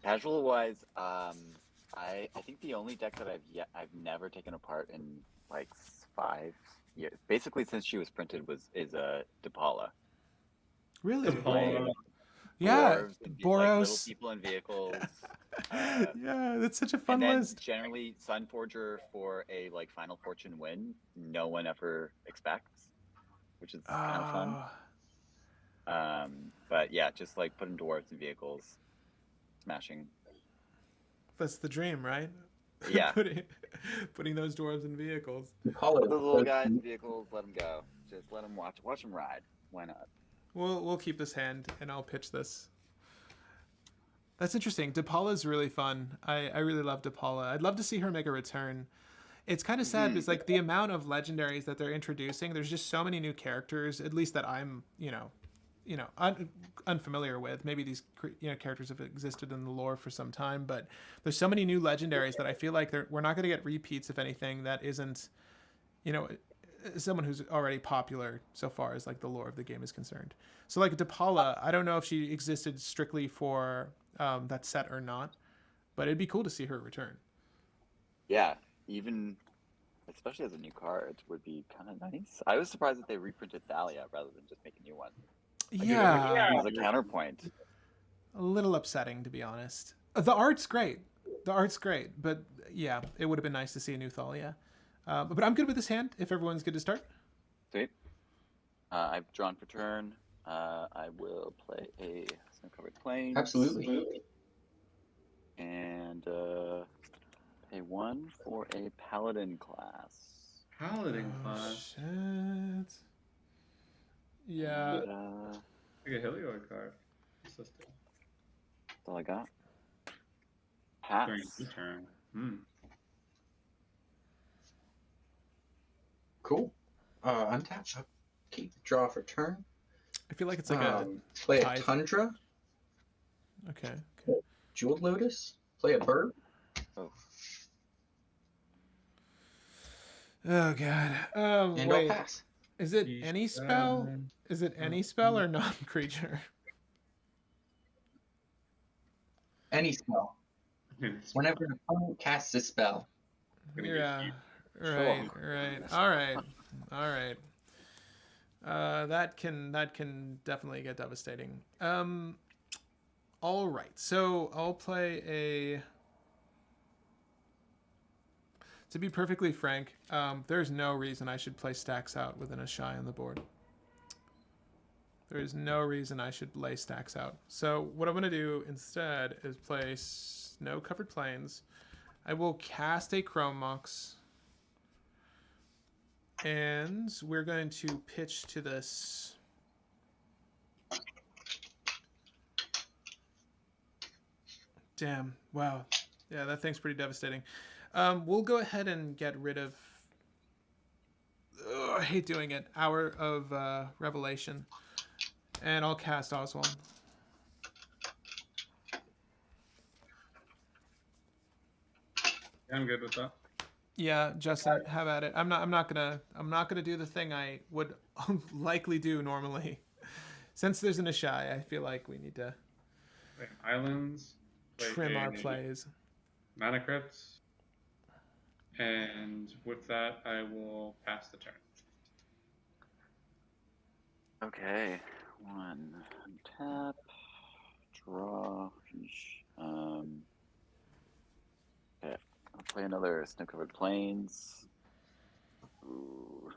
S5: Casual wise, I think the only deck that I've never taken apart in like 5 years, basically since she was printed, is Depala.
S3: Really?
S5: Yeah,
S3: Boros.
S5: Like little people and vehicles.
S3: Yeah, that's such a fun
S5: and then
S3: list.
S5: Generally, Sunforger for a like Final Fortune win, no one ever expects, which is kind of fun. But yeah, just like putting dwarves and vehicles, smashing.
S3: That's the dream, right?
S5: Yeah.
S3: putting those dwarves in vehicles.
S5: Put the little guys in vehicles, let them go. Just let them watch them ride. Why not?
S3: We'll keep this hand, and I'll pitch this. That's interesting. Depala is really fun. I really love Depala. I'd love to see her make a return. It's kind of sad because like the amount of legendaries that they're introducing, there's just so many new characters, at least that I'm, unfamiliar with. Maybe these characters have existed in the lore for some time, but there's so many new legendaries that I feel like we're not going to get repeats, if anything, that isn't, someone who's already popular so far as like the lore of the game is concerned. So like Depala, I don't know if she existed strictly for that set or not, but it'd be cool to see her return.
S5: Yeah, even especially as a new card would be kind of nice. I was surprised that they reprinted Thalia rather than just make a new one.
S3: Yeah,
S5: as a counterpoint.
S3: A little upsetting, to be honest. The art's great. But yeah, it would have been nice to see a new Thalia. But I'm good with this hand, if everyone's good to start.
S5: Sweet. I've drawn for turn. I will play a Snow-Covered Plains.
S2: Absolutely.
S5: And pay 1 for a Paladin class.
S6: Paladin class?
S3: Shit. Yeah.
S5: And,
S6: like a Heliod card.
S5: That's all I got. Pass.
S6: During your turn.
S2: Cool. Untap. Keep draw for turn.
S3: I feel like it's like
S2: play a Tundra.
S3: Okay.
S2: Jeweled Lotus. Play a bird.
S3: Oh god.
S2: And
S3: wait.
S2: I'll pass.
S3: Is it any spell? Is it any spell or non-creature?
S2: Any spell. Whenever an opponent casts a spell.
S3: Yeah. Right. All right. That can definitely get devastating. All right. So I'll play a. To be perfectly frank, there's no reason I should play Stacks Out within a Shy on the board. There is no reason I should lay Stacks Out. So what I'm going to do instead is play Snow-Covered Plains. I will cast a Chrome Mox. And we're going to pitch to this. Damn. Wow. Yeah, that thing's pretty devastating. We'll go ahead and get rid of... I hate doing it. Hour of Revelation. And I'll cast Oswald.
S6: I'm good with that.
S3: Yeah, Justin, have at it. I'm not gonna do the thing I would likely do normally. Since there's an Ashai, I feel like we need to
S6: islands,
S3: trim our plays.
S6: Mana Crypts, and with that, I will pass the turn.
S5: Okay, 1 tap, draw. Okay, I'll play another Snow-Covered Plains. Ooh.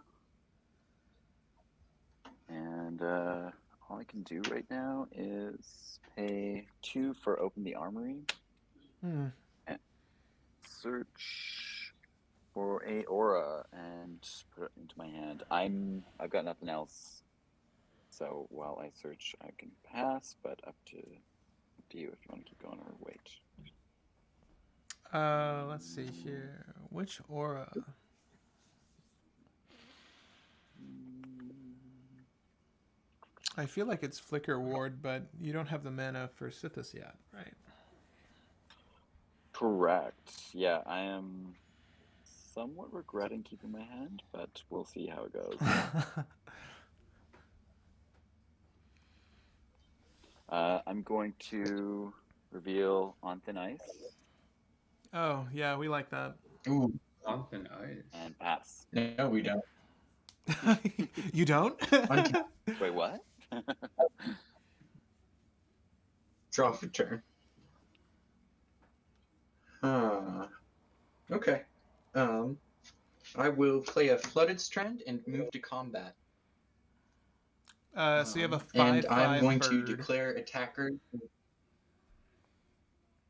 S5: And all I can do right now is pay 2 for Open the Armory. And search for a aura and put it into my hand. I've got nothing else. So while I search, I can pass, but up to you if you want to keep going or wait.
S3: Let's see here. Which aura? I feel like it's Flicker Ward, but you don't have the mana for Sithis yet, right?
S5: Correct. Yeah, I am somewhat regretting keeping my hand, but we'll see how it goes. I'm going to reveal On Thin Ice.
S3: Oh, yeah, we like that.
S2: Ooh.
S6: On Thin Ice.
S5: And pass.
S2: No, we don't.
S3: You don't?
S5: Wait, what?
S2: Draw for turn. Okay. I will play a Flooded Strand and move to combat.
S3: So you have a 5/5
S2: and I'm going
S3: bird.
S2: to declare attacker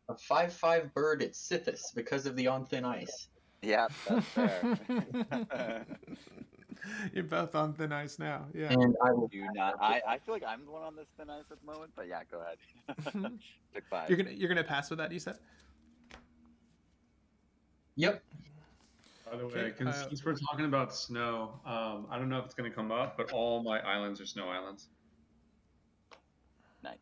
S2: a 5/5 bird at Sithis because of the On Thin Ice.
S5: Yeah, that's fair.
S3: You're both on thin ice now. Yeah.
S2: And I will.
S5: Do not. I feel like I'm the one on this thin ice at the moment, but yeah, go ahead. Took 5.
S3: You're gonna pass with that, you said?
S2: Yep.
S6: By the way,
S3: Okay,
S6: since we're talking about snow, I don't know if it's going to come up, but all my islands are snow islands.
S5: Nice.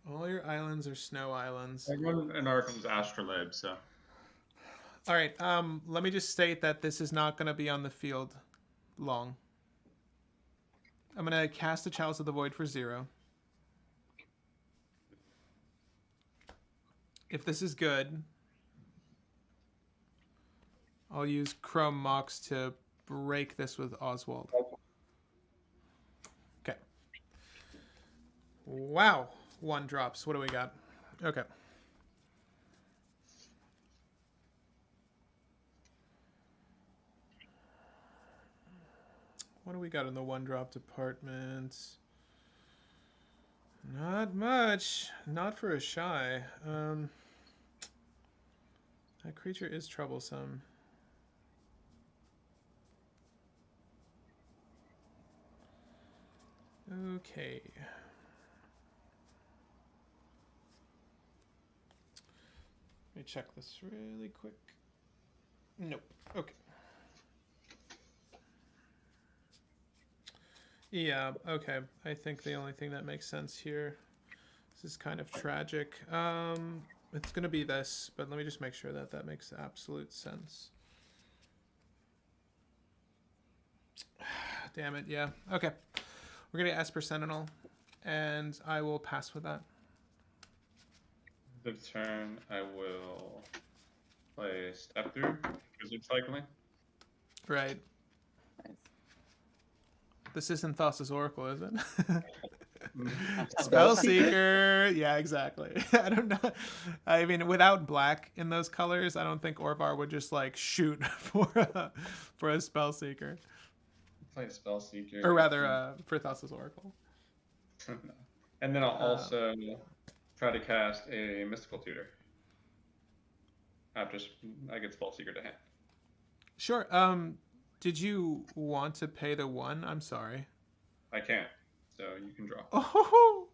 S3: All your islands are snow islands.
S6: I run an Arkham's Astrolabe, so.
S3: All right. Let me just state that this is not going to be on the field long. I'm going to cast a Chalice of the Void for 0. If this is good, I'll use Chrome Mox to break this with Oswald. Okay. Wow. 1 drops. What do we got? Okay. What do we got in the 1-drop department? Not much. Not for a shy. That creature is troublesome. Okay. Let me check this really quick. Nope. Okay. Yeah, okay. I think the only thing that makes sense here, this is kind of tragic. It's going to be this, but let me just make sure that that makes absolute sense. Damn it, yeah. Okay. We're going to Esper Sentinel, and I will pass with that.
S6: This turn, I will play Step Through, Wizard Cycling.
S3: Right.
S5: Nice.
S3: This isn't Thassa's Oracle, is it? Spellseeker. Yeah, exactly. I don't know. I mean, without black in those colors, I don't think Orvar would just like shoot for a Spellseeker.
S6: Play Spellseeker.
S3: Or rather, for Thassa's Oracle.
S6: And then I'll also try to cast a Mystical Tutor. After I get Spellseeker to hand.
S3: Sure. Did you want to pay the 1? I'm sorry.
S6: I can't, so you can draw.
S3: Oh.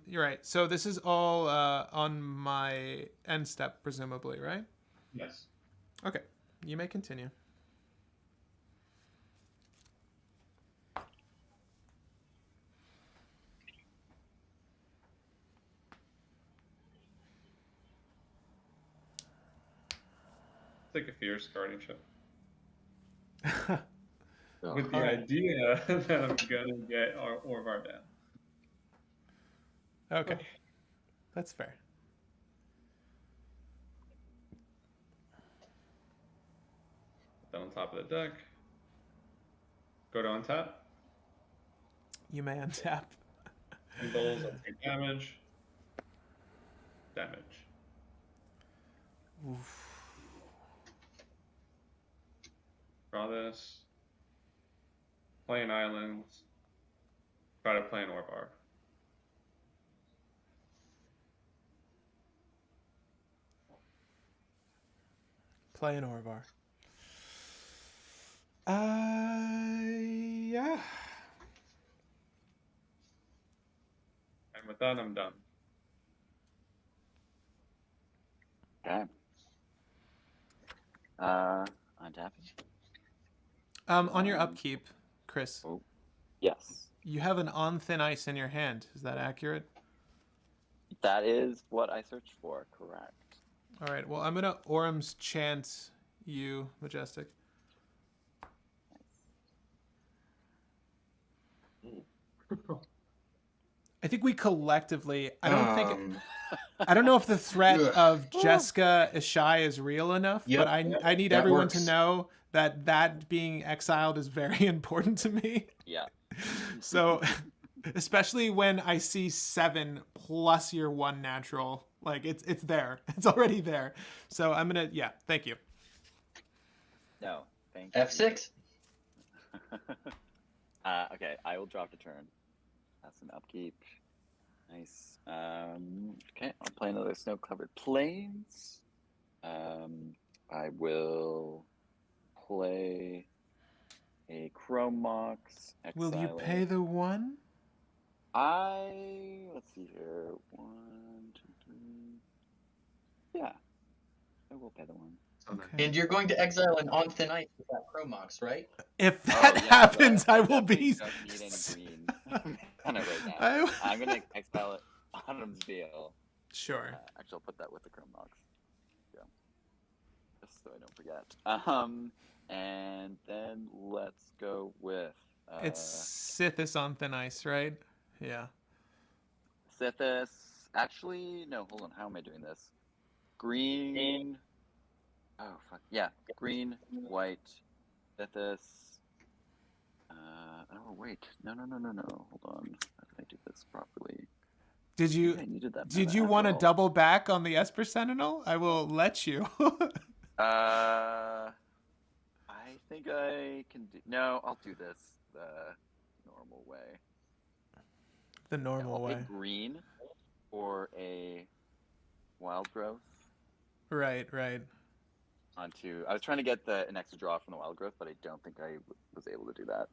S3: You're right. So this is all on my end step, presumably, right?
S6: Yes.
S3: Okay. You may continue.
S6: It's like a fierce guardianship.
S5: Oh,
S6: With the idea that I'm gonna get our Orvar down.
S3: Okay. That's fair.
S6: Then on top of the deck. Go to untap.
S3: You may untap.
S6: Symbols, I'll take damage. Damage.
S3: Oof.
S6: Draw this. Play an island. Try to play an Orvar.
S3: Play an Orvar. Yeah.
S6: And with that, I'm done.
S5: Okay. Untapping.
S3: On your upkeep, Chris,
S5: Oh, yes.
S3: you have an on thin ice in your hand. Is that accurate?
S5: That is what I searched for, correct.
S3: All right. Well, I'm going to Orum's chant you, Majestic. I think we collectively, I don't know if the threat of Jessica Ishai is real enough, but I need everyone to know that being exiled is very important to me.
S5: Yeah.
S3: So, especially when I see 7 plus your 1 natural, like it's there. It's already there. So I'm going to, thank you.
S5: No, thank you.
S2: F6.
S5: Okay, I will drop a turn. That's an upkeep. Nice. Okay, I'll play another Snow-Covered Plains. I will play a Chrome Mox.
S3: Will you pay the 1?
S5: Let's see here. 1, 2, 3. Yeah, I will pay the 1.
S3: Okay.
S2: And you're going to exile an On Thin Ice with that Chromox, right?
S3: If that happens, I will be.
S5: Don't need any green. Kind of right now. I'm gonna exile it. Autumn's Veil.
S3: Sure.
S5: Actually, I'll put that with the Chrome Mox. Yeah. Just so I don't forget. And then let's go with.
S3: It's Sithis on Thin Ice, right? Yeah.
S5: Sithis. Actually, no. Hold on. How am I doing this? Green. Oh fuck. Yeah. Green, white, Sithis. Oh wait. No. Hold on. How did I do this properly?
S3: Did you want to double back on the Esper Sentinel? I will let you.
S5: I think I can do. No, I'll do this the normal way.
S3: The normal way.
S5: I'll pick green or a wild growth.
S3: Right.
S5: I was trying to get an extra draw from the wild growth, but I don't think I was able to do that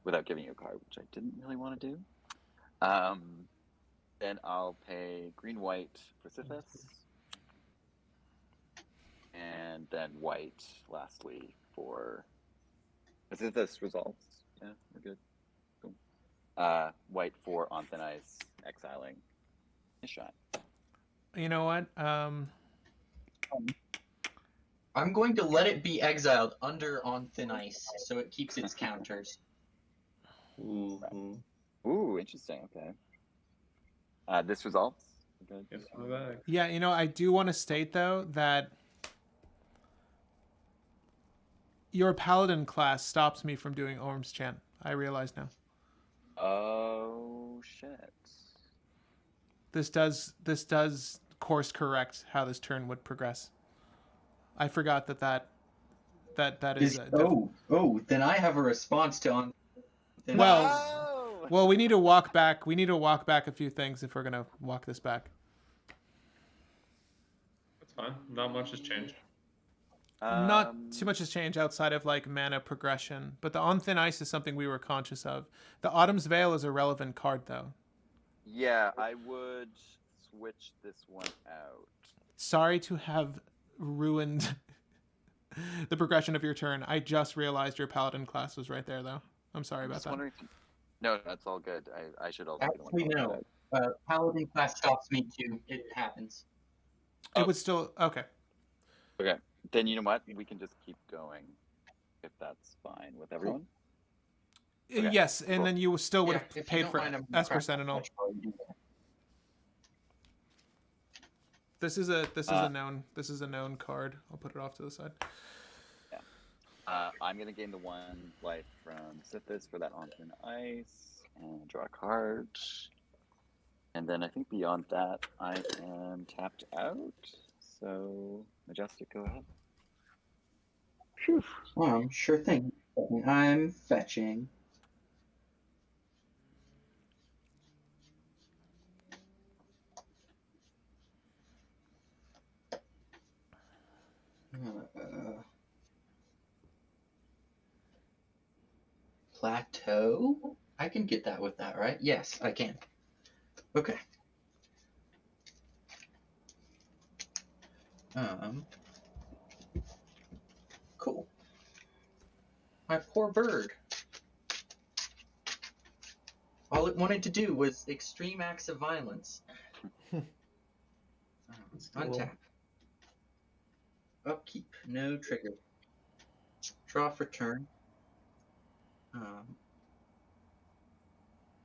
S5: without giving you a card, which I didn't really want to do. Then I'll pay green white for Sithis, and then white lastly for Sithis results. Yeah, we're good. Cool. White for On Thin Ice, exiling his shot.
S3: You know what?
S2: I'm going to let it be exiled under On Thin Ice, so it keeps its counters.
S5: Ooh, interesting. Okay. This results. Okay.
S3: Yeah, I do want to state though that your paladin class stops me from doing Orm's Chant. I realize now.
S5: Oh shit.
S3: This does course correct how this turn would progress. I forgot that is.
S2: Then I have a response to On Thin
S3: Ice. Well, we need to walk back. We need to walk back a few things if we're gonna walk this back.
S6: That's fine. Not much has changed.
S3: Not too much has changed outside of like mana progression, but the On Thin Ice is something we were conscious of. The Autumn's Veil is a relevant card, though.
S5: Yeah, I would switch this one out.
S3: Sorry to have ruined the progression of your turn. I just realized your Paladin class was right there, though. I'm sorry about that.
S5: No, that's all good. I should also.
S2: Actually, no. Paladin class stops me too. It happens.
S3: It would still okay.
S5: Okay, then you know what? We can just keep going, if that's fine with everyone.
S3: Okay. Yes, and then you still would have paid for Esper Sentinel. This is a known card. I'll put it off to the side.
S5: I'm gonna gain the 1 life from Sithis for that On Thin Ice and draw a card. And then I think beyond that, I am tapped out. So Majestic, go ahead.
S2: Phew. Sure thing. I'm fetching. Plateau? I can get that with that, right? Yes, I can. Okay. Cool. My poor bird. All it wanted to do was extreme acts of violence. Untap. Upkeep. No trigger. Draw for turn.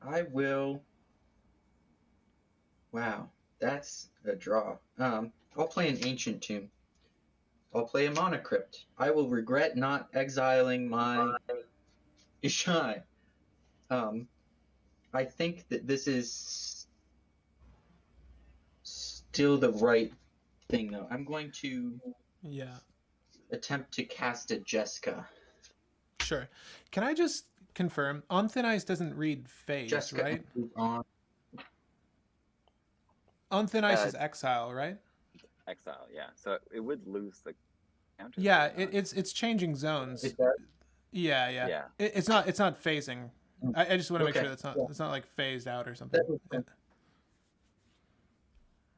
S2: I will. Wow, that's a draw. I'll play an Ancient Tomb. I'll play a Mana Crypt. I will regret not exiling my Ishai. I think that this is still the right thing, though. I'm going to attempt to cast a Jessica.
S3: Sure. Can I just confirm? On Thin Ice doesn't read phase,
S2: Jessica
S3: right?
S2: On
S3: Thin Ice is exile, right?
S5: Exile, yeah. So it would lose the counters.
S3: Yeah, it's changing zones.
S2: It does?
S3: Yeah. It's not phasing. I just want to make
S2: Okay.
S3: sure that's not
S2: Yeah.
S3: it's not like phased out or something.
S2: That makes sense.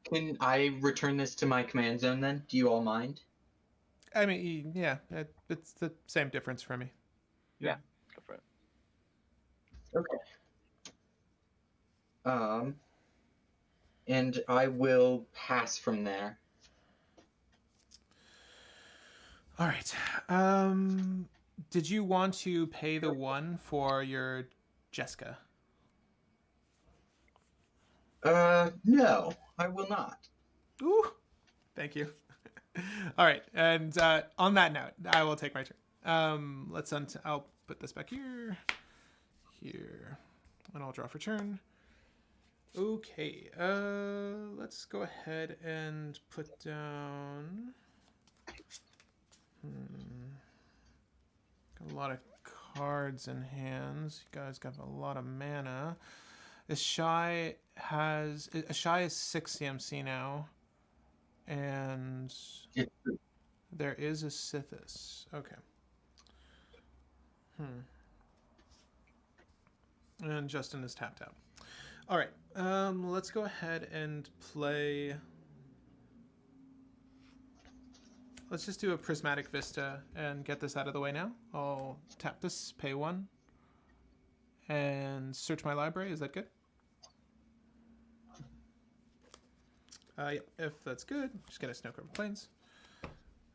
S2: Can I return this to my command zone then? Do you all mind?
S3: I mean, yeah, it's the same difference for me.
S5: Yeah, go for it.
S2: Okay. And I will pass from there.
S3: All right. Did you want to pay the 1 for your Jessica?
S2: No, I will not.
S3: Ooh, thank you. All right, and on that note, I will take my turn. I'll put this back here, and I'll draw for turn. Okay, let's go ahead and put down. Got a lot of cards in hands. You guys got a lot of mana. Ashai is 6 CMC now, and there is a Sithis. Okay. And Justin is tapped out. All right. Let's go ahead and play. Let's just do a Prismatic Vista and get this out of the way now. I'll tap this, pay 1, and search my library. Is that good? Yeah, if that's good, just get a Snow-Covered Plains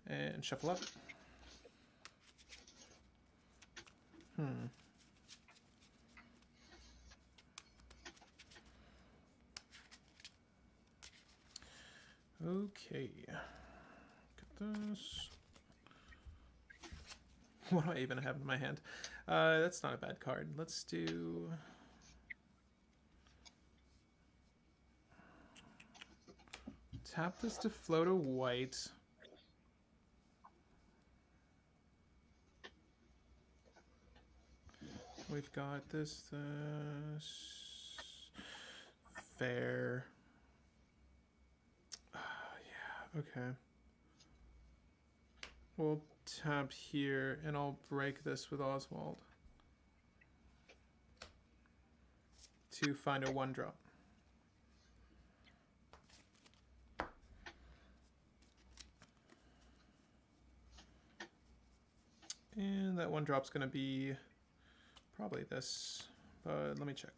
S3: and shuffle up. Okay. This. What do I even have in my hand? That's not a bad card. Let's do. Tap this to float a white. We've got this. Fair. Yeah, okay. We'll tap here, and I'll break this with Oswald to find a 1-drop. And that 1-drop's going to be probably this, but let me check.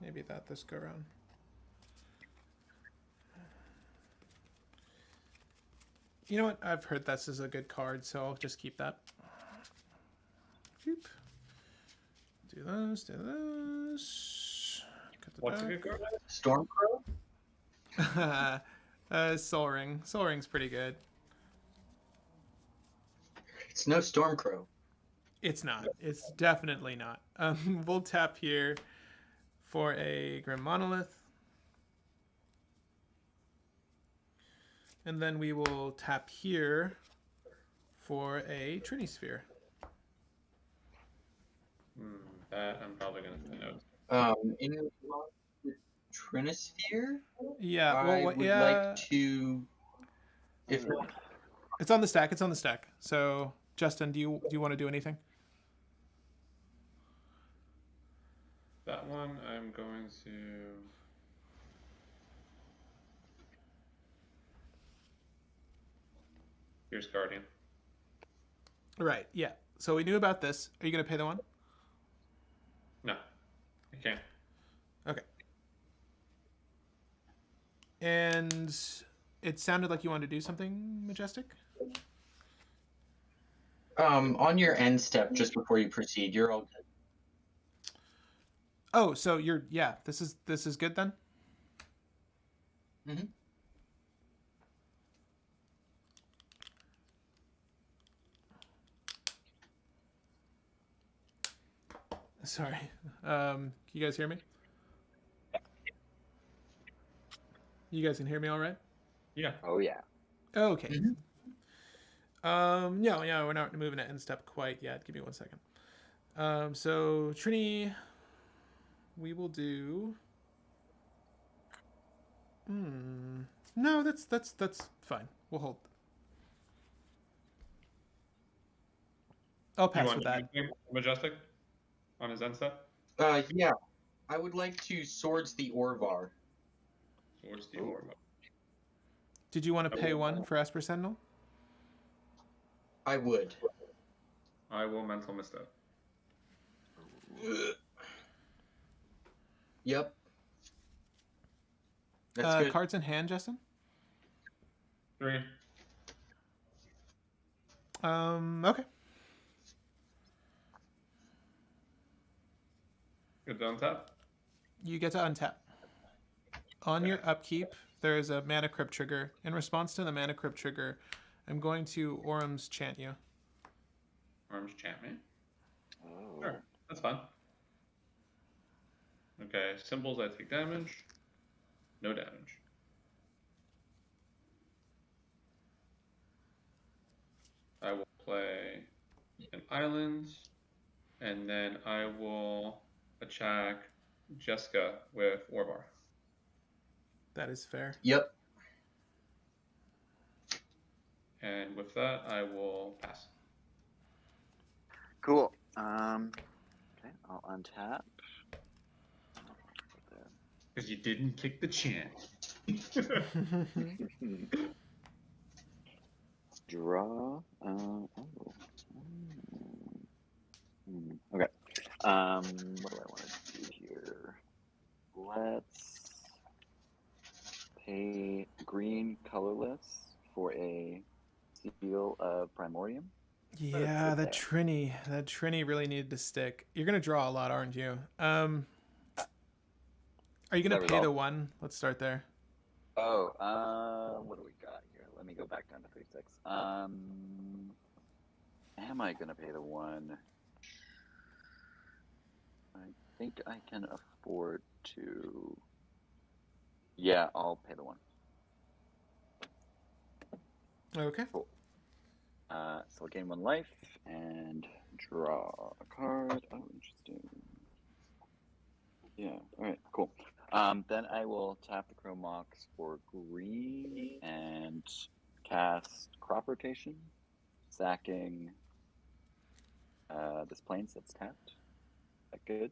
S3: Maybe this go around. You know what? I've heard this is a good card, so I'll just keep that. Boop. Do this, do this. Cut the
S1: What's
S3: back.
S1: a good card?
S2: Stormcrow?
S3: Soul Ring. Soul Ring's pretty good.
S2: It's no Stormcrow.
S3: It's not. It's definitely not. We'll tap here for a Grim Monolith. And then we will tap here for a Trinisphere.
S1: That I'm probably going to say no.
S2: In the Trinisphere?
S3: Yeah,
S2: I would like to. If
S3: it's on the stack. It's on the stack. So, Justin, do you want to do anything?
S1: That one I'm going to. Here's Guardian.
S3: Right. Yeah. So we knew about this. Are you going to pay the 1?
S1: No, I can't.
S3: Okay. And it sounded like you wanted to do something majestic.
S2: on your end step, just before you proceed, you're all good.
S3: Oh, so this is good then?
S2: Mm-hmm.
S3: Sorry. Can you guys hear me? You guys can hear me all right?
S6: Yeah.
S5: Oh yeah.
S3: Okay.
S2: Mhm.
S3: Yeah, we're not moving it in step quite yet. Give me 1 second. So Trini, we will do. No, that's fine. We'll hold. I'll
S6: You
S3: pass
S6: want
S3: with that.
S6: Majestic on his end step?
S2: Yeah. I would like to Swords the Orvar.
S6: Towards the
S5: Ooh.
S6: orb.
S3: Did you want to pay 1 for Esper Sentinel?
S2: I would.
S6: I will mental misstep.
S2: Yep. That's good.
S3: Cards in hand, Justin?
S6: 3.
S3: Okay.
S6: Good to untap.
S3: You get to untap. On your upkeep, there is a Mana Crypt trigger. In response to the Mana Crypt trigger, I'm going to Orum's chant you.
S6: Arms chant me.
S5: Oh.
S6: Sure, that's fine. Okay, symbols I take damage. No damage. I will play an island, and then I will attack Jessica with Orvar.
S3: That is fair.
S2: Yep.
S6: And with that, I will pass.
S5: Cool. Okay, I'll untap.
S6: Because you didn't kick the chant.
S5: Draw. Okay. What do I want to do here? Let's pay green colorless for a Seal of Primordium.
S3: Yeah,
S5: Let it sit
S3: that Trini really needed to stick. You're gonna draw a lot, aren't you? Are you gonna
S5: that
S3: pay the
S5: resolve?
S3: 1? Let's start there.
S5: Oh, what do we got here? Let me go back down to 3-6. Am I gonna pay the 1? I think I can afford to. Yeah, I'll pay the 1.
S3: Okay.
S5: Cool. So I'll gain 1 life and draw a card. Oh, interesting. Yeah. All right. Cool. Then I will tap the Chrome Mox for green and cast Crop Rotation, sacking this Plains that's tapped. Is that good?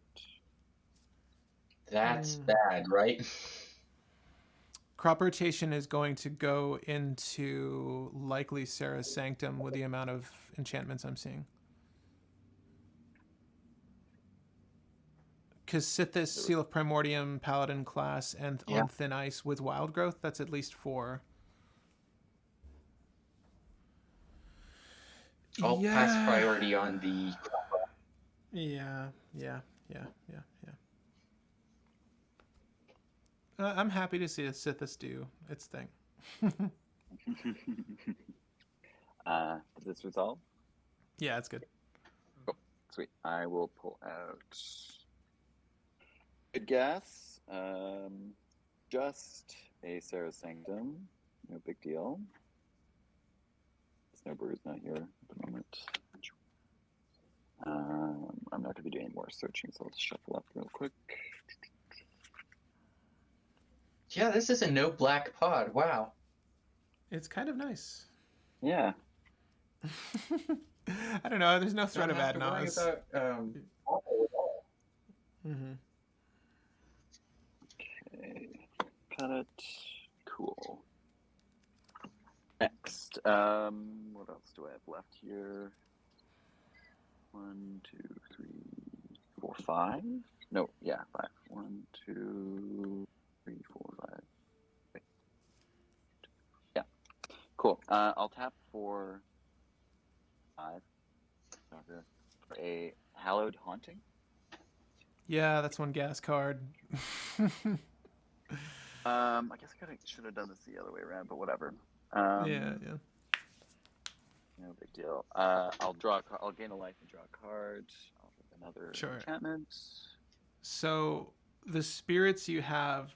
S2: That's bad, right?
S3: Crop rotation is going to go into likely Sarah's Sanctum with the amount of enchantments I'm seeing. Because Sithis, Seal of Primordium, Paladin class, and
S2: Yeah.
S3: on Thin Ice with Wild Growth, that's at least 4.
S2: I'll pass priority on the.
S3: Yeah. I'm happy to see a Sithis do its thing.
S5: Does this resolve?
S3: Yeah, it's good.
S5: Cool. Sweet. I will pull out. Good guess. Just a Sarah Sanctum. No big deal. Snowbird's not here at the moment. I'm not going to be doing any more searching, so let's shuffle up real quick.
S2: Yeah, this is a no black pod. Wow.
S3: It's kind of nice.
S5: Yeah.
S3: I don't know. There's no threat
S2: Don't
S3: of
S2: have
S3: ad
S2: to worry
S3: nauseam.
S2: about,
S3: Mm-hmm.
S5: Okay. Got it. Cool. Next. What else do I have left here? 1, 2, 3, 4, 5. No, yeah, 5. 1, 2, 3, 4, 5. Wait. Yeah. Cool. I'll tap for 5. For a Hallowed Haunting.
S3: Yeah, that's 1 gas card.
S5: I guess I should have done this the other way around, but whatever.
S3: Yeah.
S5: No big deal. I'll draw. I'll gain a life and draw a card. I'll get another
S3: Sure.
S5: enchantment.
S3: So the spirits you have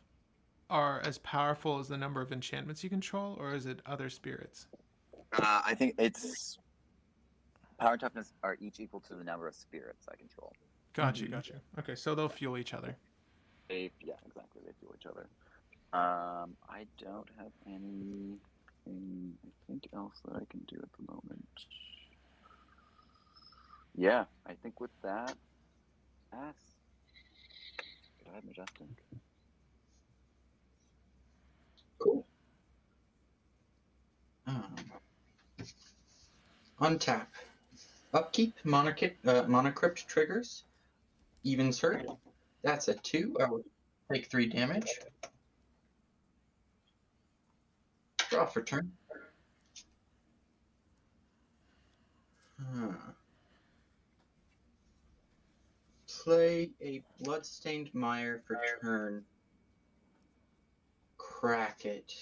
S3: are as powerful as the number of enchantments you control, or is it other spirits?
S5: I think it's power and toughness are each equal to the number of spirits I control.
S3: Gotcha, gotcha. Okay, so they'll fuel each other.
S5: Yeah, exactly. They fuel each other. I don't have anything I think else that I can do at the moment. Yeah, I think with that, pass. Go ahead, Majestic.
S2: Cool. Untap. Upkeep, monocrypt triggers. Evens hurt. That's a 2. I will take 3 damage. Draw for turn. Play a Bloodstained Mire for turn. Crack it.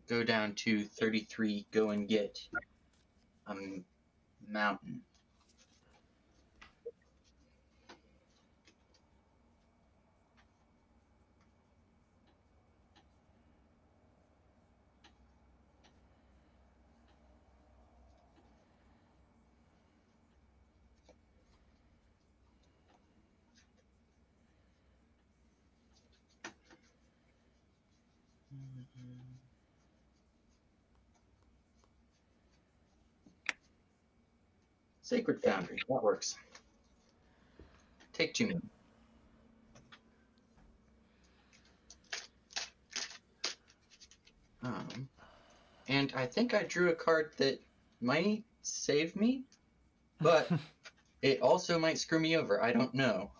S2: Go down to 33. Go and get a mountain. Sacred Foundry. That works. Take 2 minutes. And I think I drew a card that might save me, but it also might screw me over. I don't know.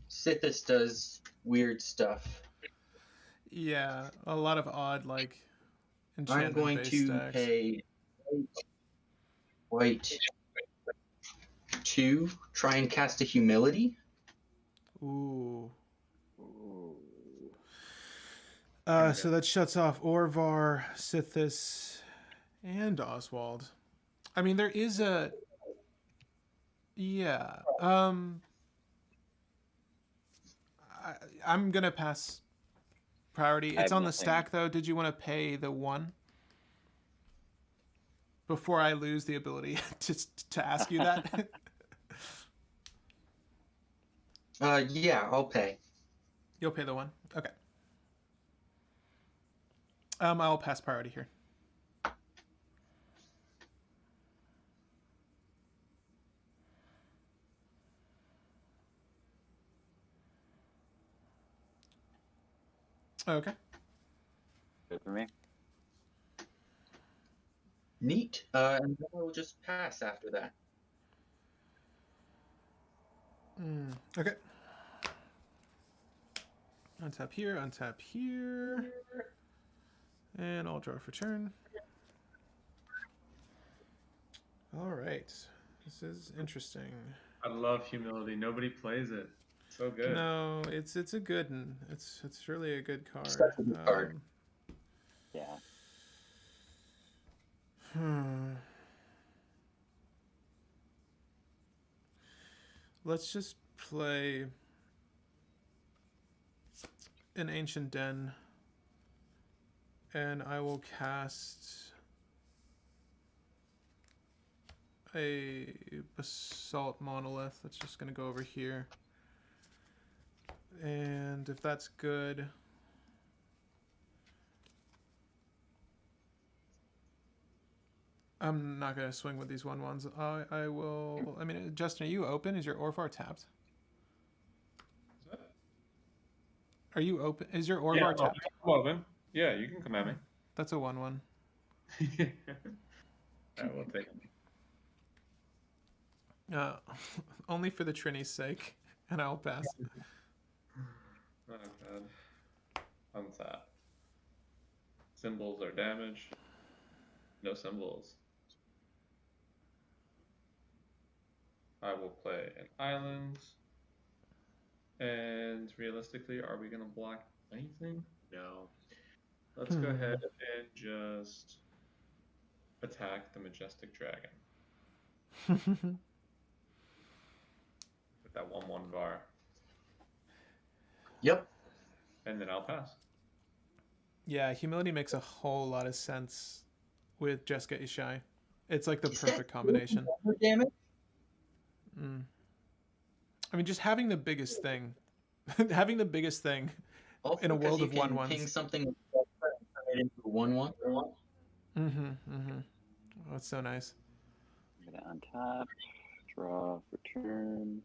S2: cEDH does weird stuff.
S3: Yeah, a lot of odd, like,
S2: I'm going to
S3: stacks.
S2: pay white 2, try and cast a Humility.
S3: Ooh. So that shuts off Orvar, cEDH, and Oswald. I mean, there is a... Yeah. I'm going to pass priority. It's on the stack, though. Did you want to pay the 1? Before I lose the ability to ask you that?
S2: Yeah, I'll pay.
S3: You'll pay the 1? Okay. I'll pass priority here. Okay.
S5: Good for me.
S2: Neat. And then I will just pass after that.
S3: Okay. Untap here, untap here. And I'll draw for turn. All right. This is interesting.
S6: I love Humility. Nobody plays it. So good.
S3: No, it's a good one. It's really a good card.
S2: Such a good card.
S5: Yeah.
S3: Let's just play an Ancient Den, and I will cast a Basalt Monolith. That's just going to go over here. And if that's good... I'm not going to swing with these 1/1s. I will... I mean, Justin, are you open? Is your Orvar tapped? Are you open? Is your Orvar tapped?
S6: I'm open. Yeah, you can come at me.
S3: That's a 1/1.
S6: I will take it.
S3: Only for the Trini's sake, and I'll pass.
S6: Oh, God. Untap. Symbols are damaged. No symbols. I will play an island. And realistically, are we going to block anything? No. Let's go ahead and just attack the Majestic Dragon. With that 1/1 VAR.
S2: Yep.
S6: and then I'll pass.
S3: Yeah, humility makes a whole lot of sense with Jessica Ishai. It's like the perfect combination.
S2: Damage?
S3: Mm. I mean, just having the biggest thing, having the biggest thing
S2: Also,
S3: in a world of
S2: you can
S3: 1/1s.
S2: ping something and turn it into a 1/1.
S3: That's so nice.
S5: I'm gonna untap, draw, return.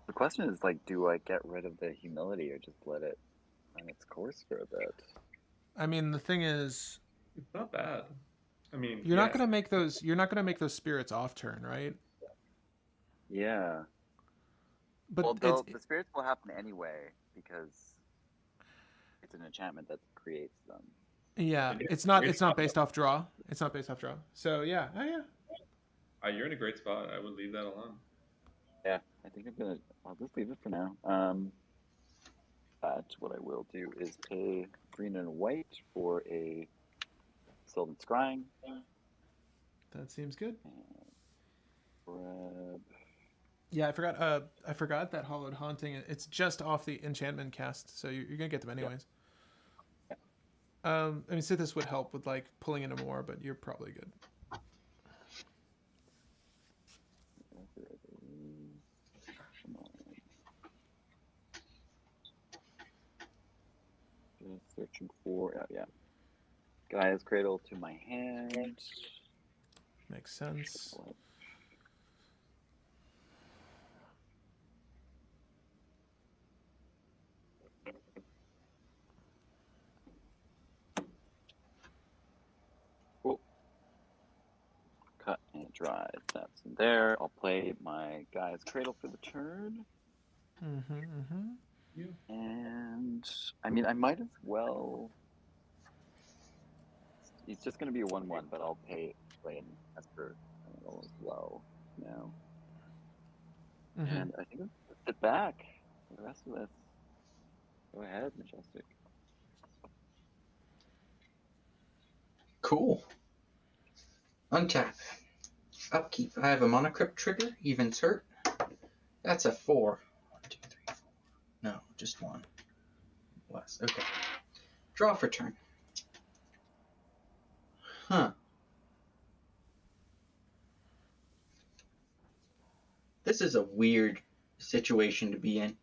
S5: The question is, like, do I get rid of the humility or just let it run its course for a bit?
S3: I mean, the thing is,
S6: It's not bad. I mean,
S3: you're not gonna make those. You're not gonna make those spirits off turn, right?
S5: Yeah.
S3: But
S5: Well, the spirits will happen anyway because it's an enchantment that creates them.
S3: Yeah, it's not based off draw. It's not based off draw. So yeah,
S6: you're in a great spot. I would leave that alone.
S5: Yeah, I think I'll just leave it for now. But what I will do is pay green and white for a Sylvan Scrying.
S3: That seems good.
S5: Grab.
S3: Yeah, I forgot that Hallowed Haunting. It's just off the enchantment cast, so you're gonna get them anyways.
S5: Yeah.
S3: I mean, Sithis would help with like pulling into more, but you're probably good.
S5: Just searching for Gaia's Cradle to my hand.
S3: Makes sense.
S5: Cool. Cut and dry. That's in there. I'll play my Gaia's Cradle for the turn.
S3: Yeah.
S5: And I mean, I might as well. It's just going to be a 1/1, but I'll play an Esper as well now. And I think I'll sit back for the rest of this. Go ahead, Majestic.
S2: Cool. Untap. Upkeep. I have a Mana Crypt trigger. Evens hurt. That's a 4. 1, 2, 3, 4. No, just 1. Less. Okay. Draw for turn. Huh. This is a weird situation to be in.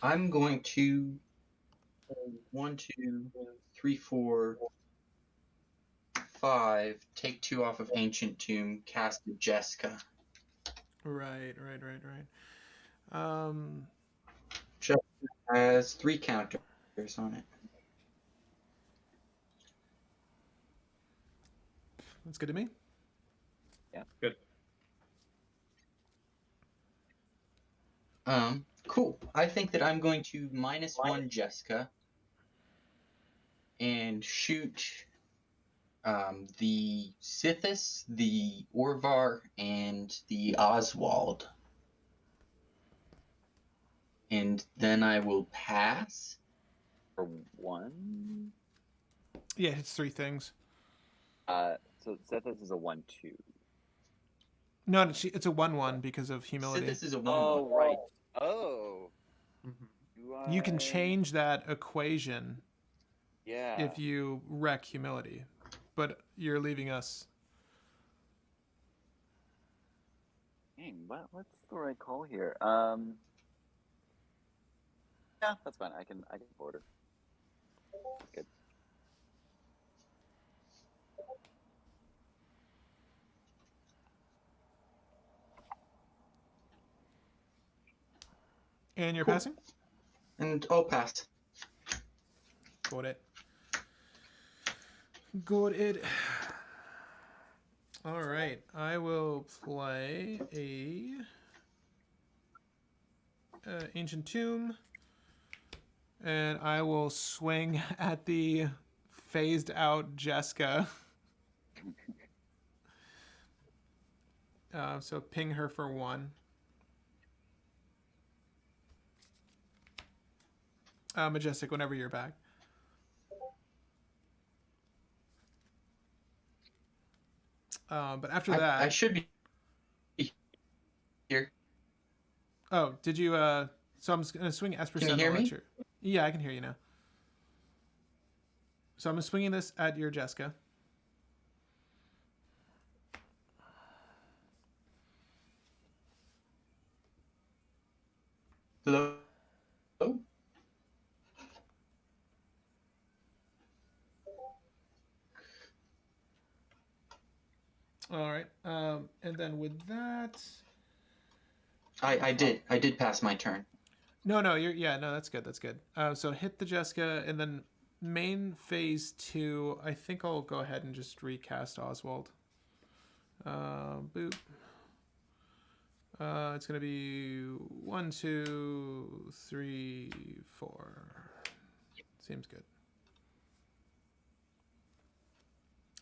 S2: I'm going to 1, 2, 3, 4, 5. Take 2 off of Ancient Tomb. Cast a Jessica.
S3: Right.
S2: Jessica has 3 counters on it.
S3: That's good to me.
S5: Yeah.
S6: Good.
S2: Cool. I think that I'm going to -1 Jessica and shoot the Sithis, the Orvar, and the Oswald. And then I will pass.
S5: For 1?
S3: Yeah, it's 3 things.
S5: So Sethis is a 1/2.
S3: No, it's a 1/1 because of humility.
S2: Sithis is a 1/1.
S5: Oh, right. Oh.
S3: You can change that equation
S5: Yeah.
S3: if you wreck humility, but you're leaving us.
S5: Dang, what's the right call here? Yeah, that's fine. I can border. That's good.
S3: And you're
S2: Cool.
S3: passing?
S2: And I'll pass.
S3: Got it. All right, I will play a Ancient Tomb, and I will swing at the phased out Jessica. So ping her for 1. Majestic, whenever you're back. But after that,
S2: I should be here.
S3: Oh, did you? So I'm gonna swing Esper
S2: Can you hear
S3: Sentinel
S2: me?
S3: at your. Yeah, I can hear you now. So I'm swinging this at your Jessica.
S2: Hello.
S3: All right. And then with that.
S2: I did pass my turn.
S3: No, that's good. That's good. So hit the Jessica, and then main phase 2. I think I'll go ahead and just recast Oswald. Boop. It's gonna be 1, 2, 3, 4. Seems good.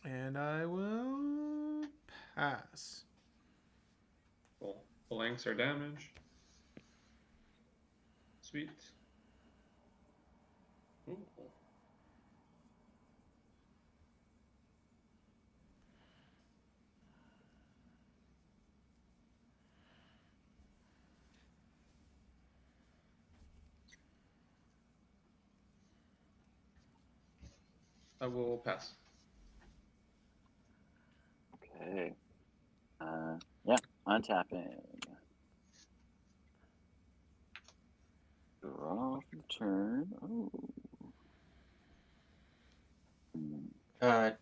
S3: And I will pass.
S6: Cool. Blanks are damage. Sweet. Ooh. I will pass.
S5: Okay. Yeah, untapping. Draw for turn. Oh.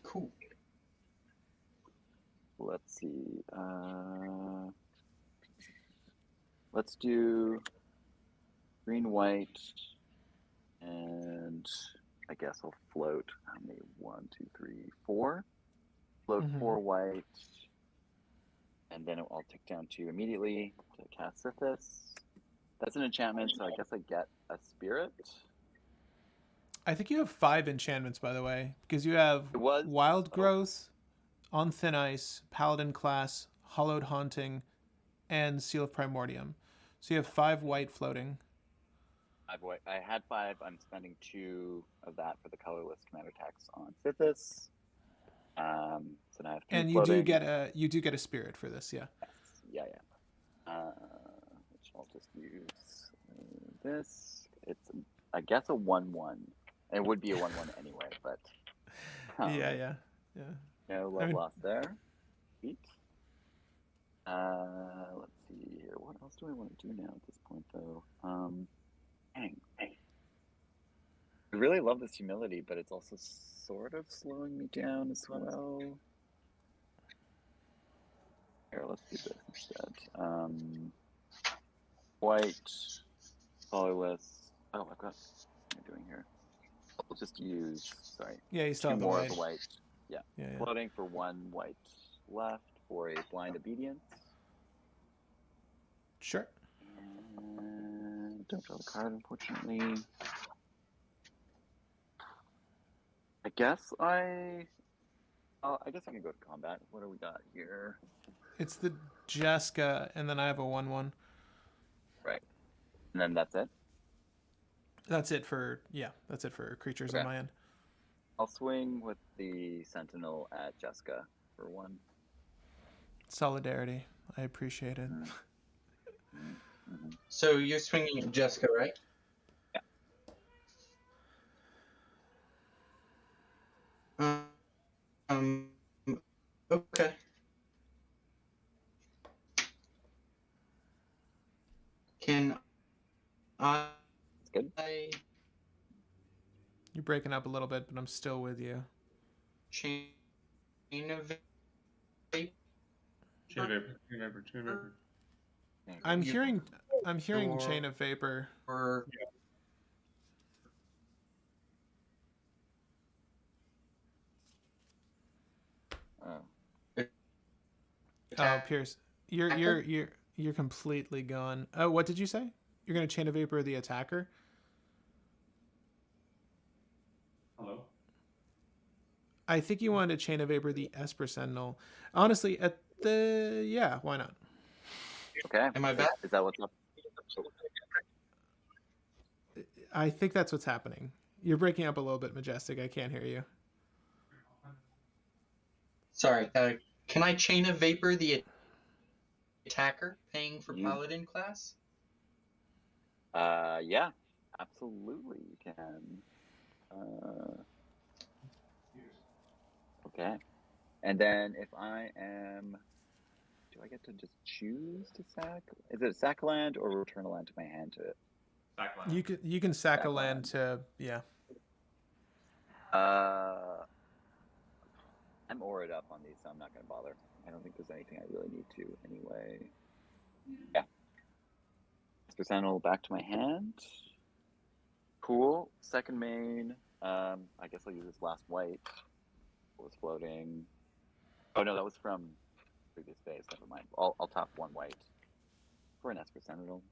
S2: Cool.
S5: Let's see. Let's do green, white, and I guess I'll float. How many? 1, 2, 3, 4. Float 4 white, and then I'll tick down 2 immediately to cast Sithis. That's an enchantment, so I guess I get a spirit.
S3: I think you have 5 enchantments, by the way, because you have Wild Growth, On Thin Ice, Paladin Class, Hollowed Haunting, and Seal of Primordium. So you have 5 white floating.
S5: I had 5. I'm spending 2 of that for the colorless commander tax on Sithis. So now I have 2
S3: and
S5: floating.
S3: you do get a spirit for this, yeah.
S5: Yes. Yeah. Which I'll just use this. It's I guess a 1/1. It would be a 1/1 anyway, but
S3: yeah.
S5: No love lost there. Sweet. Let's see here. What else do I want to do now at this point, though? Dang. I really love this humility, but it's also sort of slowing me down as well. Here, let's do this instead. White, colorless. Oh, I've got. What am I doing here? I'll just use. Sorry.
S3: Yeah, you still
S5: 2
S3: have the
S5: more
S3: white.
S5: of the white. Yeah. Floating for 1 white left for a blind obedience.
S3: Sure.
S5: And don't draw the card, unfortunately. I guess I can go to combat. What do we got here?
S3: It's the Jessica, and then I have a 1/1.
S5: Right. And then that's it?
S3: That's it for creatures on my end.
S5: I'll swing with the Sentinel at Jessica for 1.
S3: Solidarity. I appreciate it.
S2: So you're swinging at Jessica, right? Yeah. Okay. Can I?
S5: That's good.
S3: You're breaking up a little bit, but I'm still with you.
S2: Chain of
S6: Chain of Vapor.
S3: I'm hearing Chain of Vapor. Oh, Pierce, you're completely gone. Oh, what did you say? You're gonna Chain of Vapor the attacker?
S6: Hello.
S3: I think you wanted to Chain of Vapor the Esper Sentinel. Honestly, why not?
S5: Okay.
S2: Am I back?
S5: Is that what's up?
S3: I think that's what's happening. You're breaking up a little bit, Majestic. I can't hear you.
S2: Sorry. Can I Chain of Vapor the attacker paying for Paladin class?
S5: Yeah, absolutely you can. Okay. And then if I am, do I get to just choose to sack? Is it sack land or return a land to my hand to it?
S6: Sack land.
S3: You can sack a land to
S5: I'm aured up on these, so I'm not going to bother. I don't think there's anything I really need to anyway. Yeah. Sentinel back to my hand. Cool. Second main. I guess I'll use this last white. What was floating? Oh no, that was from previous phase. Never mind. I'll top one white for an Esper Sentinel.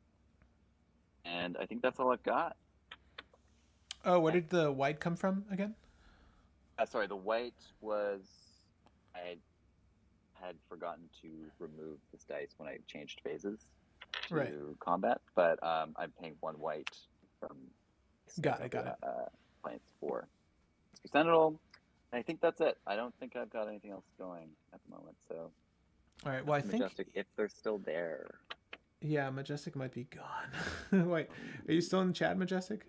S5: And I think that's all I've got.
S3: Oh, where did the white come from again?
S5: Sorry, the white was... I had forgotten to remove this dice when I changed phases to combat, but I'm paying one white from...
S3: Got it.
S5: Planes for Esper Sentinel. And I think that's it. I don't think I've got anything else going at the moment, so...
S3: All right, well, I think...
S5: Majestic, if they're still there.
S3: Yeah, Majestic might be gone. Wait, are you still in the chat, Majestic?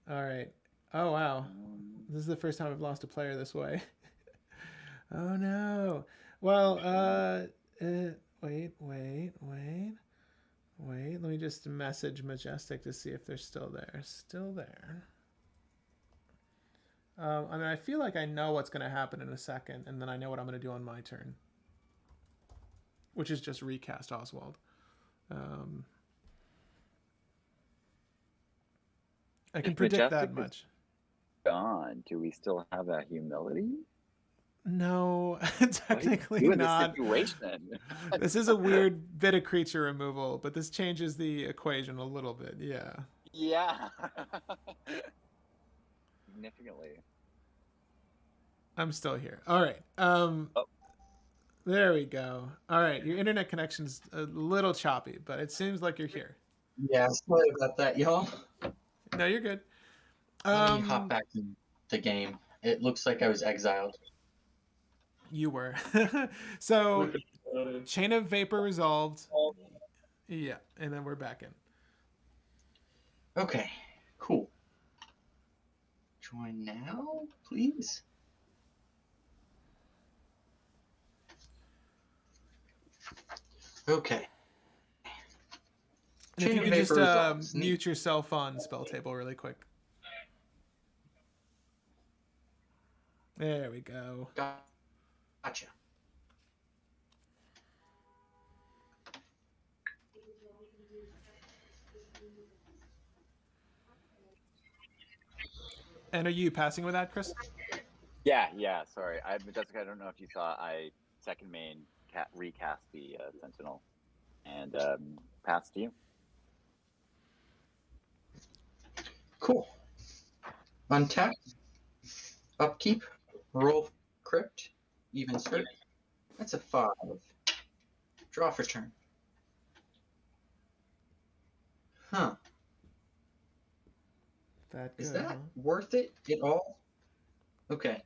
S3: All right. Oh, wow. This is the first time I've lost a player this way. Oh, no. Well, wait. Let me just message Majestic to see if they're still there. Still there. I mean, I feel like I know what's going to happen in a second, and then I know what I'm going to do on my turn. Which is just recast Oswald. I can predict that much.
S5: Gone. Do we still have that humility?
S3: No, technically not. This is a weird bit of creature removal, but this changes the equation a little bit. Yeah.
S5: Yeah. Significantly.
S3: I'm still here. All right. There we go. All right. Your internet connection's a little choppy, but it seems like you're here.
S2: Yeah, sorry about that, y'all.
S3: No, you're good.
S2: Let me hop back in the game. It looks like I was exiled.
S3: You were. So, Chain of Vapor resolved. Yeah, and then we're back in.
S2: Okay, cool. Join now, please. Okay.
S3: And if you could just mute yourself on spell table really quick. There we go.
S2: Gotcha.
S3: And are you passing with that, Chris?
S5: Yeah. Sorry, Jessica. I don't know if you saw. I second main recast the Sentinel and passed to you.
S2: Cool. Untap. Upkeep. Roll crypt. Even skirt. That's a 5. Draw for turn. Huh. Is that worth it at all? Okay.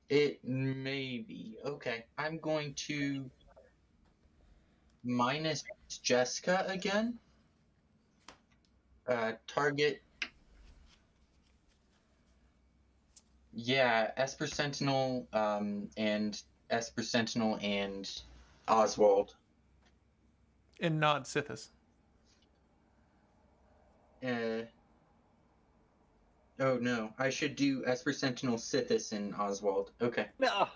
S2: It may be. Okay. I'm going to minus Jessica again. Target. Yeah, Esper Sentinel, and Esper Sentinel and Oswald.
S3: And not Sithis.
S2: Oh no, I should do Esper Sentinel, Sithis, and Oswald. Okay.
S5: No.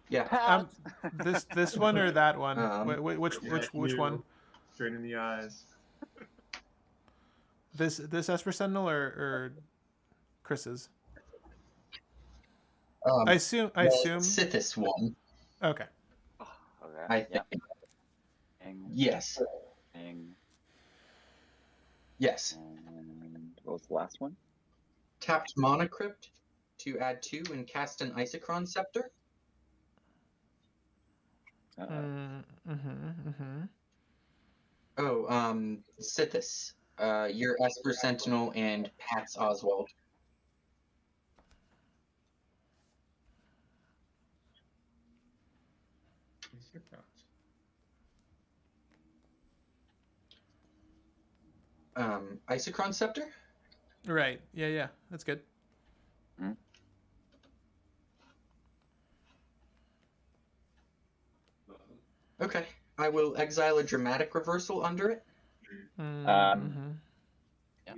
S2: Yeah.
S3: This one or that one? Which one?
S6: Straight in the eyes.
S3: This Esper Sentinel or Chris's? I assume.
S2: Sithis one.
S3: Okay.
S5: Okay.
S2: I think.
S5: Yeah.
S2: Yes. Yes.
S5: And what was the last one?
S2: Tapped Mana Crypt to add 2 and cast an Isochron Scepter. Oh, Sithis. Your Esper Sentinel and Pat's Oswald. Isochron Scepter?
S3: Right. Yeah. That's good.
S5: Hmm?
S2: Okay. I will exile a dramatic reversal under it.
S3: Mm-hmm.
S5: Yeah.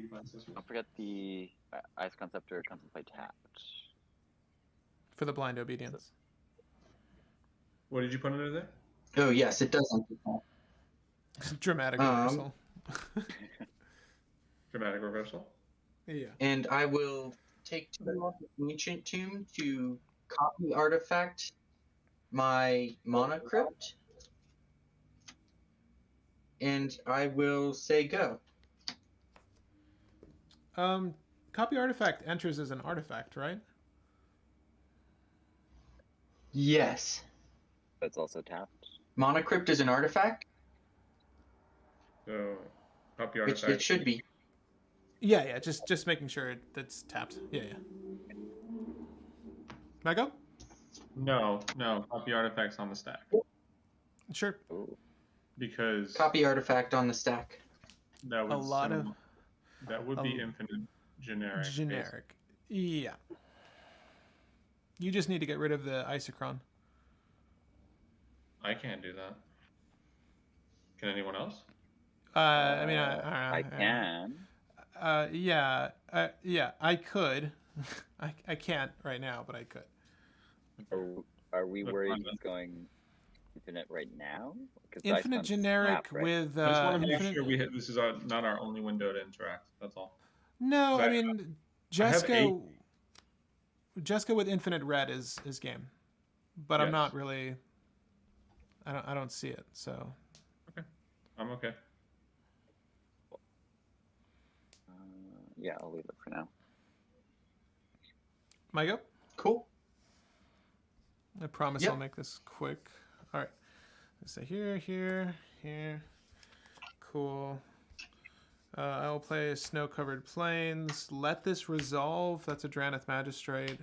S5: Don't forget the Ice Conceptor comes and play tapped.
S3: For the blind obedience.
S1: What did you put under there?
S2: Oh, yes, it does.
S3: Dramatic reversal.
S1: Dramatic reversal.
S3: Yeah.
S2: And I will take 2 off the Ancient Tomb to copy artifact my Mana Crypt. And I will say go.
S3: Copy artifact enters as an artifact, right?
S2: Yes.
S5: But it's also tapped.
S2: Mana Crypt is an artifact?
S1: So, copy artifact.
S2: It should be.
S3: Yeah. Just making sure that's tapped. Yeah. Can I go?
S1: No. Copy artifacts on the stack.
S3: Sure.
S5: Ooh.
S1: Because
S2: Copy artifact on the stack.
S1: that would that would be
S3: a-
S1: infinite generic.
S3: Generic. Yeah. You just need to get rid of the Isochron.
S1: I can't do that. Can anyone else?
S3: I mean, I
S5: can.
S3: Yeah, I could. I can't right now, but I could.
S5: Are we worried he's going infinite right now?
S3: Infinite generic
S5: right?
S3: with.
S1: I just want to make
S3: infinite...
S1: sure this is not our only window to interact. That's all.
S3: No, I mean, Jessica with infinite red is game, but
S1: Yes.
S3: I'm not really. I don't see it, so.
S1: Okay, I'm okay.
S5: Yeah, I'll leave it for now.
S3: Michael?
S2: Cool.
S3: I promise
S2: Yep.
S3: I'll make this quick. All right. So here. Cool. I will play Snow-Covered Plains. Let this resolve. That's a Dranith Magistrate.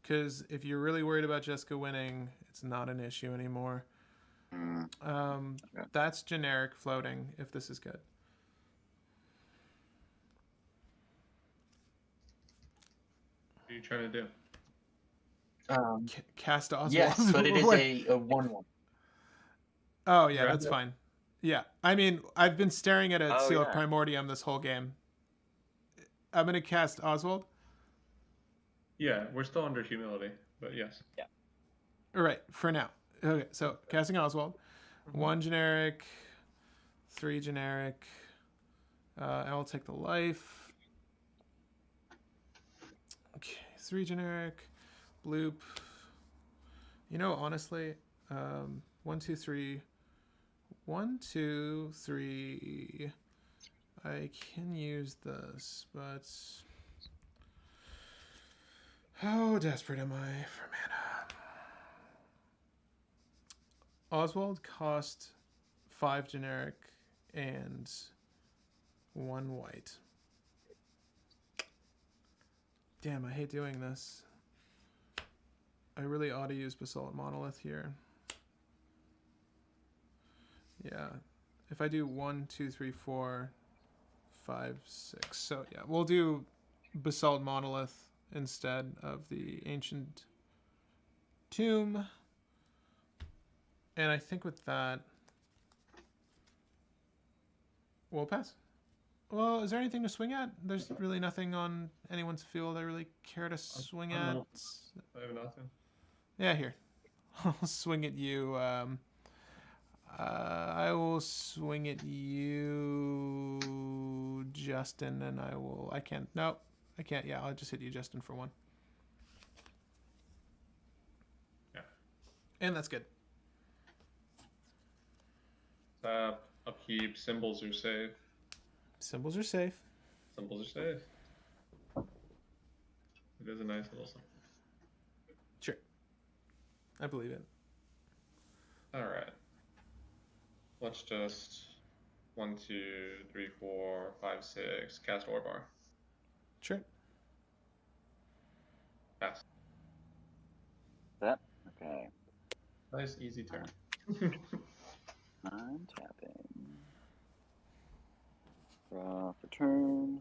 S3: Because if you're really worried about Jessica winning, it's not an issue anymore. That's generic floating, if this is good.
S1: What are you trying to do?
S3: Cast Oswald.
S2: Yes, but it is a 1/1.
S3: Oh, yeah, that's fine. Yeah, I mean, I've been staring at a Seal of
S5: yeah.
S3: Primordium this whole game. I'm going to cast Oswald.
S1: Yeah, we're still under humility, but yes.
S5: Yeah.
S3: All right, for now. Okay, so casting Oswald. 1 generic, 3 generic. I will take the life. Okay, 3 generic. Bloop. You know, honestly, 1, 2, 3. 1, 2, 3. I can use this, but how desperate am I for mana? Oswald cost 5 generic and 1 white. Damn, I hate doing this. I really ought to use Basalt Monolith here. Yeah. If I do 1, 2, 3, 4, 5, 6. So yeah, we'll do Basalt Monolith instead of the Ancient Tomb. And I think with that, we'll pass. Well, is there anything to swing at? There's really nothing on anyone's field I really care to swing at.
S1: I have nothing.
S3: Yeah, here. I'll swing at you. I will swing at you, Justin, and I can't. No, I can't. Yeah, I'll just hit you, Justin, for 1.
S1: Yeah.
S3: And that's good.
S1: Upkeep, symbols are safe.
S3: Symbols are safe.
S1: Symbols are safe. It is a nice little symbol.
S3: Sure. I believe it.
S1: Alright. Let's just 1, 2, 3, 4, 5, 6. Cast Orbar.
S3: Sure.
S1: Pass.
S5: That? Okay.
S1: Nice, easy turn.
S5: Untapping. Draw for turn.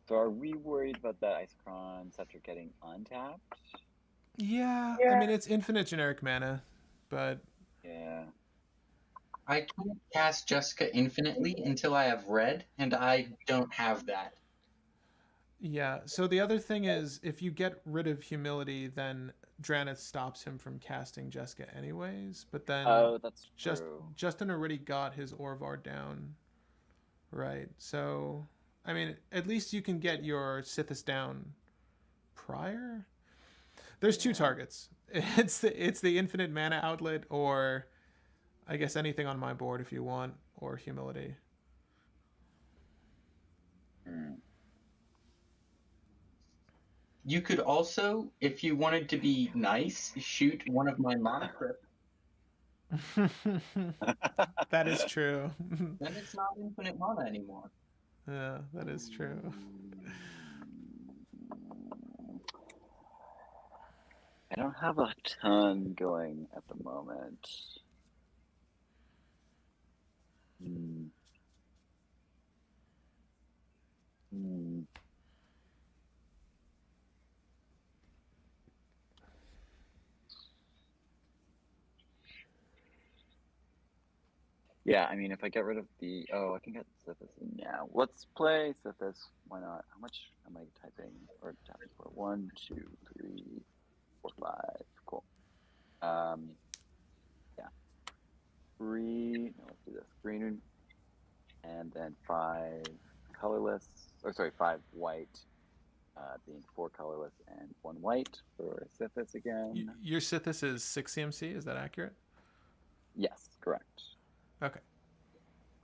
S5: So are we worried about that Isochron Scepter getting untapped?
S3: Yeah, I mean, it's infinite generic mana, but...
S5: Yeah.
S2: I can't cast Jessica infinitely until I have red, and I don't have that.
S3: Yeah, so the other thing is, if you get rid of Humility, then Dranith stops him from casting Jessica anyways, but then
S5: that's true.
S3: Justin already got his Orvar down, right? So, I mean, at least you can get your Sithis down prior. There's two targets. It's the infinite mana outlet, or I guess anything on my board if you want, or Humility.
S2: You could also, if you wanted to be nice, shoot one of my mana crypts.
S3: That is true.
S2: Then it's not infinite mana anymore.
S3: Yeah, that is true.
S5: I don't have a ton going at the moment. Yeah, I mean, if I get rid of the... Oh, I can get Sithis in now. Let's play Sithis. Why not? How much am I typing? Or tapping for? 1, 2, 3, 4, 5. Cool. Yeah. 3... No, let's do this. Green. And then 5 colorless. Or sorry, 5 white. Being 4 colorless and 1 white for Sithis again.
S3: Your Sithis is 6 CMC, is that accurate?
S5: Yes, correct.
S3: Okay.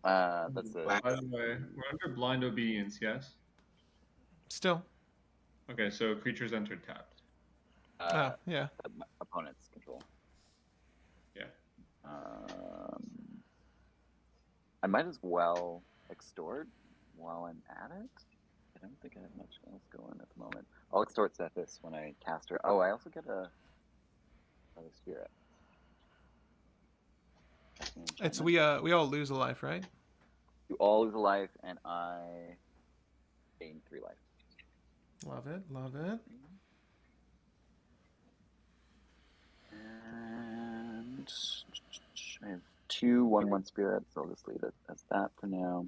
S5: That's it.
S1: By the way, we're under blind obedience, yes?
S3: Still.
S1: Okay, so creatures entered tapped.
S3: Yeah.
S5: Opponent's control.
S1: Yeah.
S5: I might as well extort while I'm at it. I don't think I have much else going at the moment. I'll extort Sethis when I cast her. Oh, I also get a other spirit.
S3: It's we all lose a life, right?
S5: You all lose a life, and I gain 3 life.
S3: Love it, love it.
S5: And I have 2 1/1 spirits, so I'll just leave it as that for now.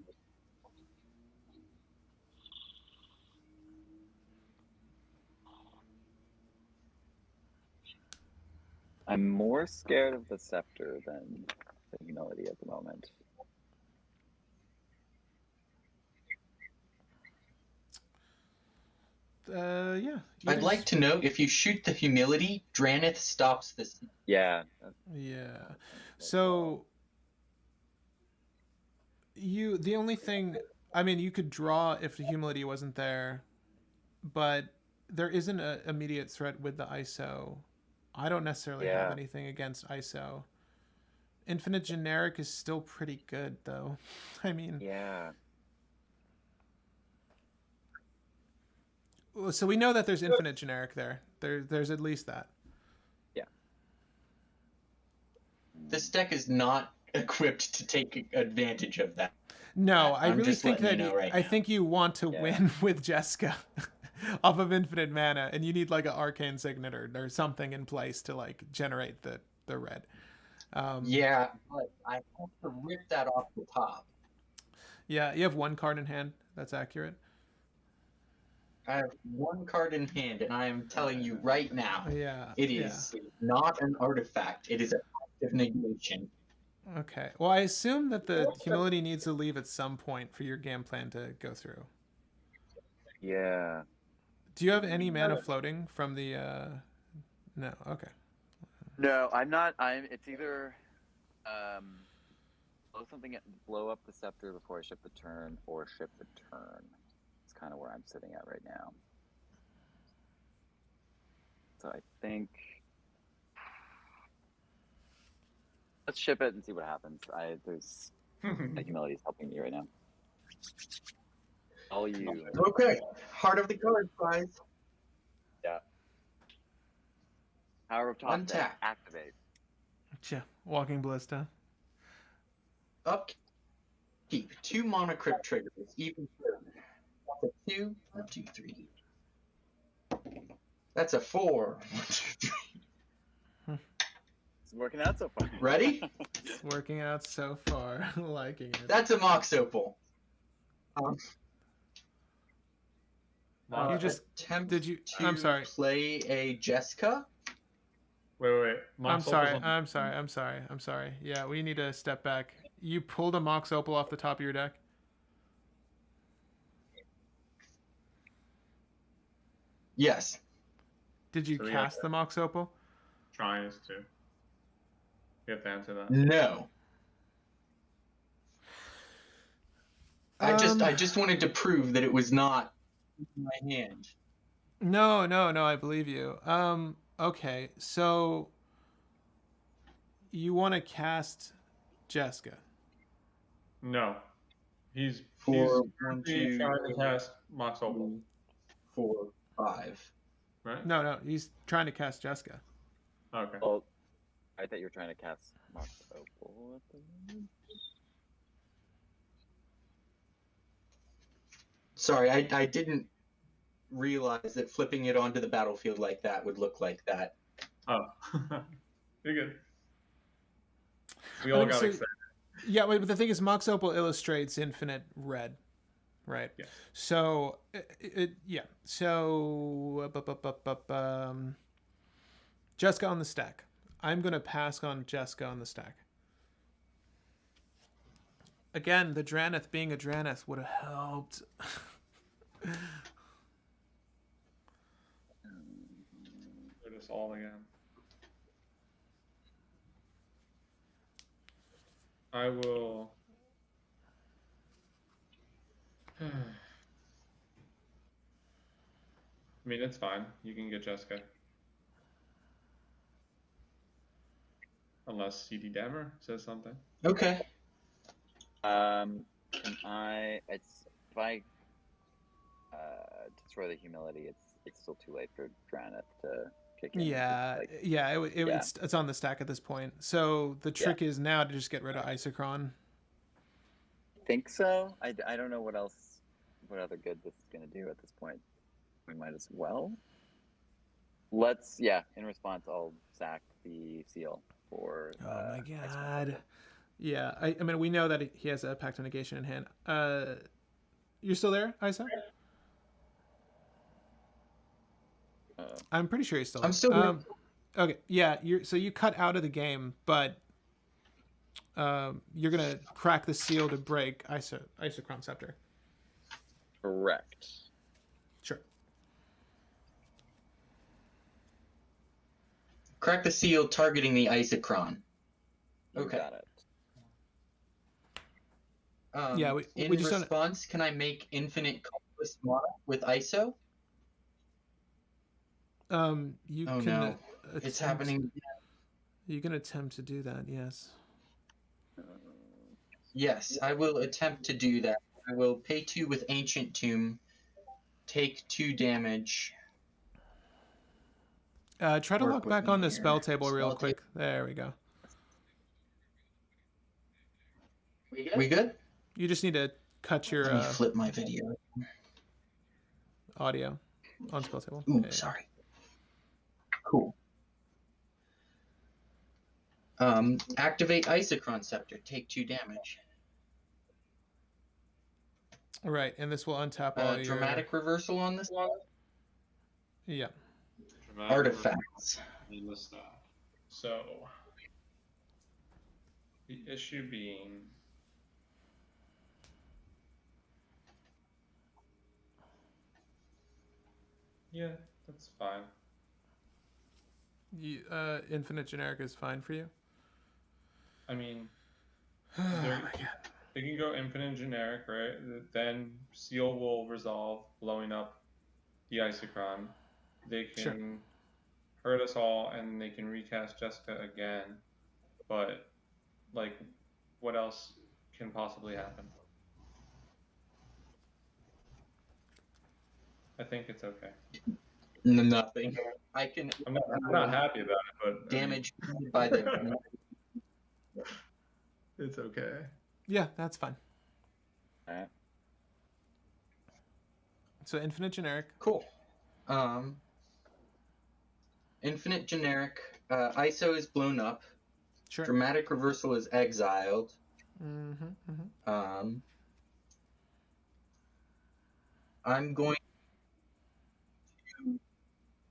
S5: I'm more scared of the scepter than the humility at the moment.
S3: Yeah.
S2: I'd like to note, if you shoot the humility, Dranith stops this.
S5: Yeah.
S3: Yeah. So the only thing, I mean, you could draw if the humility wasn't there, but there isn't an immediate threat with the ISO. I don't necessarily have anything against ISO. Infinite generic is still pretty good, though. I mean,
S5: yeah.
S3: So we know that there's infinite generic there. There's at least that.
S5: Yeah.
S2: This deck is not equipped to take advantage of that.
S3: No, I really think that
S2: I
S3: think you want to win with Jessica off of infinite mana, and you need like an arcane signet or something in place to like generate the red.
S2: Yeah, but I have to rip that off the top.
S3: Yeah, you have 1 card in hand. That's accurate.
S2: I have 1 card in hand, and I am telling you right now,
S3: it
S2: is not an artifact. It is an active negation.
S3: Okay. Well, I assume that the humility needs to leave at some point for your game plan to go through.
S5: Yeah.
S3: Do you have any mana floating from the... No, okay.
S5: No, I'm not. It's either blow up the scepter before I ship the turn, or ship the turn. It's kind of where I'm sitting at right now. So I think let's ship it and see what happens. There's the humility is helping me right now. All you.
S2: Okay, heart of the card, guys.
S5: Yeah. Power of top deck.
S2: Untap.
S5: Activate.
S3: Walking Ballista.
S2: Upkeep. 2 mana crypt triggers. Even 2, 1, 2, 3. That's a 4. 1, 2, 3.
S5: It's working out so far.
S2: Ready?
S3: It's working out so far. Liking it.
S2: That's a Mox Opal.
S3: You just
S2: attempt
S3: did you?
S2: to
S3: I'm sorry.
S2: play a Jessica.
S1: Wait.
S3: I'm sorry. Yeah, we need to step back. You pulled a Mox Opal off the top of your deck.
S2: Yes.
S3: Did you
S1: So we
S3: cast the Mox Opal?
S1: Trying to. You have to answer that.
S2: No. I just wanted to prove that it was not in my hand.
S3: No, I believe you. Okay, so you want to cast Jessica?
S1: No. He's
S2: For
S1: currently trying to cast Mox Opal.
S2: 4, 5.
S1: Right?
S3: No, he's trying to cast Jessica.
S1: Okay.
S5: Well, I thought you were trying to cast Mox Opal at the moment.
S2: Sorry, I didn't realize that flipping it onto the battlefield like that would look like that.
S1: Oh. You're good. We all got excited.
S3: Yeah, but the thing is, Mox Opal illustrates infinite red, right?
S1: Yeah.
S3: So, Jessica on the stack. I'm going to pass on Jessica on the stack. Again, the Draneth being a Draneth would have helped.
S1: Do this all again. I will. I mean, it's fine. You can get Jessica. Unless CD Dammer says something.
S2: Okay.
S5: Can I? If I destroy the humility, it's still too late for Draneth to kick in.
S3: It's on the stack at this point. So the trick is now to just get rid of Isochron.
S5: Think so. I don't know what other good this is going to do at this point. We might as well. In response, I'll sack the seal for.
S3: Oh my god. Yeah, I mean, we know that he has a Pact of Negation in hand. You're still there, Isa? I'm pretty sure he's still there.
S2: I'm still there.
S3: Okay, yeah, so you cut out of the game, but you're going to crack the seal to break Isochron Scepter.
S5: Correct.
S3: Sure.
S2: Crack the seal targeting the Isochron. Okay.
S5: You got it.
S2: In response, can I make infinite colorless mana with ISO?
S3: You
S2: can. No, it's happening.
S3: You can attempt to do that. Yes.
S2: Yes, I will attempt to do that. I will pay 2 with Ancient Tomb, take 2 damage.
S3: Try to look back on the spell table real quick. There we go.
S2: We good?
S3: You just need to cut your
S2: Let me flip my video.
S3: Audio on spell table.
S2: Ooh, sorry. Cool. Activate Isochron Scepter. Take 2 damage.
S3: All right, and this will untap all your...
S2: Dramatic reversal on this one?
S3: Yeah.
S1: Dramatic
S2: Artifacts.
S1: In the stack. So, the issue being... Yeah, that's fine.
S3: Infinite generic is fine for you?
S1: I mean,
S3: Oh my God.
S1: they can go infinite generic, right? Then Seal will resolve, blowing up the Isochron. They can hurt us all, and they can recast Jessica again. But, like, what else can possibly happen? I think it's okay.
S2: Nothing. I can.
S1: I'm not happy about it, but
S2: damage by the.
S1: It's okay.
S3: Yeah, that's fine.
S5: All right.
S3: So infinite generic.
S2: Cool. Infinite generic. ISO is blown up.
S3: Sure.
S2: Dramatic reversal is exiled.
S3: Mm-hmm.
S2: I'm going to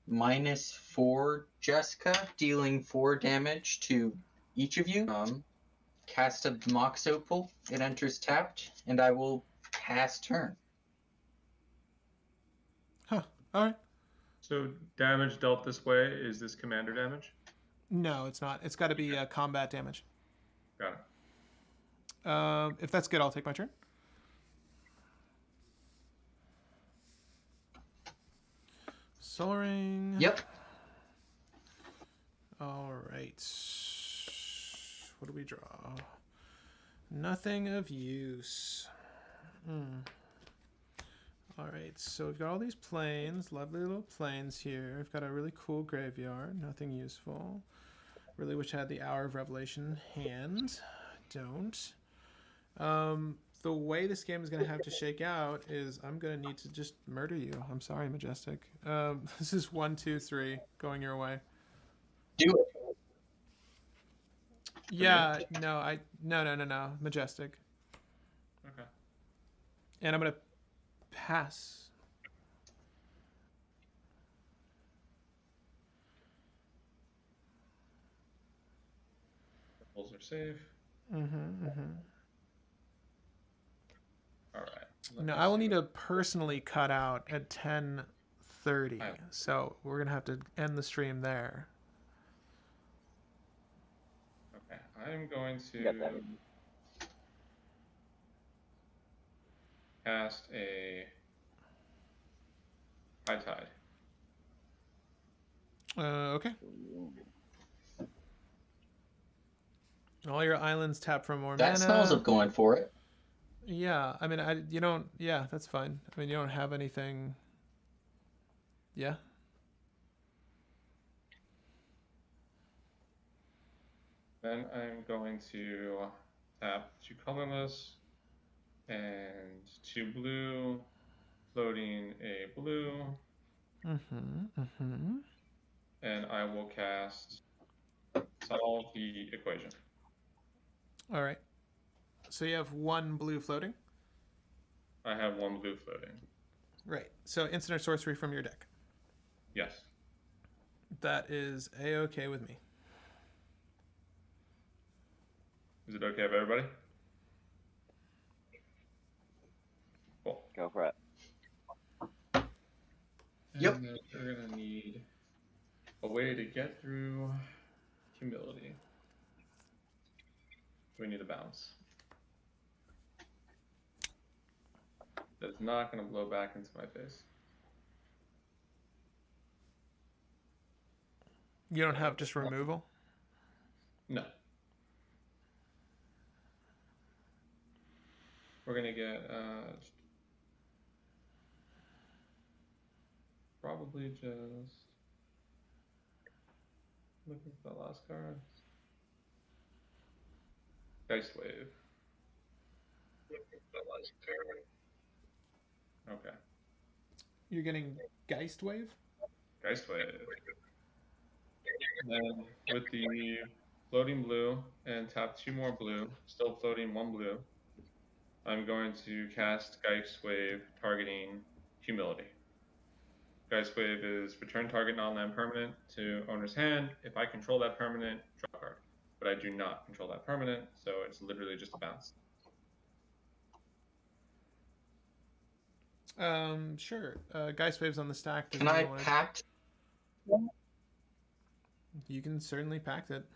S2: -4 Jessica, dealing 4 damage to each of you. Cast a Mox Opal. It enters tapped, and I will pass turn.
S3: Huh. All right.
S1: So damage dealt this way, is this commander damage?
S3: No, it's not. It's got to be combat damage.
S1: Got it.
S3: If that's good, I'll take my turn. Soul Ring.
S2: Yep.
S3: All right. What do we draw? Nothing of use. All right, so we've got all these planes, lovely little planes here. We've got a really cool graveyard, nothing useful. Really wish I had the Hour of Revelation hand. Don't. The way this game is going to have to shake out is I'm going to need to just murder you. I'm sorry, Majestic. This is 1, 2, 3 going your way.
S2: Do it.
S3: Yeah, no, Majestic.
S1: Okay.
S3: And I'm going to pass.
S1: Rolls are safe.
S3: Mm-hmm.
S1: All right.
S3: No, I will need to personally cut out at 10:30. So we're going to have to end the stream there.
S1: Okay. I'm going to cast a High Tide.
S3: Okay. All your islands tap for more mana.
S2: That smells of going for it.
S3: Yeah, I mean, you don't. Yeah, that's fine. I mean, you don't have anything. Yeah.
S1: Then I'm going to tap 2 colorless and 2 blue, floating a blue. And I will cast Solve the Equation.
S3: All right. So you have 1 blue floating?
S1: I have 1 blue floating.
S3: Right. So instant or sorcery from your deck.
S1: Yes.
S3: That is A-okay with me.
S1: Is it okay with everybody? Cool.
S5: Go for it.
S2: Yep.
S1: And then we're going to need a way to get through humility. We need a bounce. That's not going to blow back into my face.
S3: You don't have just removal?
S1: No. We're going to get probably just looking for the last card. Geist Wave. Okay.
S3: You're getting Geist Wave?
S1: Geist Wave. And then with the floating blue and tap 2 more blue, still floating 1 blue, I'm going to cast Geist Wave targeting Humility. Geist Wave is return target non-land permanent to owner's hand. If I control that permanent, draw a card. But I do not control that permanent, so it's literally just a bounce.
S3: Sure. Geist Wave's on the stack.
S2: Can I pact?
S3: You can certainly pact it.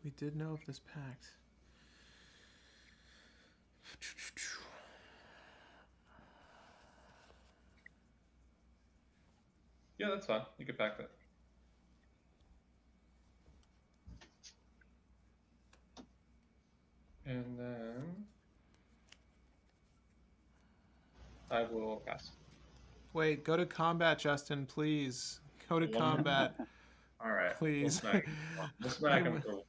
S3: We did know of this pact.
S1: Yeah, that's fine. You can pack that. And then I will pass.
S3: Wait, go to combat, Justin, please. Go to combat.
S1: All right.
S3: Please.
S1: We'll smack him for.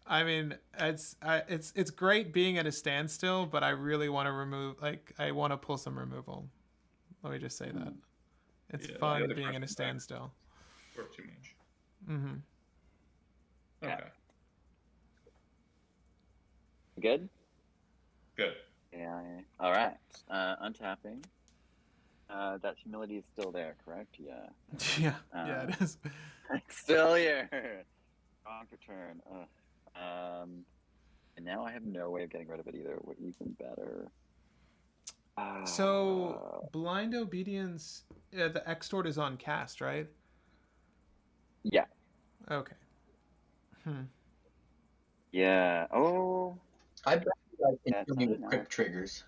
S3: I mean, it's great being at a standstill, but I really want to remove, like, I want to pull some removal. Let me just say that. It's fun being in a standstill.
S1: Work too much.
S3: Mm-hmm.
S1: Okay.
S5: Good?
S1: Good.
S5: Yeah. All right. Untapping. That humility is still there, correct? Yeah.
S3: Yeah, it is.
S5: It's still here. Wrong return. And now I have no way of getting rid of it either. What even better?
S3: So blind obedience, the extort is on cast, right?
S5: Yeah.
S3: Okay.
S5: Yeah. Oh.
S2: I bet you guys can kill me with crypt triggers.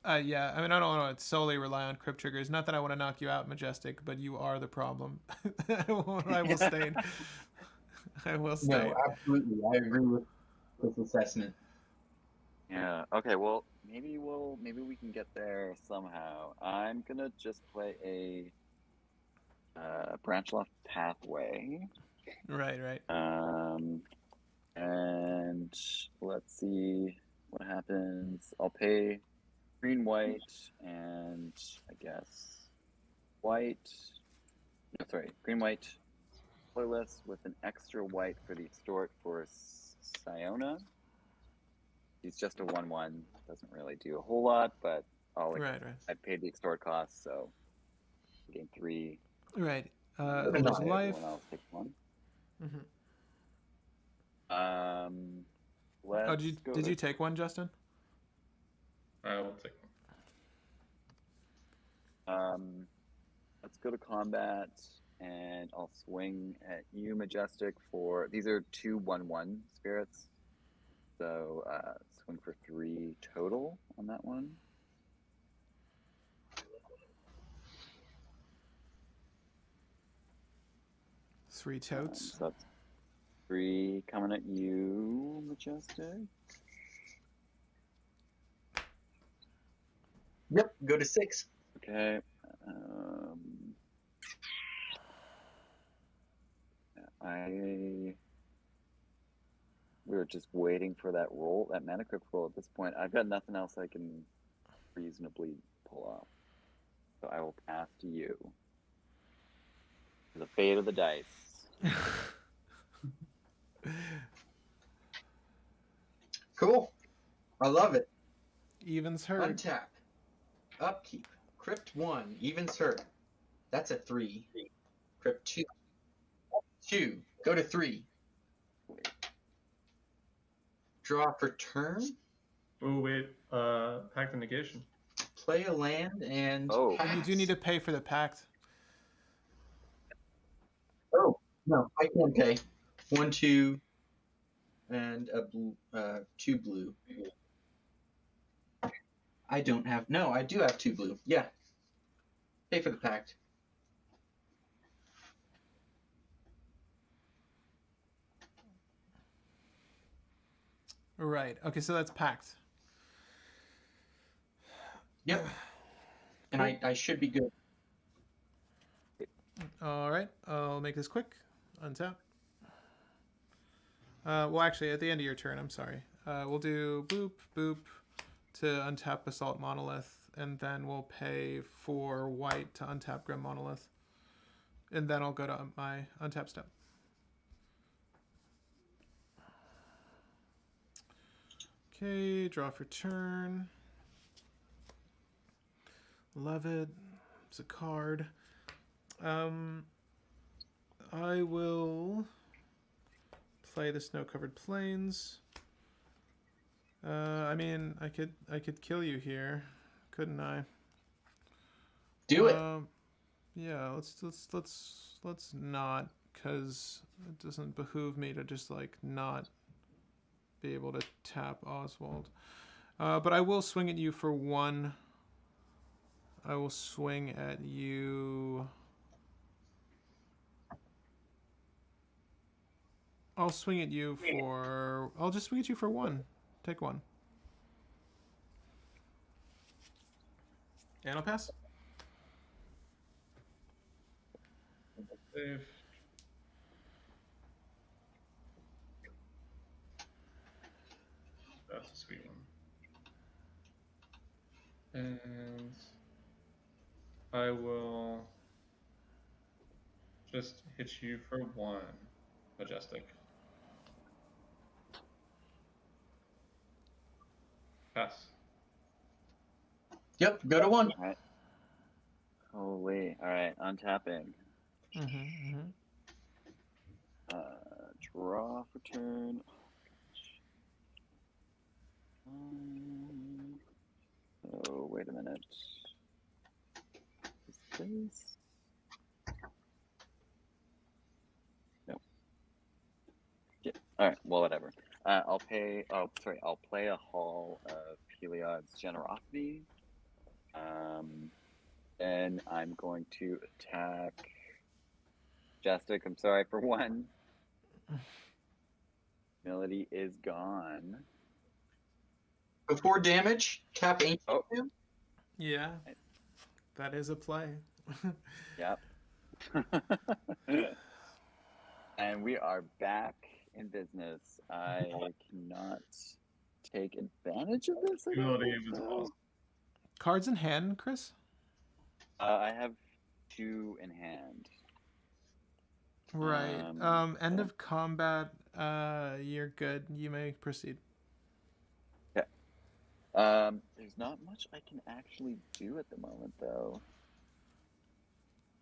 S3: Yeah, I mean, I don't want to solely rely on crypt triggers. Not that I want to knock you out, Majestic, but you are the problem. I will stain. I will stain.
S2: No, absolutely. I agree with this assessment.
S5: Yeah. Okay. Well, maybe we can get there somehow. I'm gonna just play a branch left pathway.
S3: Right.
S5: And let's see what happens. I'll pay green, white, and I guess white. No, sorry, green, white. Colorless with an extra white for the extort for Siona. He's just a 1/1. Doesn't really do a whole lot, but
S3: Right.
S5: I paid the extort cost, so I gain 3.
S3: Right.
S5: There's
S3: life.
S5: Everyone else takes 1.
S3: Mm-hmm. Did you take one, Justin?
S1: I will take
S5: one. Let's go to combat, and I'll swing at you, Majestic, for... These are 2 1/1 spirits. So swing for 3 total on that one.
S3: Three totes.
S5: So that's 3 coming at you, Majestic.
S2: Yep, go to 6.
S5: Okay. We were just waiting for that roll, that mana crypt roll at this point. I've got nothing else I can reasonably pull off. So I will pass to you. The fate of the dice.
S2: Cool. I love it.
S3: Evens hurt.
S2: Untap. Upkeep. Crypt 1. Evens hurt. That's a 3. Crypt 2. 2. Go to 3. Draw for turn.
S1: Oh wait, pact of negation.
S2: Play a land and
S3: And you do need to pay for the pact.
S2: Oh, no, I can pay. 1, 2, and a blue, 2 blue. I don't have... No, I do have 2 blue. Yeah. Pay for the pact.
S3: Right. Okay, so that's pact.
S2: Yep. And I should be good.
S3: All right, I'll make this quick. Untap. Well, actually, at the end of your turn, I'm sorry. We'll do boop, boop to untap Basalt Monolith, and then we'll pay for white to untap Grim Monolith. And then I'll go to my untap step. Okay, draw for turn. Love it. It's a card. I will play the Snow-Covered Plains. I mean, I could kill you here, couldn't I?
S2: Do it.
S3: Yeah, let's not, because it doesn't behoove me to just like not be able to tap Oswald. But I will swing at you for 1. I will swing at you I'll swing at you for... I'll just swing at you for 1. Take 1. And I'll pass.
S1: Save. That's a sweet one. And I will just hit you for 1. Majestic. Pass.
S2: Yep, go to 1.
S5: All right. Holy. All right, untapping. Draw for turn. Oh, wait a minute. Is this? No. Yeah. All right. Well, whatever. I'll pay. Oh, sorry. I'll play a Hall of Heliod's Generosity. Then I'm going to attack Majestic. I'm sorry for 1. Melody is gone.
S2: Before damage, tap Ancient.
S5: Oh.
S3: Yeah. That is a play.
S5: Yep. And we are back in business. I cannot take advantage of this.
S1: Humility was awesome.
S3: Cards in hand, Chris?
S5: I have 2 in hand.
S3: Right. End of combat. You're good. You may proceed.
S5: Yeah. There's not much I can actually do at the moment, though.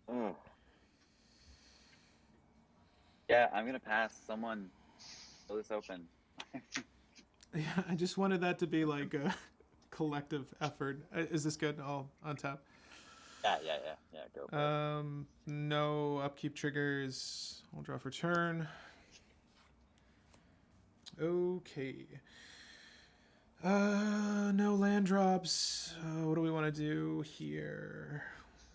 S5: Oh. Yeah, I'm gonna pass. Someone pull this open.
S3: Yeah, I just wanted that to be like a collective effort. Is this good? I'll untap.
S5: Yeah. Go for it.
S3: No upkeep triggers. I'll draw for turn. Okay. No land drops. What do we want to do here?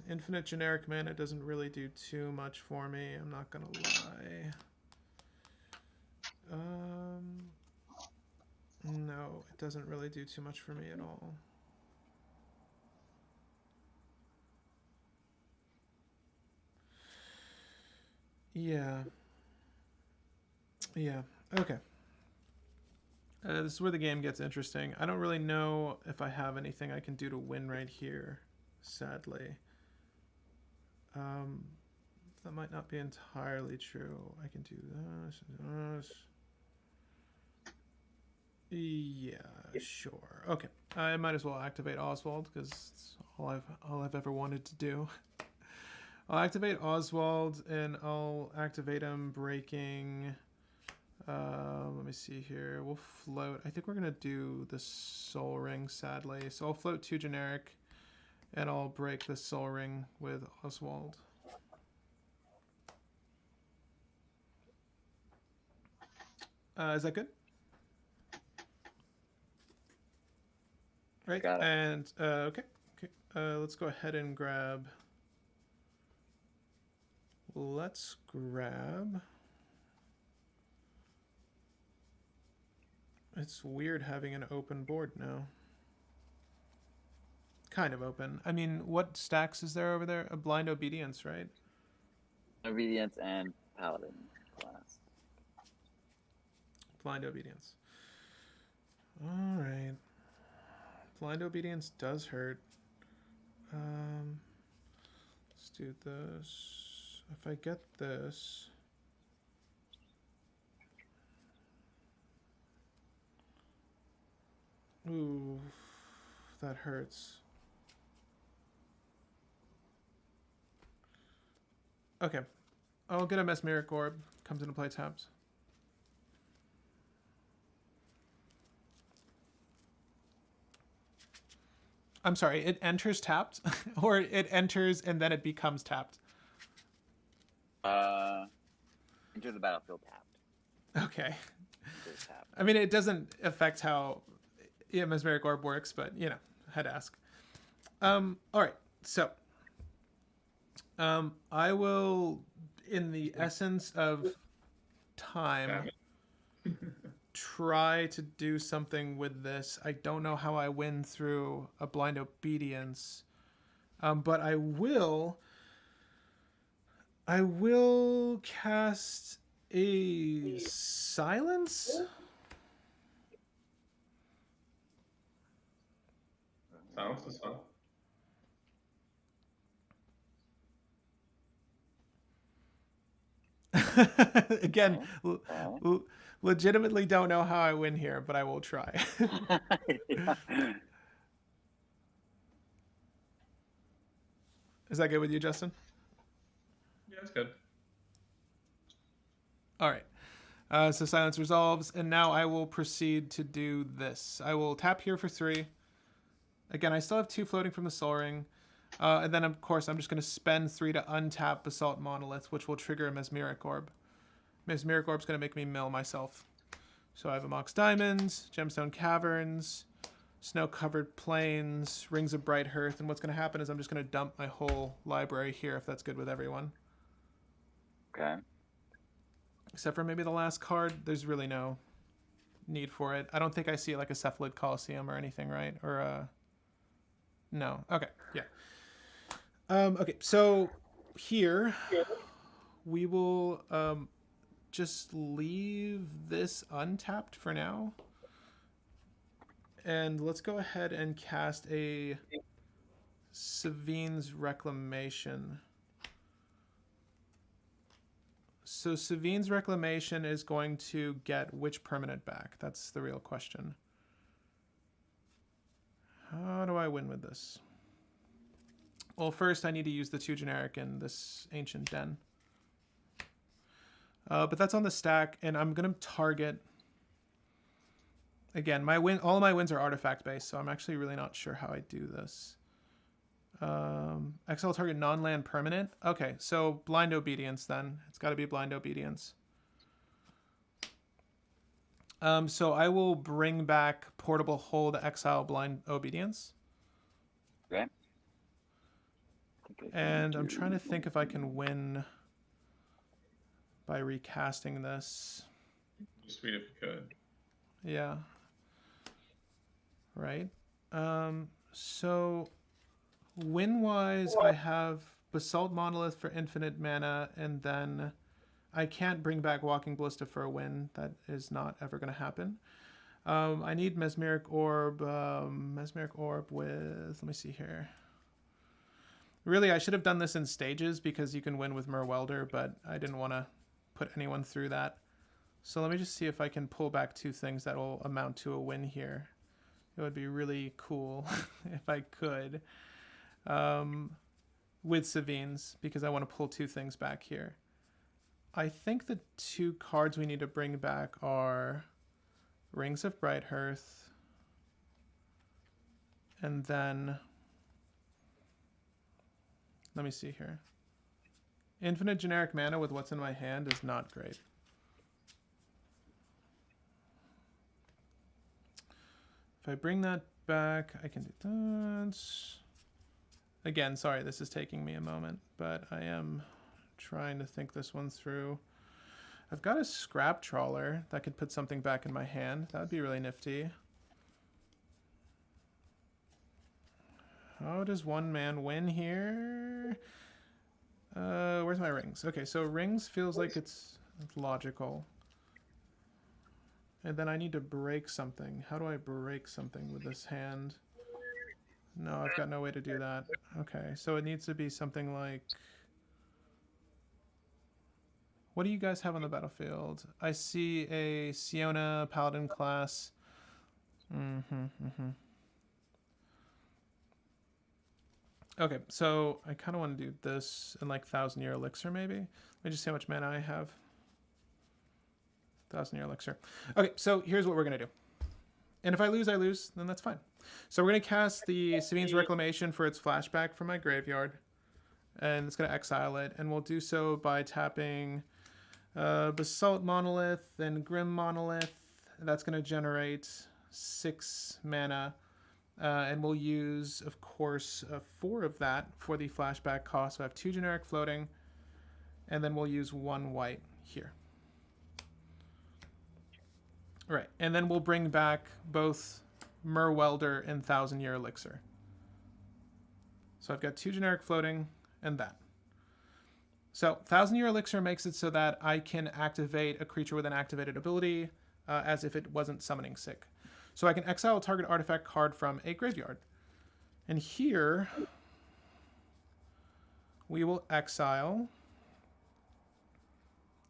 S3: Infinite generic mana doesn't really do too much for me. I'm not gonna lie. No, it doesn't really do too much for me at all. Yeah. Okay. This is where the game gets interesting. I don't really know if I have anything I can do to win right here, sadly. That might not be entirely true. I can do this. Yeah, sure. Okay. I might as well activate Oswald because it's all I've ever wanted to do. I'll activate Oswald and I'll activate him breaking. Let me see here. We'll float. I think we're gonna do the Soul Ring, sadly. So I'll float 2 generic, and I'll break the Soul Ring with Oswald. Is that good? Right.
S5: Got it.
S3: And okay. Let's go ahead and grab. Let's grab. It's weird having an open board now. Kind of open. I mean, what stacks is there over there? A Blind Obedience, right?
S5: Obedience and Paladin class.
S3: Blind Obedience. All right. Blind Obedience does hurt. Let's do this. If I get this... Ooh, that hurts. Okay. I'll get a Mesmeric Orb. Comes into play tapped. I'm sorry, it enters tapped? Or it enters and then it becomes tapped?
S5: Enter the battlefield tapped.
S3: Okay.
S5: Tapped.
S3: I mean, it doesn't affect how Mesmeric Orb works, but, you know, I had to ask. All right, so I will, in the essence of time try to do something with this. I don't know how I win through a blind obedience, but I will cast a silence.
S1: Silence is fun.
S3: Again, legitimately don't know how I win here, but I will try.
S5: Yeah.
S3: Is that good with you, Justin?
S1: Yeah, it's good.
S3: All right. So silence resolves, and now I will proceed to do this. I will tap here for 3. Again, I still have 2 floating from the Soul Ring. And then, of course, I'm just going to spend 3 to untap Basalt Monolith, which will trigger a Mesmeric Orb. Mesmeric Orb's going to make me mill myself. So I have a Mox Diamonds, Gemstone Caverns, Snow-Covered Plains, Rings of Bright Hearth, and what's going to happen is I'm just going to dump my whole library here, if that's good with everyone.
S5: Okay.
S3: Except for maybe the last card, there's really no need for it. I don't think I see like a Cephalid Coliseum or anything, right? Or no. Okay, yeah. Okay, so here we will just leave this untapped for now. And let's go ahead and cast a Savine's Reclamation. So Savine's Reclamation is going to get which permanent back? That's the real question. How do I win with this? Well, first I need to use the 2 generic in this Ancient Den. But that's on the stack, and I'm going to target... Again, all of my wins are artifact-based, so I'm actually really not sure how I do this. Exile target non-land permanent. Okay, so Blind Obedience then. It's got to be Blind Obedience. So I will bring back Portable Hold, exile Blind Obedience.
S5: Okay.
S3: And I'm trying to think if I can win by recasting this.
S1: Sweet if you could.
S3: Yeah. Right. So win-wise, I have Basalt Monolith for infinite mana, and then I can't bring back Walking Ballista for a win. That is not ever going to happen. I need Mesmeric Orb. Mesmeric Orb with... Let me see here. Really, I should have done this in stages because you can win with Merwelder, but I didn't want to put anyone through that. So let me just see if I can pull back 2 things that will amount to a win here. It would be really cool if I could. With Savine's, because I want to pull 2 things back here. I think the 2 cards we need to bring back are Rings of Bright Hearth, and then... Let me see here. Infinite generic mana with what's in my hand is not great. If I bring that back, I can do that. Again, sorry, this is taking me a moment, but I am trying to think this one through. I've got a Scrap Trawler that could put something back in my hand. That would be really nifty. How does one man win here? Where's my rings? Okay, so rings feels like it's logical. And then I need to break something. How do I break something with this hand? No, I've got no way to do that. Okay, so it needs to be something like... What do you guys have on the battlefield? I see a Siona Paladin class. Okay, so I kind of want to do this in like 1,000-year elixir maybe. Let me just see how much mana I have. 1,000-year elixir. Okay, so here's what we're going to do. And if I lose, then that's fine. So we're going to cast the Savine's Reclamation for its flashback from my graveyard. And it's going to exile it. And we'll do so by tapping Basalt Monolith and Grim Monolith. That's going to generate 6 mana. And we'll use, of course, 4 of that for the flashback cost. So I have 2 generic floating. And then we'll use 1 white here. Right, and then we'll bring back both Merwelder and 1,000-Year Elixir. So I've got 2 generic floating and that. So 1,000-Year Elixir makes it so that I can activate a creature with an activated ability as if it wasn't summoning sick. So I can exile a target artifact card from a graveyard. And here we will exile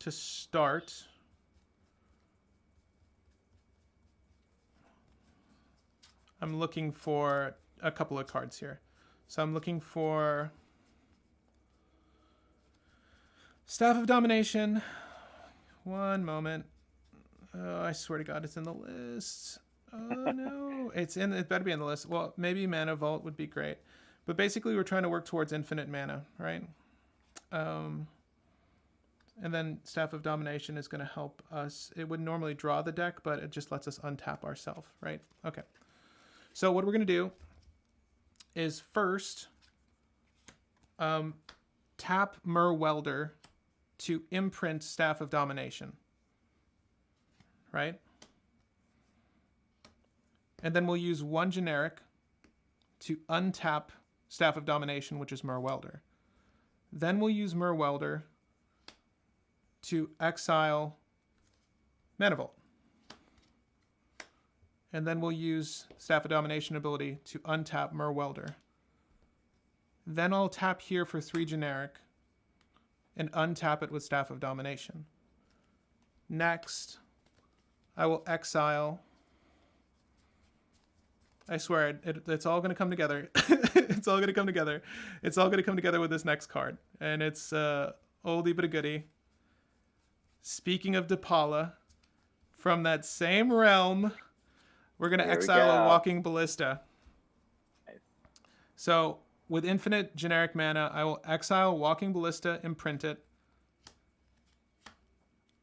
S3: to start I'm looking for a couple of cards here. So I'm looking for Staff of Domination. One moment. Oh, I swear to God, it's in the list. Oh no, it better be in the list. Well, maybe Mana Vault would be great, but basically we're trying to work towards infinite mana, right? And then Staff of Domination is going to help us. It would normally draw the deck, but it just lets us untap ourselves, right? Okay. So what we're going to do is first tap Merwelder to imprint Staff of Domination, right? And then we'll use 1 generic to untap Staff of Domination, which is Merwelder. Then we'll use Merwelder to exile Mana Vault. And then we'll use Staff of Domination ability to untap Merwelder. Then I'll tap here for 3 generic and untap it with Staff of Domination. Next, I will exile. I swear, it's all going to come together. It's all going to come together. It's all going to come together with this next card. And it's oldie but a goodie. Speaking of Depala, from that same realm, we're going to exile a Walking Ballista.
S5: Nice.
S3: So with infinite generic mana, I will exile Walking Ballista, imprint it.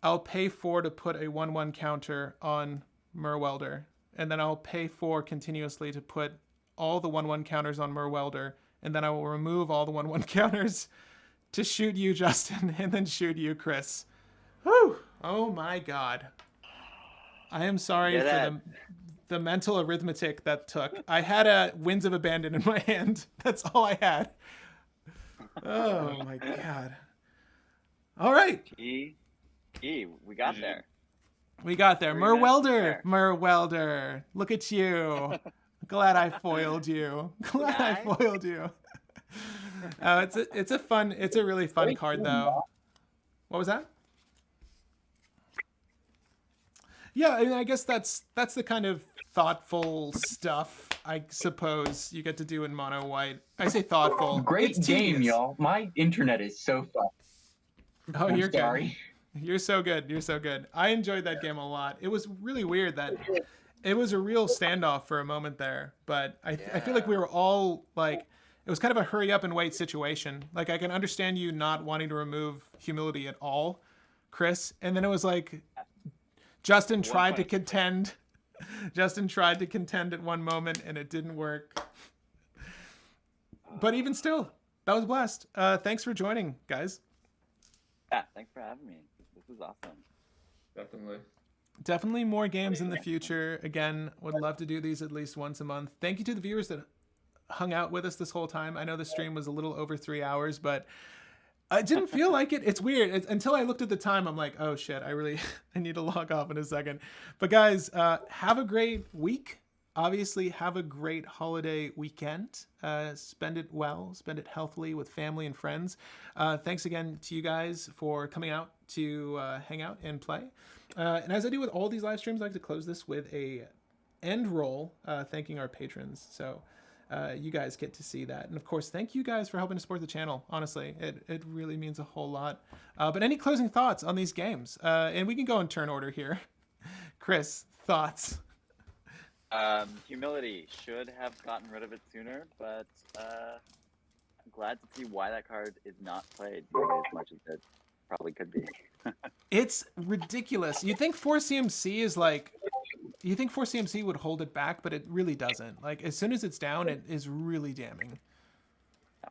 S3: I'll pay 4 to put a 1/1 counter on Merwelder. And then I'll pay 4 continuously to put all the 1/1 counters on Merwelder. And then I will remove all the 1/1 counters to shoot you, Justin, and then shoot you, Chris. Whew! Oh my God. I am sorry for the mental arithmetic that took. I had a Winds of Abandon in my hand. That's all I had. Oh my God. All right.
S5: We got there.
S3: We got there. Merwelder. Look at you. Glad I foiled you. Glad I foiled you. It's a really fun card though. What was that? Yeah, I mean, I guess that's the kind of thoughtful stuff I suppose you get to do in mono white. I say thoughtful.
S2: Great game, y'all. My internet is so fun.
S3: Oh, you're
S2: sorry.
S3: Good. You're so good. You're so good. I enjoyed that game a lot. It was really weird that it was a real standoff for a moment there, but I feel like we were all like, it was kind of a hurry up and wait situation. Like I can understand you not wanting to remove humility at all, Chris. And then it was like, Justin tried to contend. Justin tried to contend at one moment and it didn't work. But even still, that was a blast. Thanks for joining, guys.
S5: Yeah, thanks for having me. This was awesome.
S3: Definitely more games in the future. Again, would love to do these at least once a month. Thank you to the viewers that hung out with us this whole time. I know the stream was a little over 3 hours, but I didn't feel like it. It's weird. Until I looked at the time, I'm like, oh shit, I need to log off in a second. But guys, have a great week. Obviously, have a great holiday weekend. Spend it well, spend it healthily with family and friends. Thanks again to you guys for coming out to hang out and play. And as I do with all these live streams, I like to close this with a end roll, thanking our patrons. So you guys get to see that. And of course, thank you guys for helping to support the channel. Honestly, it really means a whole lot. But any closing thoughts on these games? And we can go in turn order here. Chris, thoughts?
S5: Humility should have gotten rid of it sooner, but I'm glad to see why that card is not played nearly as much as it probably could be.
S3: It's ridiculous. You think 4CMC is like, you think 4CMC would hold it back, but it really doesn't. Like as soon as it's down, it is really damning.
S5: Yeah.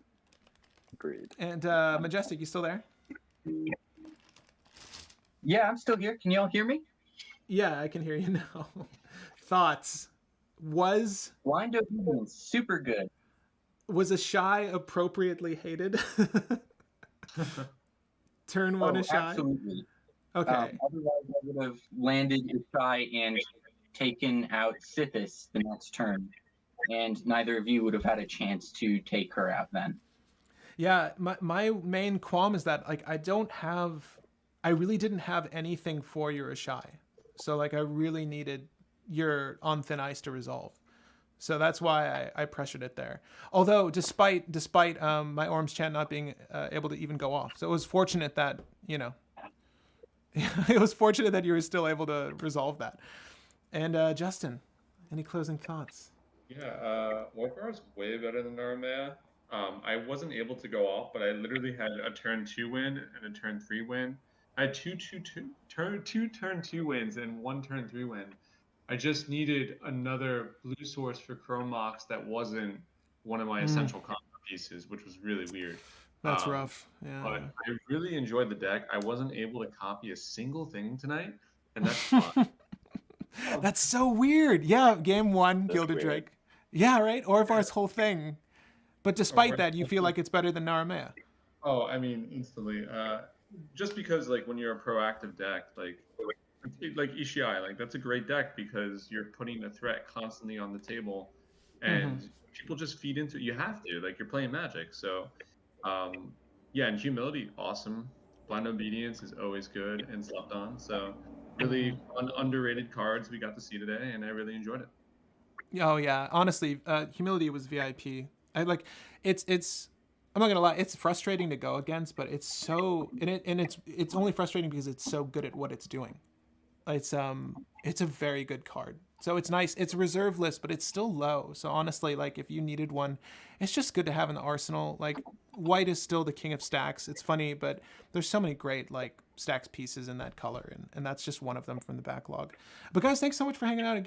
S5: Agreed.
S3: And Majestic, you still there?
S2: Yeah, I'm still here. Can y'all hear me?
S3: Yeah, I can hear you now. Thoughts? Was
S2: Blind Obedience, super good.
S3: a shy appropriately hated? Turn one
S2: Oh,
S3: a shy?
S2: absolutely.
S3: Okay.
S2: Otherwise, I would have landed a shy and taken out Sithis the next turn, and neither of you would have had a chance to take her out then.
S3: Yeah, my main qualm is that like I really didn't have anything for your Ashai. So like I really needed your on thin ice to resolve. So that's why I pressured it there. Although despite my Orm's chant not being able to even go off. So it was fortunate that, you know, it was fortunate that you were still able to resolve that. And Justin, any closing thoughts?
S1: Yeah, Warfare is way better than Narmea. I wasn't able to go off, but I literally had a turn 2 win and a turn 3 win. I had two turn 2 wins and one turn 3 win. I just needed another blue source for Chrome Mox that wasn't one of my essential combo pieces, which was really weird.
S3: That's rough. Yeah.
S1: But I really enjoyed the deck. I wasn't able to copy a single thing tonight, and that's fine.
S3: That's so weird. Yeah, game one,
S5: That's
S3: Gilded
S5: weird.
S3: Drake. Yeah, right? Orvar's whole thing. But despite that, you feel like it's better than Naramea.
S1: Oh, I mean, instantly. Just because, like, when you're a proactive deck, like Ishii, like, that's a great deck because you're putting a threat constantly on the table, and people just feed into it. You have to. Like, you're playing Magic. So, yeah, and Humility, awesome. Blind Obedience is always good and slept on. So, really underrated cards we got to see today, and I really enjoyed it.
S3: Oh yeah, honestly, Humility was VIP. I like it's. I'm not gonna lie, it's frustrating to go against, but it's so and it's only frustrating because it's so good at what it's doing. It's a very good card. So it's nice. It's a reserve list, but it's still low. So honestly, like if you needed one, it's just good to have in the arsenal. Like white is still the king of stacks. It's funny, but there's so many great like stacks pieces in that color, and that's just one of them from the backlog. But guys, thanks so much for hanging out again.